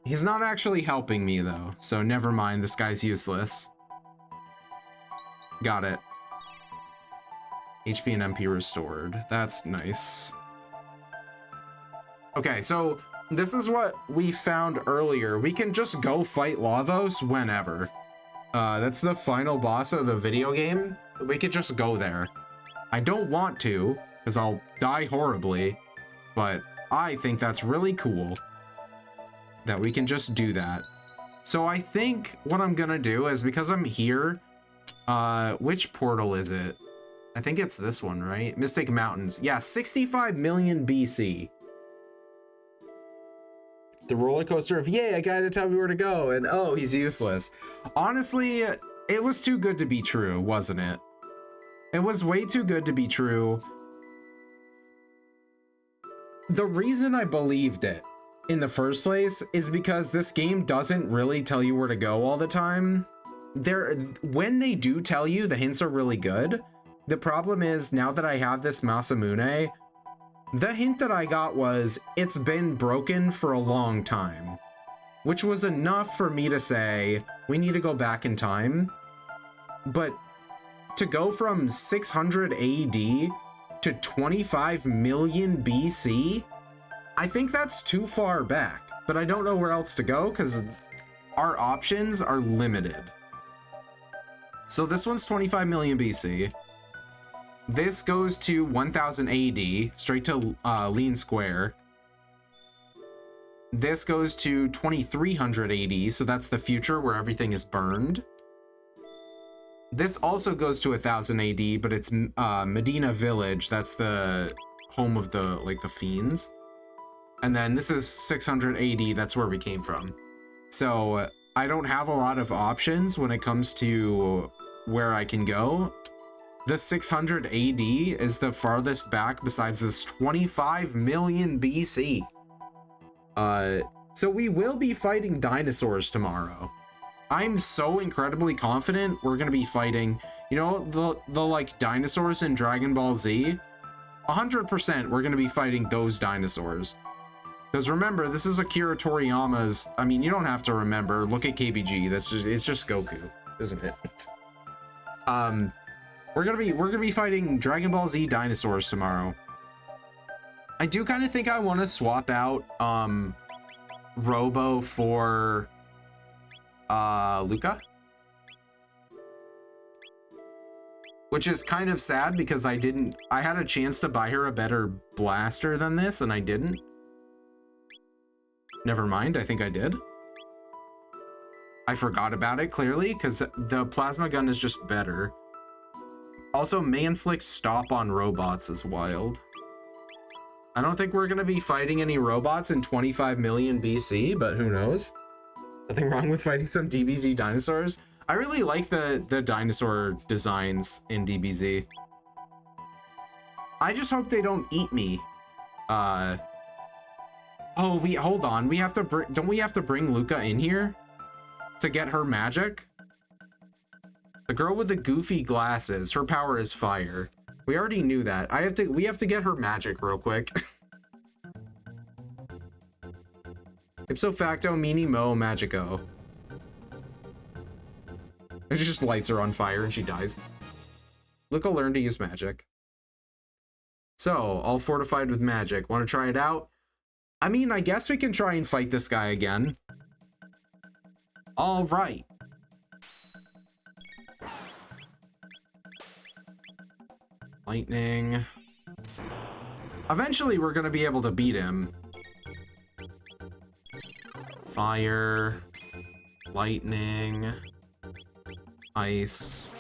He's not actually helping me, though. So never mind. This guy's useless. Got it. HP and MP restored. That's nice. Okay, so this is what we found earlier. We can just go fight Lavos whenever. That's the final boss of the video game. We could just go there. I don't want to, because I'll die horribly, but I think that's really cool that we can just do that. So I think what I'm gonna do is, because I'm here, which portal is it? I think it's this one, right? Mystic Mountains. Yeah, 65 million BC. The roller coaster of, yay, a guy to tell me where to go, and oh, he's useless. Honestly, it was too good to be true, wasn't it? It was way too good to be true. The reason I believed it in the first place is because this game doesn't really tell you where to go all the time. When they do tell you, the hints are really good. The problem is, now that I have this Masamune, the hint that I got was, it's been broken for a long time, which was enough for me to say, we need to go back in time. But to go from 600 AD to 25 million BC, I think that's too far back, but I don't know where else to go because our options are limited. So this one's 25 million BC. This goes to 1000 AD, straight to Lean Square. This goes to 2300 AD, so that's the future where everything is burned. This also goes to 1000 AD, but it's Medina Village. That's the home of the fiends. And then this is 600 AD. That's where we came from. So I don't have a lot of options when it comes to where I can go. The 600 AD is the farthest back besides this 25 million BC. So we will be fighting dinosaurs tomorrow. I'm so incredibly confident we're gonna be fighting, you know, the like dinosaurs in Dragon Ball Z. 100% we're gonna be fighting those dinosaurs. Because remember, this is Akira Toriyama's, I mean, you don't have to remember, look at KBG, it's just Goku, isn't it? We're gonna be fighting Dragon Ball Z dinosaurs tomorrow. I do kind of think I want to swap out Robo for Luca, which is kind of sad because I had a chance to buy her a better blaster than this and I didn't. Never mind, I think I did. I forgot about it clearly because the plasma gun is just better. Also, Manflick's stop on robots is wild. I don't think we're going to be fighting any robots in 25 million BC, but who knows? Nothing wrong with fighting some DBZ dinosaurs. I really like the dinosaur designs in DBZ. I just hope they don't eat me. Oh, hold on. Don't we have to bring Luca in here to get her magic? The girl with the goofy glasses, her power is fire. We already knew that. We have to get her magic real quick. Ipso facto mini mo magico. It just lights her on fire and she dies. Luca learned to use magic. So, all fortified with magic. Want to try it out? I mean, I guess we can try and fight this guy again. All right. Lightning. Eventually, we're going to be able to beat him. Fire, lightning, ice.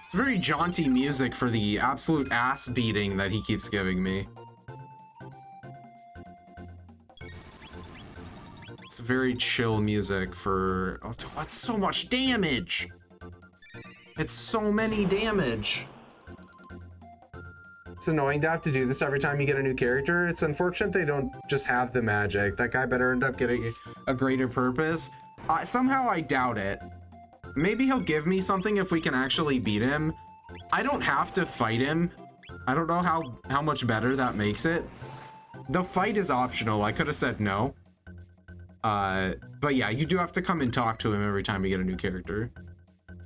It's very jaunty music for the absolute ass beating that he keeps giving me. It's very chill music for... Oh, that's so much damage! It's so many damage! It's annoying to have to do this every time you get a new character. It's unfortunate they don't just have the magic. That guy better end up getting a greater purpose. Somehow I doubt it. Maybe he'll give me something if we can actually beat him. I don't have to fight him. I don't know how much better that makes it. The fight is optional. I could have said no. But yeah, you do have to come and talk to him every time you get a new character.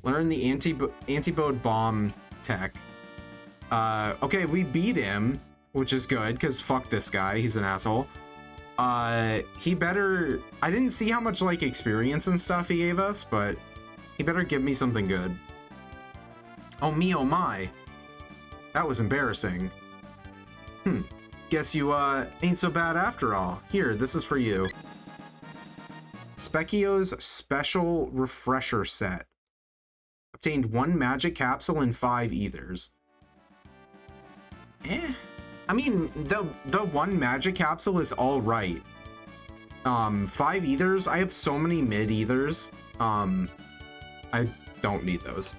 Learn the antibode bomb tech. Okay, we beat him, which is good, because fuck this guy. He's an asshole. He better... I didn't see how much, like, experience and stuff he gave us, but... He better give me something good. Oh me, oh my. That was embarrassing. Guess you, ain't so bad after all. Here, this is for you. Speckio's Special Refresher Set. Obtained 1 magic capsule and 5 ethers. I mean, the 1 magic capsule is alright. 5 ethers? I have so many mid ethers. I don't need those.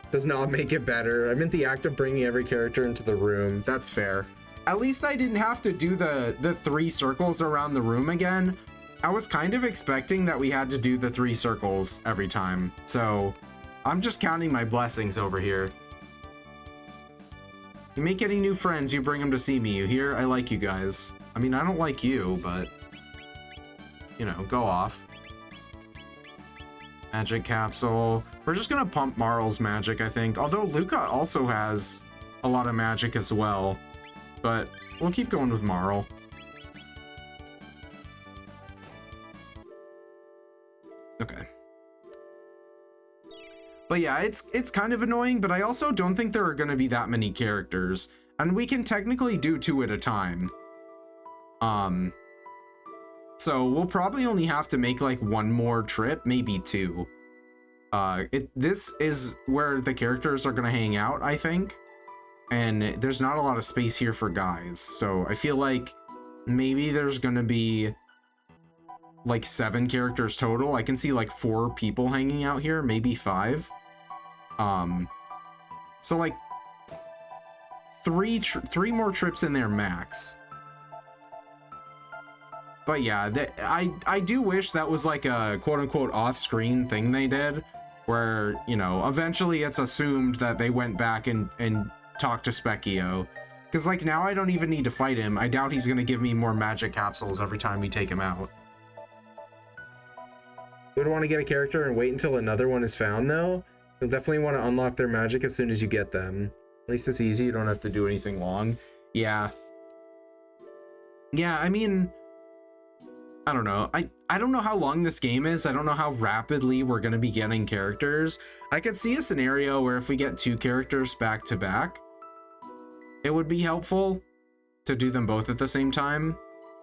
Does not make it better. I meant the act of bringing every character into the room. That's fair. At least I didn't have to do the 3 circles around the room again. I was kind of expecting that we had to do the 3 circles every time. So I'm just counting my blessings over here. You make any new friends, you bring them to see me. You hear? I like you guys. I mean, I don't like you, but you know, go off. Magic capsule. We're just gonna pump Marl's magic, I think. Although Luca also has a lot of magic as well. But we'll keep going with Marl. Okay. But yeah, it's kind of annoying, but I also don't think there are gonna be that many characters. And we can technically do 2 at a time. So we'll probably only have to make like 1 more trip, maybe 2. This is where the characters are gonna hang out, I think. And there's not a lot of space here for guys. So I feel like maybe there's gonna be like 7 characters total. I can see like 4 people hanging out here, maybe 5. So like 3 more trips in there max. But yeah, I do wish that was like a quote-unquote off-screen thing they did, where, you know, eventually it's assumed that they went back and talked to Speckio. Because, like, now I don't even need to fight him. I doubt he's going to give me more magic capsules every time we take him out. You would want to get a character and wait until another one is found, though. You'll definitely want to unlock their magic as soon as you get them. At least it's easy. You don't have to do anything long. Yeah. Yeah, I mean... I don't know. I don't know how long this game is. I don't know how rapidly we're going to be getting characters. I could see a scenario where if we get 2 characters back to back, it would be helpful to do them both at the same time.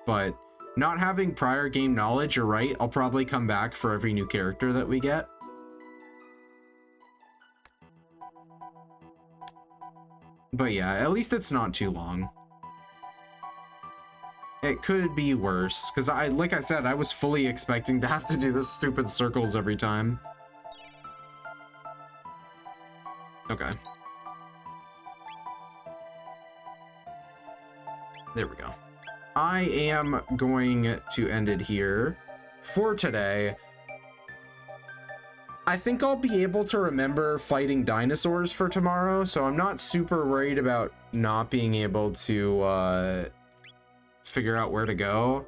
But not having prior game knowledge, you're right. I'll probably come back for every new character that we get. But yeah, at least it's not too long. It could be worse, because like I said, I was fully expecting to have to do the stupid circles every time. Okay. There we go. I am going to end it here for today. I think I'll be able to remember fighting dinosaurs for tomorrow, so I'm not super worried about not being able to, figure out where to go.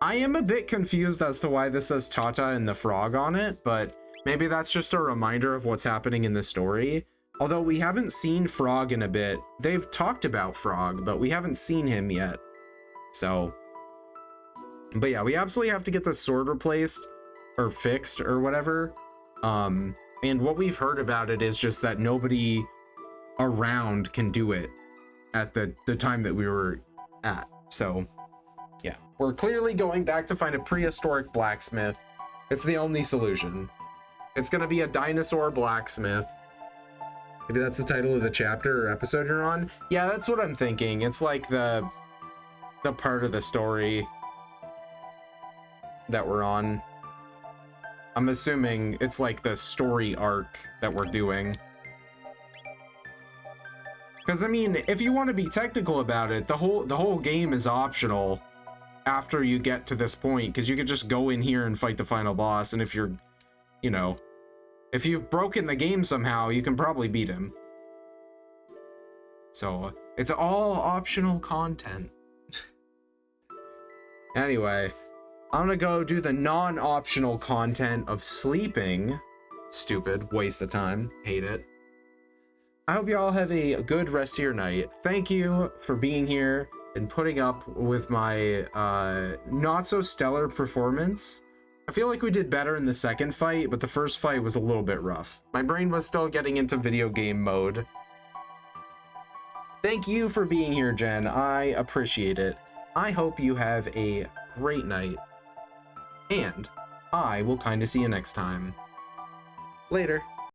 I am a bit confused as to why this says Tata and the frog on it, but maybe that's just a reminder of what's happening in the story. Although we haven't seen Frog in a bit. They've talked about Frog, but we haven't seen him yet. So But yeah, we absolutely have to get the sword replaced or fixed or whatever. And what we've heard about it is just that nobody around can do it at the time that we were at. So yeah, we're clearly going back to find a prehistoric blacksmith. It's the only solution. It's gonna be a dinosaur blacksmith. Maybe that's the title of the chapter or episode you're on. Yeah, that's what I'm thinking. It's like the part of the story that we're on. I'm assuming it's like the story arc that we're doing. Because I mean, if you want to be technical about it, the whole game is optional after you get to this point, because you could just go in here and fight the final boss, and if you're, you know, if you've broken the game somehow, you can probably beat him. So it's all optional content. Anyway, I'm gonna go do the non-optional content of sleeping. Stupid, waste of time, hate it. I hope you all have a good rest of your night. Thank you for being here and putting up with my not so stellar performance. I feel like we did better in the second fight, but the first fight was a little bit rough. My brain was still getting into video game mode. Thank you for being here, Jen. I appreciate it. I hope you have a great night. And I will kind of see you next time. Later.